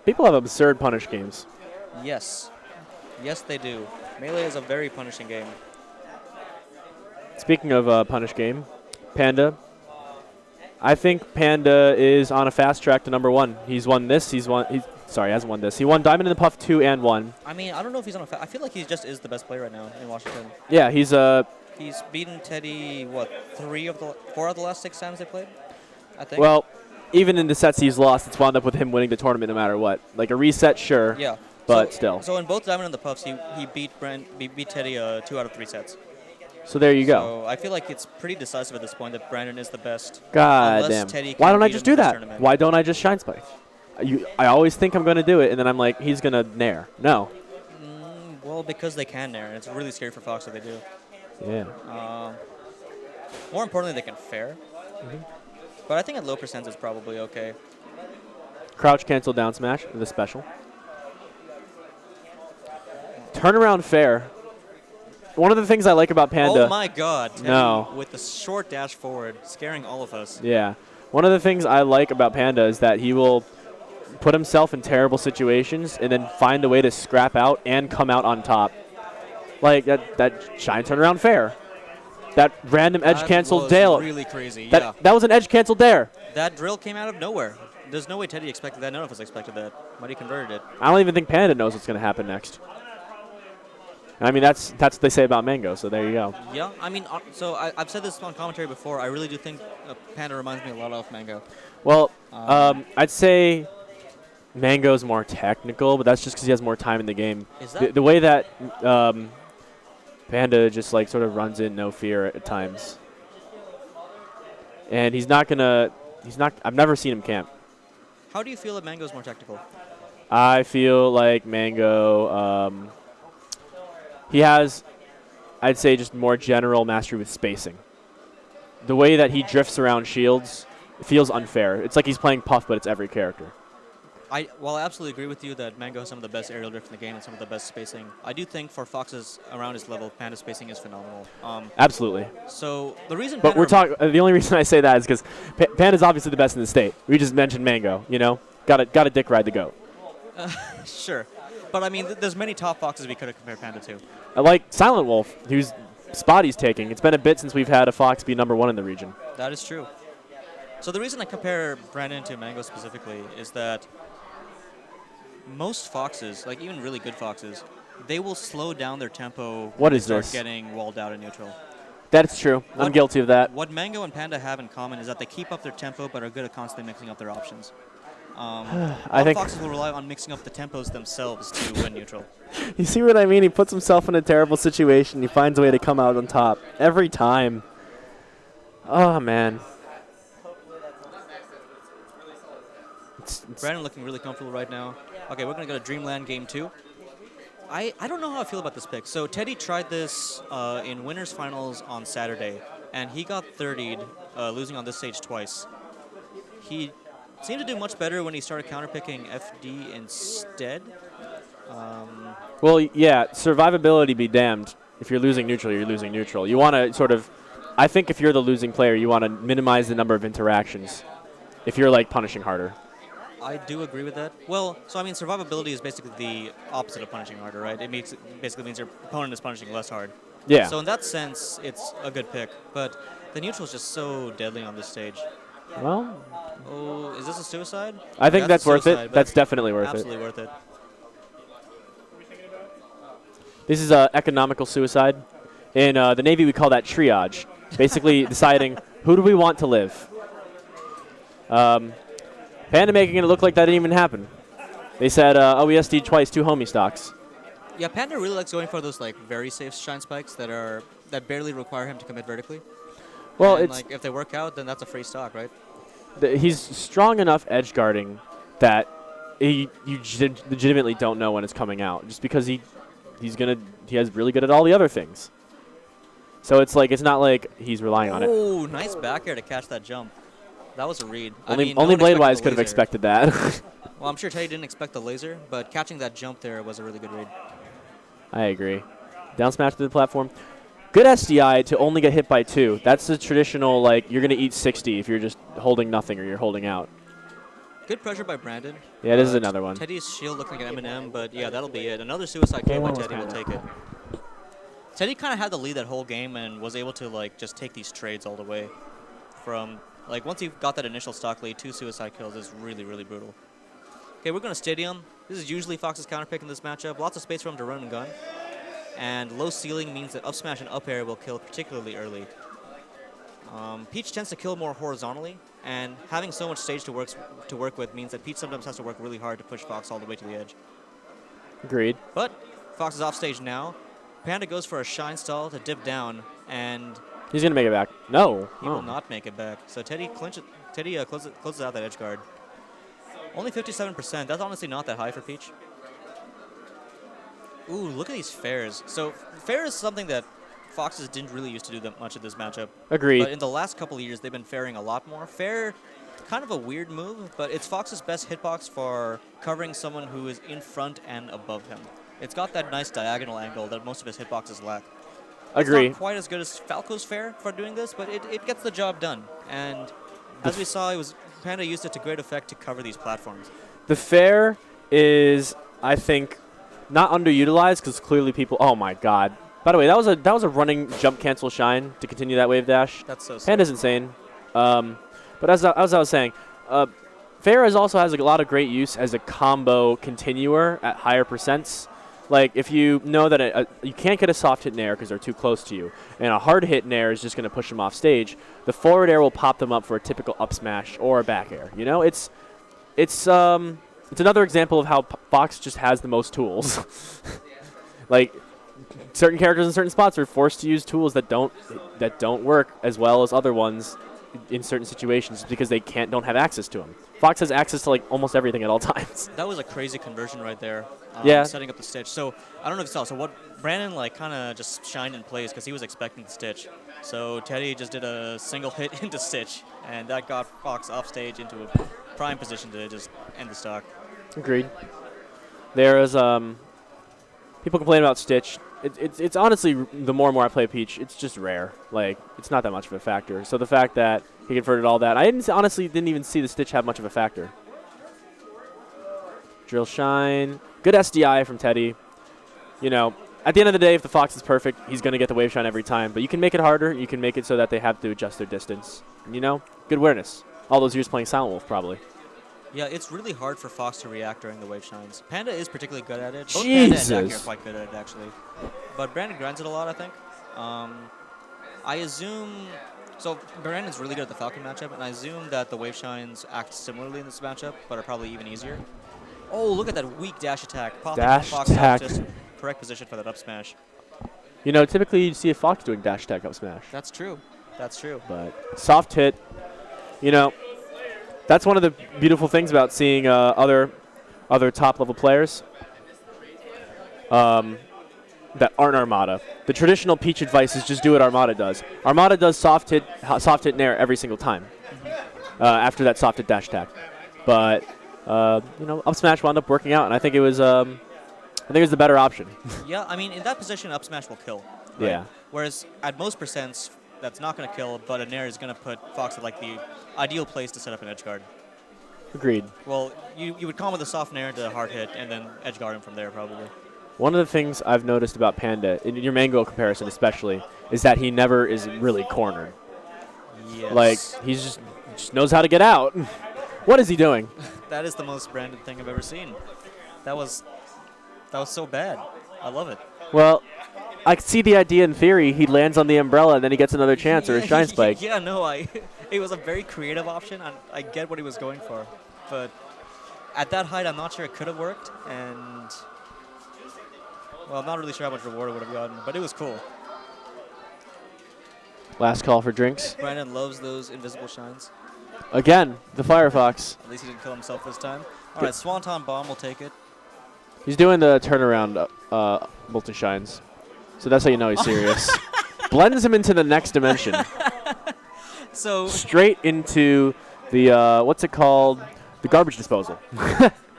People have absurd punish games. Yes. Yes, they do. Melee is a very punishing game. Speaking of punish game, Panda. I think Panda is on a fast track to #1. He's won this. He hasn't won this. He won Diamond in the Puff 2 and 1. I mean, I don't know if he's on a I feel like he just is the best player right now in Washington. Yeah, he's He's beaten Teddy, what, 4 of the last 6 times they played? I think. Well, even in the sets he's lost, it's wound up with him winning the tournament no matter what. Like a reset, sure. Yeah. But so, still. So in both Diamond and the Puffs, he beat Teddy 2 out of 3 sets. So there you go. So I feel like it's pretty decisive at this point that Brandon is the best. God unless damn. Teddy Why can don't I beat just him do in this that? tournament. Why don't I just Shine Spike? I always think I'm going to do it, and then I'm like, he's going to nair. No. Well, because they can nair, and it's really scary for Fox that they do. Yeah. More importantly, they can fair. But I think at low percents it's probably okay. Crouch cancel down smash, the special. Turnaround fair. One of the things I like about Panda. Oh my God! Teddy No. with the short dash forward, scaring all of us. Yeah. One of the things I like about Panda is that he will put himself in terrible situations and then find a way to scrap out and come out on top. Like that Shine turnaround fair. That random edge cancel Dale. Really crazy. That was an edge cancel dare. That drill came out of nowhere. There's no way Teddy expected that. None of us expected that. But he converted it. I don't even think Panda knows what's going to happen next. I mean, that's what they say about Mango, so there you go. Yeah, I mean, so I've said this on commentary before. I really do think Panda reminds me a lot of Mango. Well, I'd say Mango's more technical, but that's just because he has more time in the game. Is that the way that Panda just like sort of runs in no fear at times, and he's not. I've never seen him camp. How do you feel that Mango's more technical? I feel like Mango. He has, I'd say, just more general mastery with spacing. The way that he drifts around shields feels unfair. It's like he's playing Puff, but it's every character. I absolutely agree with you that Mango has some of the best aerial drift in the game and some of the best spacing. I do think for Foxes around his level, Panda spacing is phenomenal. Absolutely. So the reason. But we're talking. The only reason I say that is because Panda's obviously the best in the state. We just mentioned Mango. You know, got a dick ride the goat. Sure, but I mean, there's many top Foxes we could have compared Panda to. I like Silent Wolf, whose spot he's taking. It's been a bit since we've had a Fox be #1 in the region. That is true. So the reason I compare Brandon to Mango specifically is that most Foxes, like even really good Foxes, they will slow down their tempo What when is they start this? getting walled out in neutral. That's true. I'm guilty of that. What Mango and Panda have in common is that they keep up their tempo but are good at constantly mixing up their options. I think Foxes will rely on mixing up the tempos themselves to win neutral. You see what I mean? He puts himself in a terrible situation. He finds a way to come out on top every time. Oh, man. Brandon looking really comfortable right now. Okay, we're going to go to Dreamland Game 2. I don't know how I feel about this pick. So Teddy tried this in winners finals on Saturday, and he got 30'd, losing on this stage twice. He seemed to do much better when he started counterpicking FD instead. Well, yeah, survivability be damned. If you're losing neutral, you're losing neutral. You want to sort of, I think if you're the losing player, you want to minimize the number of interactions if you're like punishing harder. I do agree with that. Well, so I mean, survivability is basically the opposite of punishing harder, right? Basically means your opponent is punishing less hard. Yeah. So in that sense, it's a good pick. But the neutral is just so deadly on this stage. Well. Oh, is this a suicide? I think that's worth suicide, it. That's definitely worth absolutely worth it. This is economical suicide. In the Navy, we call that triage. Basically deciding who do we want to live. Panda making it look like that didn't even happen. They said, oh, we SD'd twice, 2 homie stocks. Yeah, Panda really likes going for those like very safe shine spikes that barely require him to commit vertically. Well, and, it's like if they work out, then that's a free stock, right? He's strong enough edge guarding that you legitimately don't know when it's coming out, just because he has really good at all the other things. So it's like it's not like he's relying on it. Oh, nice back air to catch that jump. That was a read. Only Bladewise could have expected that. Well, I'm sure Teddy didn't expect the laser, but catching that jump there was a really good read. I agree. Down smash to the platform. Good SDI to only get hit by 2. That's the traditional, like, you're going to eat 60 if you're just holding nothing or you're holding out. Good pressure by Brandon. Yeah, this is another one. Teddy's shield looked like an M&M, but yeah, that'll be it. Another suicide kill by Teddy will take it. Teddy kind of had the lead that whole game and was able to, like, just take these trades all the way. From, like, once he got that initial stock lead, 2 suicide kills is really, really brutal. Okay, we're going to Stadium. This is usually Fox's counterpick in this matchup. Lots of space for him to run and gun. And low ceiling means that up smash and up air will kill particularly early. Peach tends to kill more horizontally, and having so much stage to work with means that Peach sometimes has to work really hard to push Fox all the way to the edge. Agreed. But Fox is off stage now. Panda goes for a shine stall to dip down, and he's going to make it back. No. He will not make it back. So Teddy closes out that edge guard. Only 57%. That's honestly not that high for Peach. Ooh, look at these fairs. So fair is something that Foxes didn't really used to do that much at this matchup. Agreed. But in the last couple of years, they've been fairing a lot more. Fair, kind of a weird move, but it's Fox's best hitbox for covering someone who is in front and above him. It's got that nice diagonal angle that most of his hitboxes lack. Agree. It's not quite as good as Falco's fair for doing this, but it gets the job done. And as we saw, Panda used it to great effect to cover these platforms. The fair is, I think, not underutilized because clearly people. Oh my God! By the way, that was a running jump cancel shine to continue that wave dash. That's so sick. Panda's insane. But as I was saying, fair also has a lot of great use as a combo continuer at higher percents. Like if you know that you can't get a soft hit in air because they're too close to you, and a hard hit in air is just going to push them off stage, the forward air will pop them up for a typical up smash or a back air. You know, it's another example of how Fox just has the most tools. Like certain characters in certain spots are forced to use tools that don't work as well as other ones in certain situations because they don't have access to them. Fox has access to like almost everything at all times. That was a crazy conversion right there. Yeah. Setting up the stitch. So I don't know if you saw. So what Brandon like kind of just shined in place because he was expecting the stitch. So Teddy just did a single hit into stitch, and that got Fox off stage into a prime position to just end the stock. Agreed. There is people complain about Stitch. It's honestly, the more and more I play Peach, it's just rare. Like, it's not that much of a factor. So the fact that he converted all that, I honestly didn't even see the Stitch have much of a factor. Drill Shine. Good SDI from Teddy. You know, at the end of the day, if the Fox is perfect, he's going to get the Wave Shine every time. But you can make it harder. You can make it so that they have to adjust their distance. You know, good awareness. All those years playing Silent Wolf, probably. Yeah, it's really hard for Fox to react during the wave shines. Panda is particularly good at it. Both Jesus. Panda and Daki are quite good at it, actually. But Brandon grinds it a lot, I think. I assume So Brandon's really good at the Falcon matchup, and I assume that the Wave Shines act similarly in this matchup, but are probably even easier. Oh, look at that weak dash attack. Popping Dash Fox attack. out just correct position for that up smash. You know, typically you see a Fox doing dash attack up smash. That's true. That's true. But soft hit, you know, that's one of the beautiful things about seeing other top level players that aren't Armada. The traditional Peach advice is just do what Armada does. Armada does soft hit nair every single time after that soft hit dash attack. But you know, up smash wound up working out, and I think it was the better option. Yeah, I mean, in that position, up smash will kill. Right? Yeah. Whereas at most percents, that's not going to kill, but a nair is going to put Fox at like the ideal place to set up an edge guard. Agreed. Well, you would come with a soft nair to hard hit, and then edge guard him from there probably. One of the things I've noticed about Panda, in your Mango comparison especially, is that he never is really cornered. Yes. Like, he just knows how to get out. What is he doing? That is the most Brandon thing I've ever seen. That was so bad. I love it. Well, I could see the idea in theory. He lands on the umbrella and then he gets another chance or a shine spike. Yeah, no, it was a very creative option. I get what he was going for. But at that height, I'm not sure it could have worked. And, well, I'm not really sure how much reward it would have gotten, but it was cool. Last call for drinks. Brandon loves those invisible shines. Again, the Firefox. At least he didn't kill himself this time. All right, Swanton Bomb will take it. He's doing the turnaround Molten Shines. So that's how you know he's serious. Blends him into the next dimension. So straight into the, what's it called? The garbage disposal.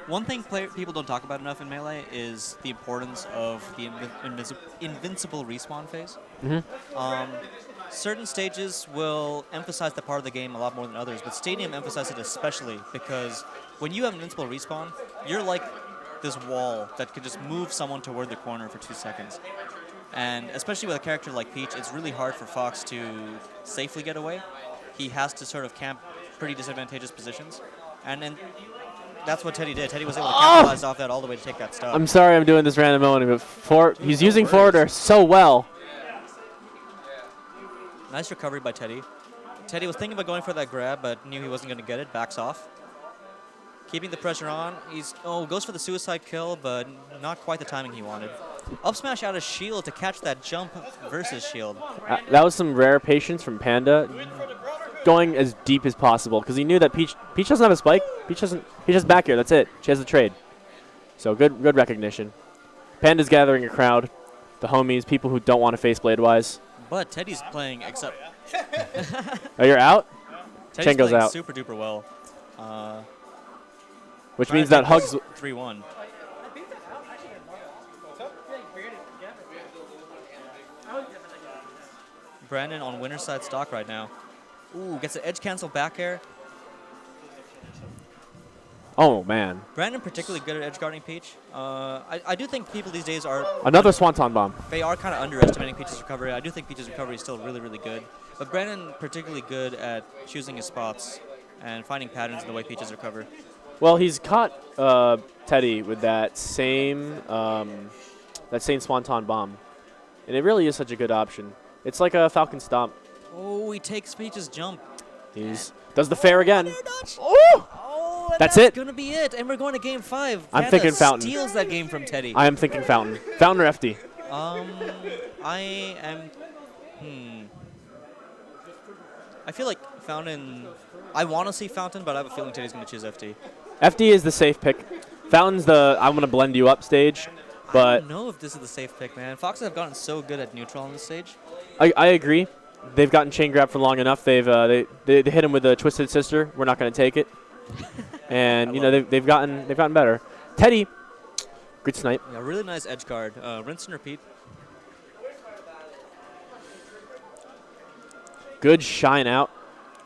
One thing people don't talk about enough in Melee is the importance of the invincible respawn phase. Certain stages will emphasize that part of the game a lot more than others, but Stadium emphasizes it especially because when you have invincible respawn, you're like this wall that could just move someone toward the corner for 2 seconds. And especially with a character like Peach, it's really hard for Fox to safely get away. He has to sort of camp pretty disadvantageous positions. And then that's what Teddy did. Teddy was able to capitalize off that all the way to take that stop. I'm sorry I'm doing this random moment, but he's using forward air so well. Nice recovery by Teddy. Teddy was thinking about going for that grab, but knew he wasn't going to get it. Backs off. Keeping the pressure on. Goes for the suicide kill, but not quite the timing he wanted. Up smash out of shield to catch that jump versus shield. That was some rare patience from Panda, going as deep as possible because he knew that Peach doesn't have a spike. Peach has back air. That's it. She has the trade. So good recognition. Panda's gathering a crowd, the homies, people who don't want to face Bladewise. But Teddy's playing except. Oh, you're out? Teddy's Chen goes playing out. super duper well. Which means that Hugs 3-1. Brandon on winner's side stock right now. Ooh, gets an edge cancel back air. Oh, man. Brandon particularly good at edge guarding Peach. I do think people these days are... Another Swanton Bomb. They are kind of underestimating Peach's recovery. I do think Peach's recovery is still really, really good. But Brandon particularly good at choosing his spots and finding patterns in the way Peach's recover. Well, he's caught Teddy with that same Swanton Bomb. And it really is such a good option. It's like a Falcon Stomp. Oh, he takes Peach's jump. Does the fair again. Oh! That's it. Going to be it, and we're going to Game 5. I'm thinking Fountain. Steals that game from Teddy. I am thinking Fountain. Fountain or FD? I am... I feel like Fountain... I want to see Fountain, but I have a feeling Teddy's going to choose FD. FD is the safe pick. Fountain's the I'm going to blend you up stage. But I don't know if this is the safe pick, man. Foxes have gotten so good at neutral on this stage. I agree. They've gotten chain grab for long enough. They hit him with a Twisted Sister. We're not going to take it. And they've gotten better. Teddy, good snipe. Yeah, really nice edge guard. Rinse and repeat. Good shine out.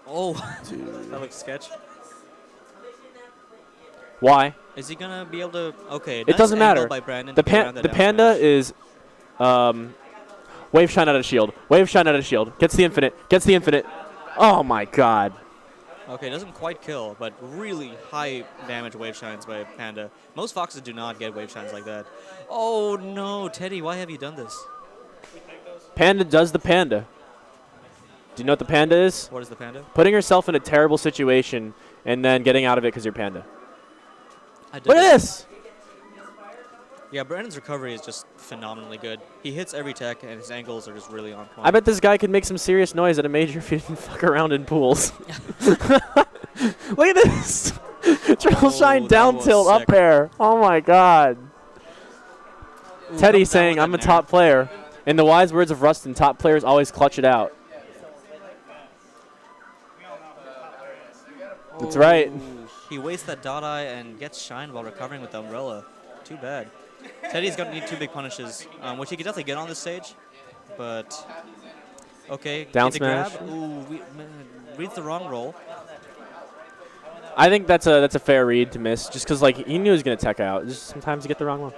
Oh, that looks sketch. Why? Is he gonna be able to? Okay, it doesn't matter. By Brandon the Panda is wave shine out of shield. Wave shine out of shield. Gets the infinite. Oh my god. Okay, doesn't quite kill, but really high damage wave shines by Panda. Most Foxes do not get wave shines like that. Oh no, Teddy, why have you done this? Panda does the Panda. Do you know what the Panda is? What is the Panda? Putting yourself in a terrible situation and then getting out of it because you're Panda. I did Look at it. this! Yeah, Brandon's recovery is just phenomenally good. He hits every tech, and his angles are just really on point. I bet this guy could make some serious noise at a major if he didn't fuck around in pools. Look at this! Triple shine down tilt up air. Oh my god. Teddy saying, I'm a top player. In the wise words of Rustin, top players always clutch it out. That's right. He wastes that dot eye and gets shined while recovering with the umbrella. Too bad. Teddy's going to need 2 big punishes, which he could definitely get on this stage. But, okay. Down get the grab. smash. Ooh, reads the wrong roll. I think that's a fair read to miss, just because like he knew he was gonna tech out. Just sometimes you get the wrong one.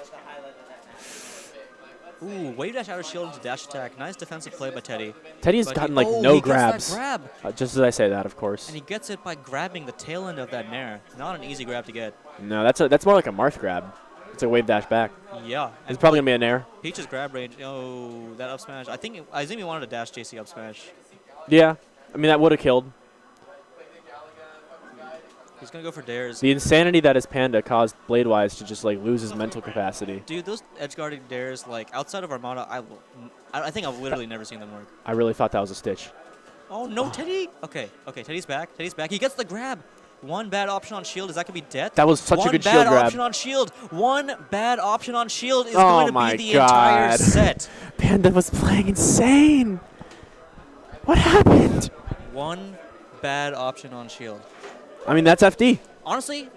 Ooh, wave dash out of shield into dash attack. Nice defensive play by Teddy. Teddy's But gotten he- like oh, no he gets that grabs. grab. Just as I say that, of course. And he gets it by grabbing the tail end of that nair. Not an easy grab to get. No, that's more like a Marth grab. It's a wave dash back. Yeah. It's probably gonna be a nair. Peach's grab range. Oh, that up smash. I think he wanted a dash JC up smash. Yeah, I mean that would have killed. He's gonna go for dares. The insanity that is Panda caused Bladewise to just like lose his mental capacity. Dude, those edge guarding dares, like outside of Armada, I think I've literally never seen them work. I really thought that was a Stitch. Oh no, Teddy! Okay, Teddy's back. Teddy's back. He gets the grab. One bad option on shield. Is that gonna be death? That was such a good shield grab. One bad option on shield. One bad option on shield is Oh going to my be the entire God. set. Panda was playing insane. What happened? One bad option on shield. I mean that's FD. Honestly,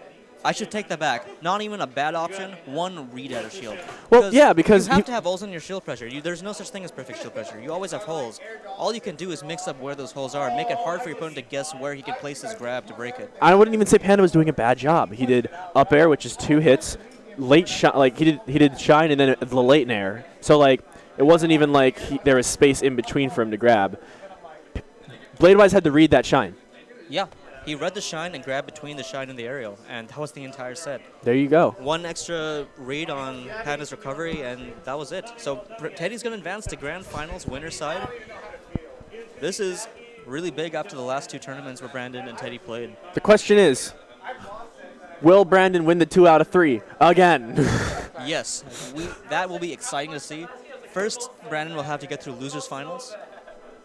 I should take that back. Not even a bad option. One read out of shield. Well, yeah, because you have to have holes in your shield pressure. There's no such thing as perfect shield pressure. You always have holes. All you can do is mix up where those holes are and make it hard for your opponent to guess where he can place his grab to break it. I wouldn't even say Panda was doing a bad job. He did up air, which is 2 hits, late shot. Like he did shine and then the late nair. So like it wasn't even like there was space in between for him to grab. Bladewise had to read that shine. Yeah, he read the shine and grabbed between the shine and the aerial, and that was the entire set. There you go. One extra read on Panda's recovery, and that was it. So Teddy's going to advance to Grand Finals winner side. This is really big after the last 2 tournaments where Brandon and Teddy played. The question is, will Brandon win the 2 out of 3 again? Yes, that will be exciting to see. First, Brandon will have to get through losers finals.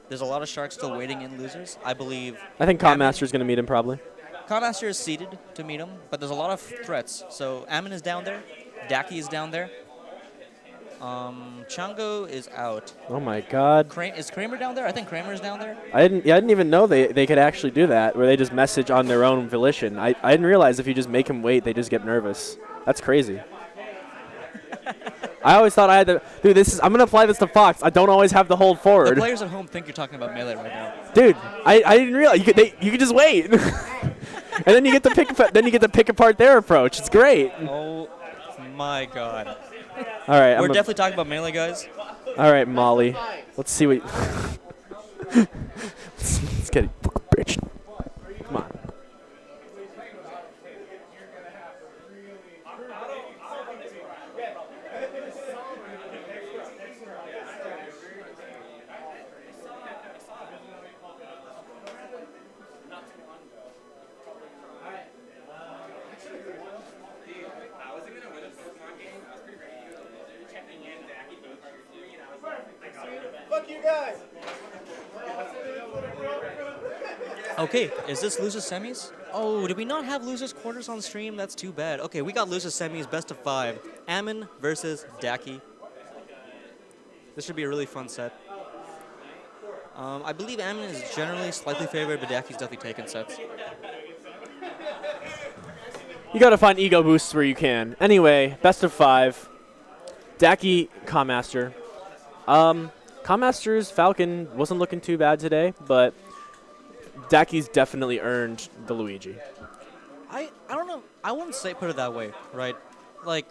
There's a lot of Sharks still waiting in losers. I believe. I think Commaster is going to meet him probably. Commaster is seeded to meet him, but there's a lot of threats. So Ammon is down there. Daki is down there. Chango is out. Oh my God. Is Kramer down there? I think Kramer is down there. I didn't even know they could actually do that, where they just message on their own volition. I didn't realize if you just make them wait, they just get nervous. That's crazy. I always thought I had to. Dude, I'm gonna apply this to Fox. I don't always have to hold forward. The players at home think you're talking about Melee right now. Dude, I didn't realize you could just wait, and then you get to pick apart their approach. It's great. Oh my God. All right, we're definitely talking about Melee, guys. All right, Molly. Let's see what. let's get it, bitch. Come on. Fuck you guys. Okay, is this losers semis? Oh, did we not have losers quarters on stream? That's too bad. Okay, we got losers semis, best of 5. Ammon versus Daki. This should be a really fun set. I believe Ammon is generally slightly favored, but Daki's definitely taken sets. You gotta find ego boosts where you can. Anyway, best of 5. Daki, Commaster. Commaster's Falcon wasn't looking too bad today, but Daki's definitely earned the Luigi. I don't know. I wouldn't say put it that way, right? Like,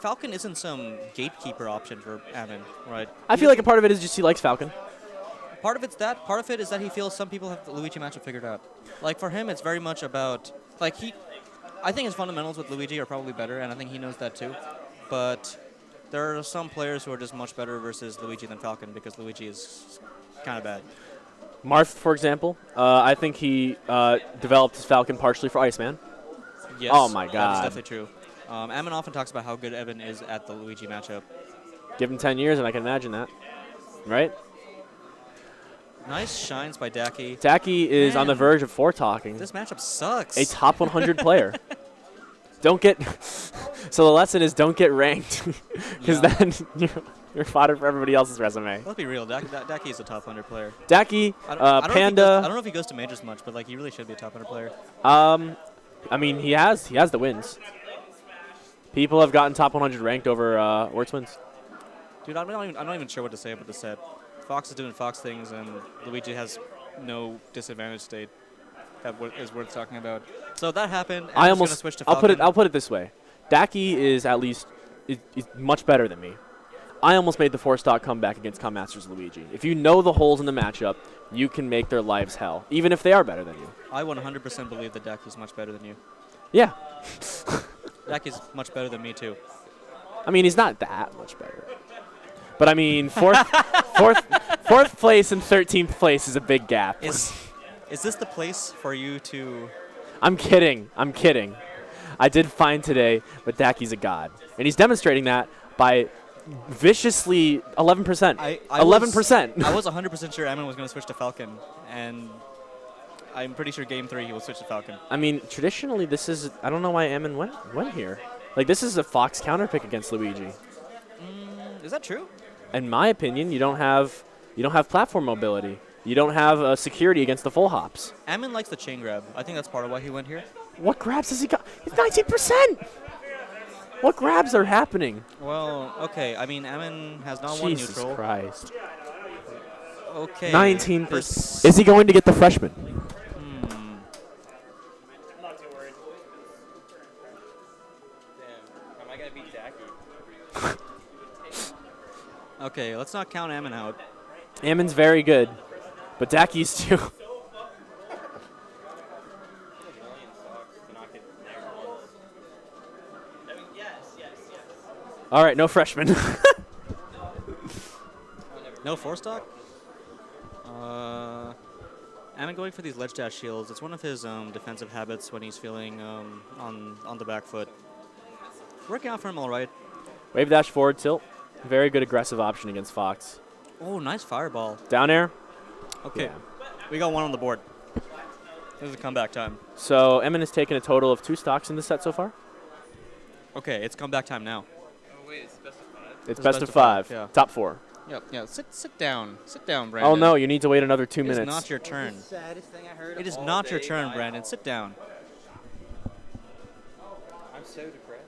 Falcon isn't some gatekeeper option for Ammon, right? I feel like a part of it is just he likes Falcon. Part of it's that. Part of it is that he feels some people have the Luigi matchup figured out. Like, for him, it's very much about, like, I think his fundamentals with Luigi are probably better, and I think he knows that too. But there are some players who are just much better versus Luigi than Falcon because Luigi is kind of bad. Marth, for example, I think he developed his Falcon partially for Iceman. Yes. Oh my That is God. definitely true. Ammon often talks about how good Evan is at the Luigi matchup. Give him 10 years, and I can imagine that. Right? Nice shines by Daki. Daki is on the Man, verge of talking. This matchup sucks. A top 100 player. Don't get. So the lesson is don't get ranked, because then you're fodder for everybody else's resume. Let's be real. Daki is a top 100 player. Daki, I don't know if he Panda. goes- I don't know if he goes to majors much, but like he really should be a top 100 player. I mean, he has the wins. People have gotten top 100 ranked over Orts wins. Dude, I'm not even sure what to say about the set. Fox is doing Fox things, and Luigi has no disadvantage state that is worth talking about. So that happened. I Evan's gonna almost. switch to I'll Falcon. put it this way. Daki is at least is much better than me. I almost made the 4-stock comeback against Masters Luigi. If you know the holes in the matchup, you can make their lives hell, even if they are better than you. I 100% believe that Daki's much better than you. Yeah. Daki's much better than me too. I mean, he's not that much better. But I mean, fourth place and 13th place is a big gap. Is this the place for you to? I'm kidding. I did fine today, but Daki's a god, and he's demonstrating that by viciously 11%. 11%. I was 100% sure Ammon was going to switch to Falcon, and I'm pretty sure Game 3 he will switch to Falcon. I mean, traditionally, this is. I don't know why Ammon went here. Like, this is a Fox counterpick against Luigi. Is that true? In my opinion, you don't have platform mobility. You don't have security against the full hops. Ammon likes the chain grab. I think that's part of why he went here. What grabs has he got? It's 19%. What grabs are happening? Well, okay. I mean, Ammon has not won Jesus neutral. Christ. Okay. 19%. Is he going to get the freshman? Not too worried. Damn, am I gonna beat Daki? Okay, let's not count Ammon out. Ammon's very good, but Daki's too. All right, no freshman. No 4-stock? Ammon going for these ledge dash shields. It's one of his defensive habits when he's feeling on the back foot. Working out for him all right. Wave dash forward tilt. Very good aggressive option against Fox. Oh, nice fireball. Down air. Okay, Yeah. we got one on the board. This is a comeback time. So Emin has taken a total of 2 stocks in the set so far. Okay, it's comeback time now. Oh wait, it's best of 5. It's best of 5. Yeah. Top 4. Yep. Yeah. Sit down. Sit down, Brandon. Oh no, you need to wait another 2 It is minutes. not your turn. Saddest thing I heard. It is not your turn, Brandon. Sit down. I'm so depressed.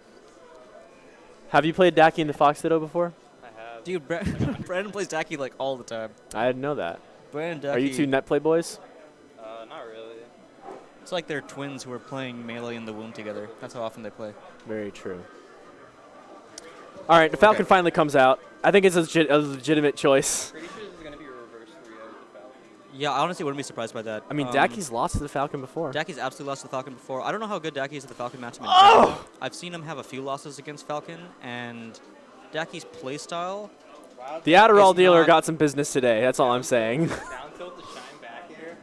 Have you played Daki in the Fox Ditto before? I have. Dude, Brandon plays Daki like all the time. I didn't know that. Brandon Daki. Are you 2 net play boys? Not really. It's like they're twins who are playing Melee in the womb together. That's how often they play. Very true. All right, the Falcon finally comes out. I think it's a legitimate choice. Pretty sure this is gonna be a reverse 3-0 with the Falcon. Yeah, I honestly wouldn't be surprised by that. I mean, Daki's lost to the Falcon before. Daki's absolutely lost to the Falcon before. I don't know how good Daki is at the Falcon matchup in Oh! general. I've seen him have a few losses against Falcon, and Daki's playstyle. The Adderall is dealer not- got some business today. That's all I'm saying. Down tilt to shine back here.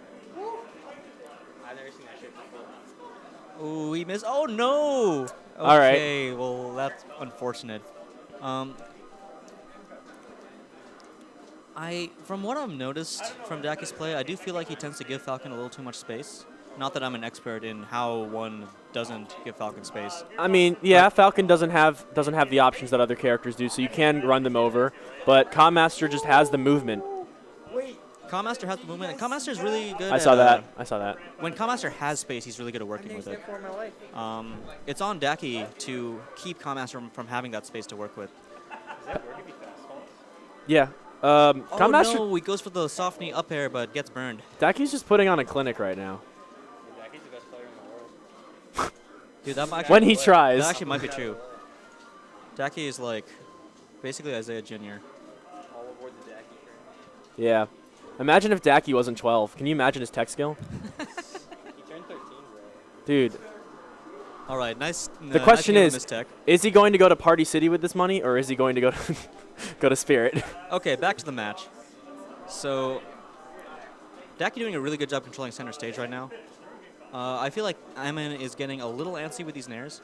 I've never seen that shit before. Oh, he missed. Oh, no! All right. Okay, well, that's unfortunate. From what I've noticed from Daki's play, I do feel like he tends to give Falcon a little too much space. Not that I'm an expert in how one doesn't give Falcon space. I mean, yeah, Falcon doesn't have the options that other characters do, so you can run them over. But Commaster just has the movement. Commaster has the movement, and Commaster is really good. I saw that. I saw that. When Commaster has space, he's really good at working with it. It's on Daki to keep Commaster from having that space to work with. Yeah. Oh Commaster. no, he goes for the soft knee up air, but gets burned. Daki's just putting on a clinic right now. Daki's the best player in the world. Dude, that might actually, When he tries. That actually might be true. Daki is like basically Isaiah Jr. All aboard the Daki train. Yeah. Imagine if Daki wasn't 12. Can you imagine his tech skill? He turned 13, bro. Dude. All right, nice. The question nice is, tech. is he going to go to Party City with this money, or is he going to go to, go to Spirit? Okay, back to the match. So, Daki doing a really good job controlling center stage right now. I feel like Amin is getting a little antsy with these nairs.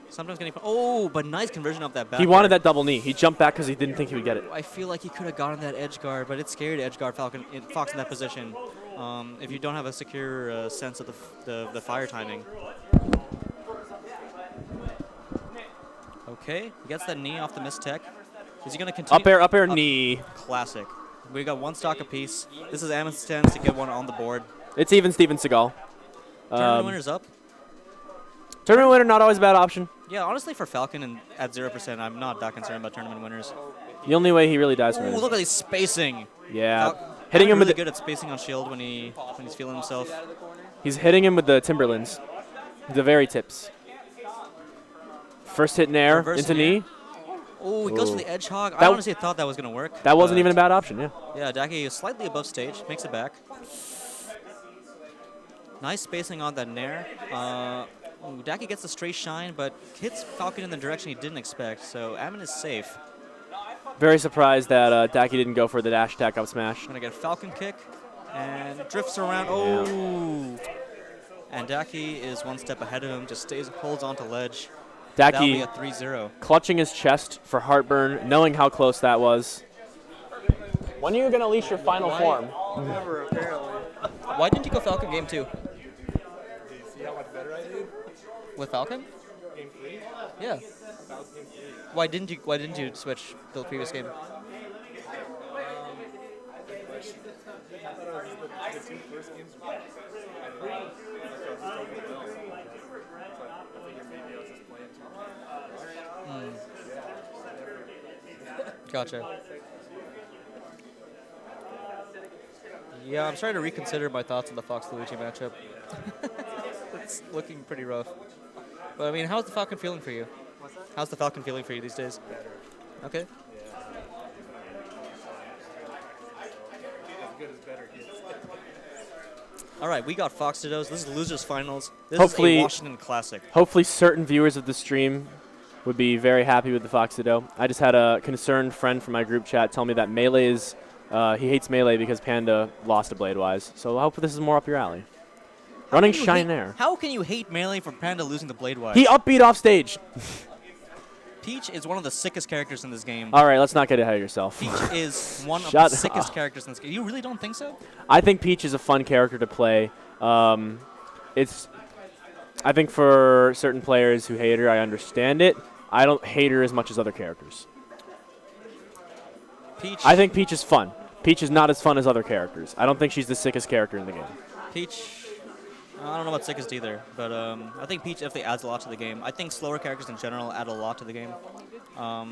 Sometimes getting... Oh, but nice conversion of that back. He wanted that double knee. He jumped back because he didn't think he would get it. I feel like he could have gotten that edge guard, but it's scary to edge guard Fox in that position if you don't have a secure sense of the fire timing. Okay, he gets that knee off the missed tech. Is he going to continue? Up air, knee. Classic. We got one stock apiece. This is Amin's chance to get one on the board. It's even Steven Seagal. Tournament winner's up. Tournament winner, not always a bad option. Yeah, honestly, for Falcon and at 0%, I'm not that concerned about tournament winners. The only way he really dies for Ooh, it. look at his spacing. Yeah. Hitting him really with good at spacing on shield when he's feeling himself. He's hitting him with the Timberlands. The very tips. First hit in air, Reverse into in air. knee. Oh, he goes for the edge hog. I That- honestly thought that was going to work. That wasn't but even a bad option, yeah. Yeah, Daki is slightly above stage, makes it back. Nice spacing on that nair. Daki gets a straight shine, but hits Falcon in the direction he didn't expect, so Amin is safe. Very surprised that Daki didn't go for the dash attack up smash. Gonna get a Falcon kick, and drifts around. Oh! And Daki is one step ahead of him, just holds on to ledge. That'll Daki be a 3-0. clutching his chest for heartburn, knowing how close that was. When are you going to unleash your final form? Never, apparently. Why didn't you go Falcon game 2? Do you see how much better I did? With Falcon? Game 3? Yeah. That was game 3. Why didn't you switch the previous game? I thought it was the two first games. Gotcha. Yeah, I'm starting to reconsider my thoughts on the Fox Luigi matchup. It's looking pretty rough. But I mean, how's the Falcon feeling for you? How's the Falcon feeling for you these days? Okay. As good as better gets. All right, we got Fox Dittos. This is Losers Finals. This Hopefully, is a Washington Classic. Hopefully certain viewers of the stream would be very happy with the Fox Ditto. I just had a concerned friend from my group chat tell me that Melee is, he hates Melee because Panda lost to Bladewise. So hopefully this is more up your alley. Running Shine Air. How can you hate Melee for Panda losing to Bladewise? He upbeat off stage. Peach is one of the sickest characters in this game. All right, let's not get ahead of yourself. Peach is one of Shut the sickest up. characters in this game. You really don't think so? I think Peach is a fun character to play. I think for certain players who hate her, I understand it. I don't hate her as much as other characters. Peach. I think Peach is fun. Peach is not as fun as other characters. I don't think she's the sickest character in the game. Peach, I don't know about sickest either, but I think Peach definitely adds a lot to the game. I think slower characters in general add a lot to the game. A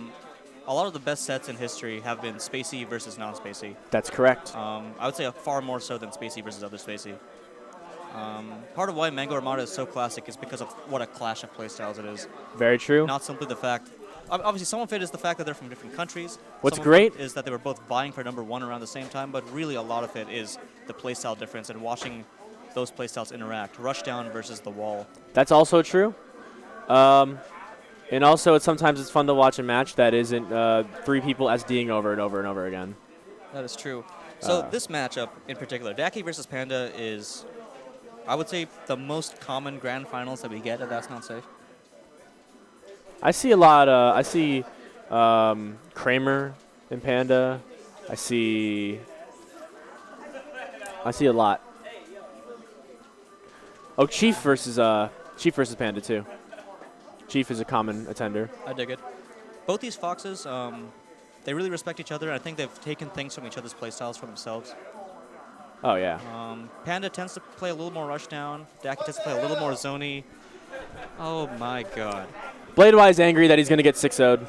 lot of the best sets in history have been Spacey versus non-Spacey. That's correct. I would say far more so than Spacey versus other Spacey. Part of why Mango Armada is so classic is because of what a clash of playstyles it is. Very true. Not simply the fact. Obviously, some of it is the fact that they're from different countries. What's Some of great it is that they were both vying for #1 around the same time, but really a lot of it is the playstyle difference and watching those playstyles interact. Rushdown versus the wall. That's also true. And also, sometimes it's fun to watch a match that isn't 3 people SDing over and over and over again. That is true. So this matchup in particular, Daki versus Panda is, I would say, the most common grand finals that we get, if that's not safe. I see a lot. I see Kramer and Panda. I see a lot. Oh, Chief versus Panda too. Chief is a common attender. I dig it. Both these Foxes, they really respect each other. I think they've taken things from each other's playstyles for themselves. Oh yeah. Panda tends to play a little more rushdown. Daki tends to play a little more zoney. Oh my god. Bladewise angry that he's going to get 6-0'd.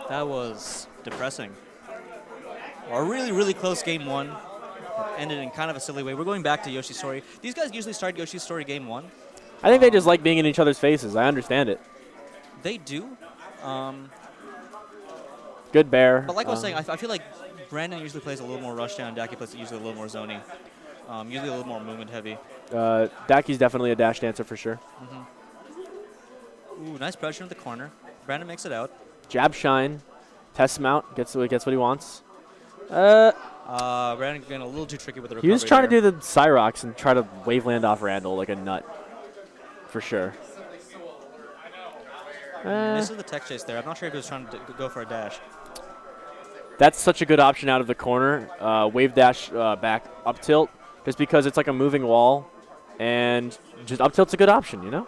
That was depressing. A really, really close game 1. Ended in kind of a silly way. We're going back to Yoshi's story. These guys usually start Yoshi's story game 1. I think they just like being in each other's faces. I understand it. They do. Good bear. But like I was saying, I feel like Brandon usually plays a little more rushdown. Daki plays usually a little more zoney. Usually a little more movement heavy. Daki's definitely a dash dancer for sure. Ooh, nice pressure in the corner. Brandon makes it out. Jab shine. Tests him out, gets what he wants. Brandon getting a little too tricky with the recovery. He was trying to there. do the Cyrox and try to wave land off Randall like a nut, for sure. This is the tech chase there. I'm not sure if he was trying to go for a dash. That's such a good option out of the corner. Wave dash back up tilt, just because it's like a moving wall, and just up tilt's a good option, you know?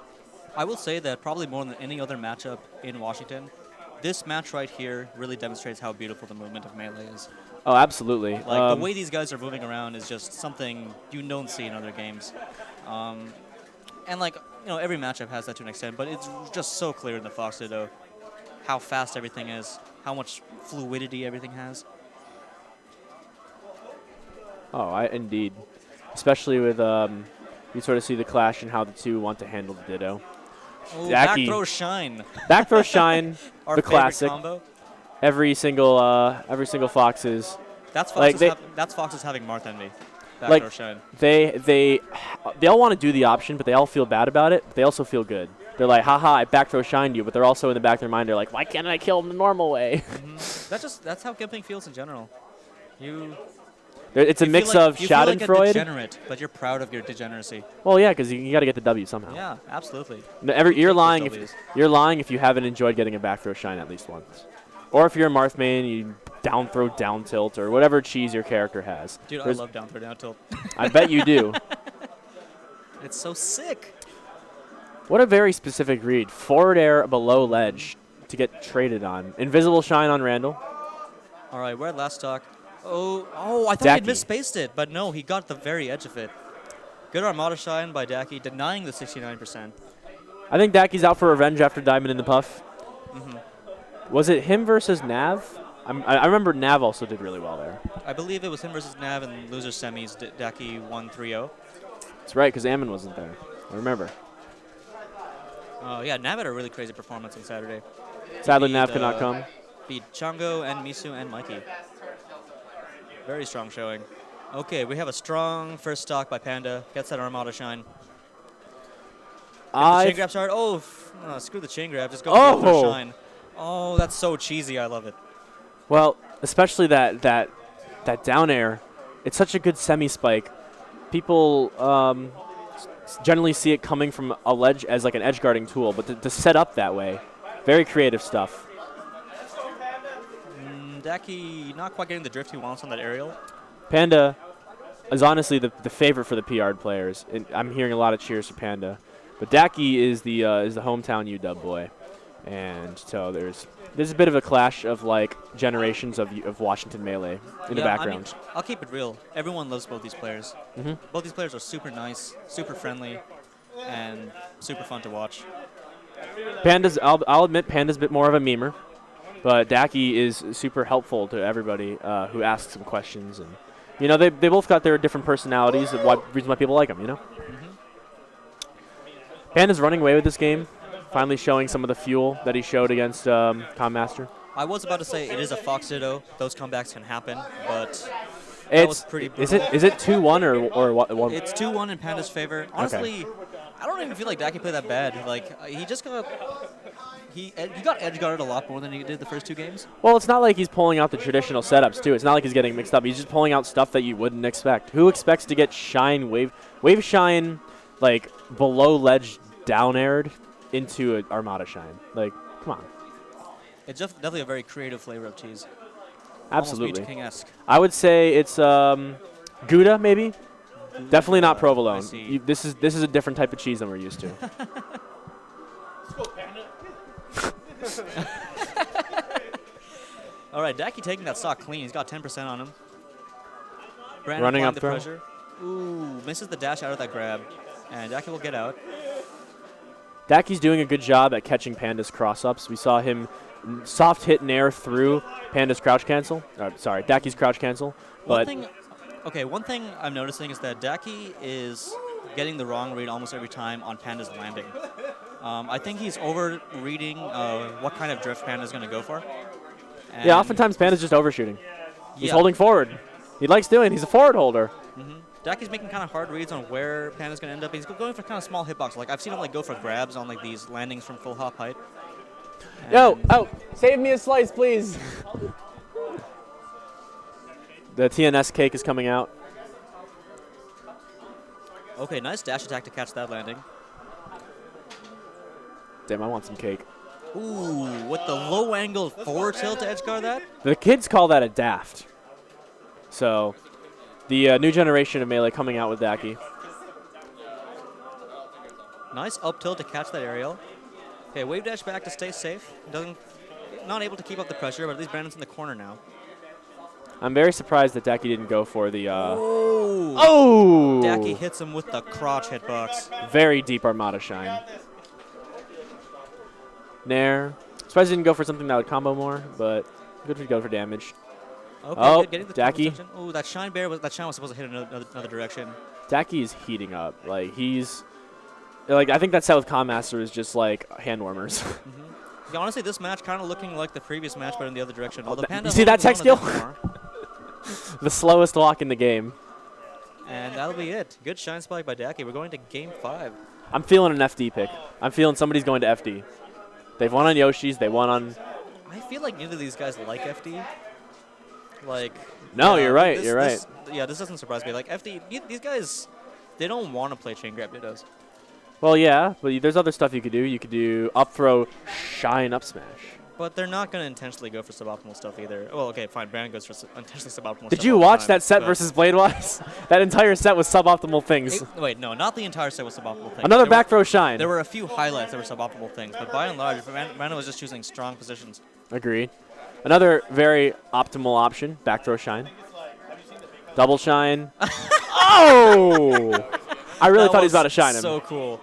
I will say that probably more than any other matchup in Washington, this match right here really demonstrates how beautiful the movement of Melee is. Oh, absolutely. Like, the way these guys are moving around is just something you don't see in other games. And, like, you know, every matchup has that to an extent, but it's just so clear in the Fox Ditto how fast everything is, how much fluidity everything has. Oh, indeed. Especially with, you sort of see the clash and how the two want to handle the Ditto. Oh, back throw shine. Back throw shine, Our the favorite classic. combo. Every single Fox is. That's Fox's having Marth Envy. Back Like throw shine. they all want to do the option, but they all feel bad about it. But they also feel good. They're like, haha, I back throw shined you, but they're also in the back of their mind, they're like, why can't I kill him the normal way? That's how gimping feels in general. It's a mix of you feel like a Schadenfreude. degenerate, but you're proud of your degeneracy. Well, yeah, because you got to get the W somehow. Yeah, absolutely. No, You you're take lying those if Ws. you're lying if you haven't enjoyed getting a back throw shine at least once, or if you're a Marth main, you down throw down tilt or whatever cheese your character has. Dude, There's- I love down throw down tilt. I bet you do. It's so sick. What a very specific read. Forward air below ledge to get traded on. Invisible shine on Randall. All right, we're at last stock. Oh, I thought Daki. he'd misspaced it, but no, he got the very edge of it. Good Armada shine by Daki, denying the 69%. I think Daki's out for revenge after Diamond in the Puff. Mhm. Was it him versus Nav? I remember Nav also did really well there. I believe it was him versus Nav in loser semis. Daki won 3-0. That's right, because Ammon wasn't there. I remember. Oh, yeah, Nav had a really crazy performance on Saturday. Sadly, He Nav beat, could not come. Beat Chango and Misu and Mikey. Very strong showing. Okay, we have a strong first stock by Panda. Gets that Armada shine. The chain grab start. Oh, screw the chain grab. Just go for the shine. Oh, that's so cheesy. I love it. Well, especially that down air. It's such a good semi-spike. People generally see it coming from a ledge as like an edge guarding tool, but to set up that way, very creative stuff. Daki not quite getting the drift he wants on that aerial. Panda is honestly the favorite for the PR players. And I'm hearing a lot of cheers for Panda. But Daki is the hometown UW boy. And so there's a bit of a clash of like generations of Washington Melee in the background. I mean, I'll keep it real. Everyone loves both these players. Mhm. Both these players are super nice, super friendly, and super fun to watch. Panda's I'll admit Panda's a bit more of a memer. But Daki is super helpful to everybody who asks him questions, and you know they both got their different personalities and reason why people like them. You know, Panda's running away with this game, finally showing some of the fuel that he showed against Commaster. I was about to say it is a Fox Ditto. Those comebacks can happen, but that It's was pretty is brutal. it 2-1 or what? It's 2-1 in Panda's favor. Honestly, I don't even feel like Daki played that bad. Like he just got he got edge guarded a lot more than he did the first two games. Well, it's not like he's pulling out the traditional setups too. It's not like he's getting mixed up. He's just pulling out stuff that you wouldn't expect. Who expects to get shine wave shine like below ledge down aired into an Armada shine? Like, come on. It's definitely a very creative flavor of cheese. Absolutely. Almost King-esque. I would say it's Gouda maybe. Definitely not provolone. This is a different type of cheese than we're used to. All right, Daki taking that stock clean. He's got 10% on him. Brandon Running applying up the throw. pressure. Ooh, misses the dash out of that grab, and Daki will get out. Daki's doing a good job at catching Panda's cross-ups. We saw him soft hit nair through Panda's crouch cancel. Sorry, Daki's crouch cancel. One But thing I'm noticing is that Daki is getting the wrong read almost every time on Panda's landing. I think he's over-reading what kind of drift Panda's going to go for. yeah, oftentimes Panda's just overshooting. He's Yeah. holding forward. He likes doing. He's a forward holder. Daki's making kind of hard reads on where Panda's going to end up. He's going for kind of small hitbox. Like I've seen him like go for grabs on like these landings from full hop height. Yo, oh, save me a slice, please. The TNS cake is coming out. Okay, nice dash attack to catch that landing. Damn, I want some cake. Ooh, with the low angle forward tilt to edge guard that? The kids call that a daft. So, the new generation of Melee coming out with Daki. Nice up tilt to catch that aerial. Okay, wave dash back to stay safe. Not able to keep up the pressure, but at least Brandon's in the corner now. I'm very surprised that Daki didn't go for the. Oh! Daki hits him with the crotch hitbox. Very deep Armada Shine. Nair. Surprised he didn't go for something that would combo more, but good to go for damage. Okay, oh, good, getting the Daki. Oh, that Shine Bear was supposed to hit another direction. Daki is heating up. Like he's. Like I think that set with Calm Master is just like hand warmers. Yeah, honestly, this match kind of looking like the previous match, but in the other direction. Although Panda you see that tech holding on skill? a bit more. The slowest walk in the game. And that'll be it. Good Shine Spike by Daki. We're going to Game 5. I'm feeling an FD pick. I'm feeling somebody's going to FD. They've won on Yoshi's. They won on. I feel like neither of these guys like FD. Like. No, yeah, you're right. This, you're right. This doesn't surprise me. Like FD, these guys, they don't want to play chain grab dittos. Well, yeah, but there's other stuff you could do. You could do up throw, shine, up smash. But they're not going to intentionally go for suboptimal stuff either. Well, okay, fine. Brandon goes for intentionally suboptimal stuff. Did you watch that set versus Bladewise? That entire set was suboptimal things. Wait, no, not the entire set was suboptimal things. Another back throw shine. There were a few highlights that were suboptimal things, but by and large, Brandon was just choosing strong positions. Agreed. Another very optimal option, back throw shine. Double shine. Oh! I really thought he was about to shine him. So cool.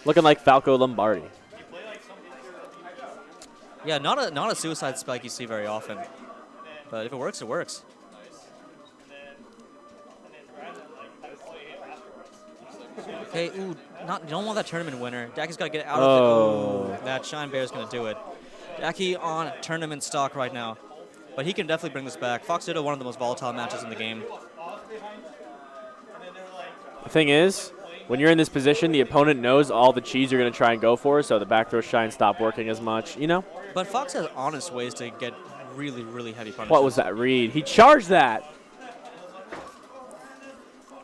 Looking like Falco Lombardi. Yeah, not a suicide spike you see very often. But if it works, it works. Okay, ooh, you don't want that tournament winner. Daki's got to get out of it. Ooh, that Shine Bear is going to do it. Daki on tournament stock right now. But he can definitely bring this back. Fox Ditto, one of the most volatile matches in the game. The thing is, when you're in this position, the opponent knows all the cheese you're going to try and go for, so the back throw shine stop working as much, you know? But Fox has honest ways to get really, really heavy punishes. What was that read? He charged that.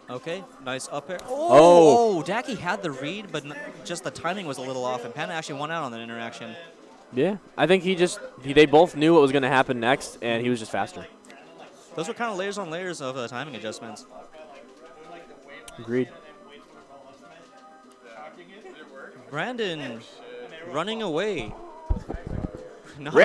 Okay, nice up air. Oh. Daki had the read, but just the timing was a little off, and Panda actually won out on that interaction. Yeah, I think they both knew what was going to happen next, and he was just faster. Those were kind of layers on layers of timing adjustments. Agreed. Brandon running away. Not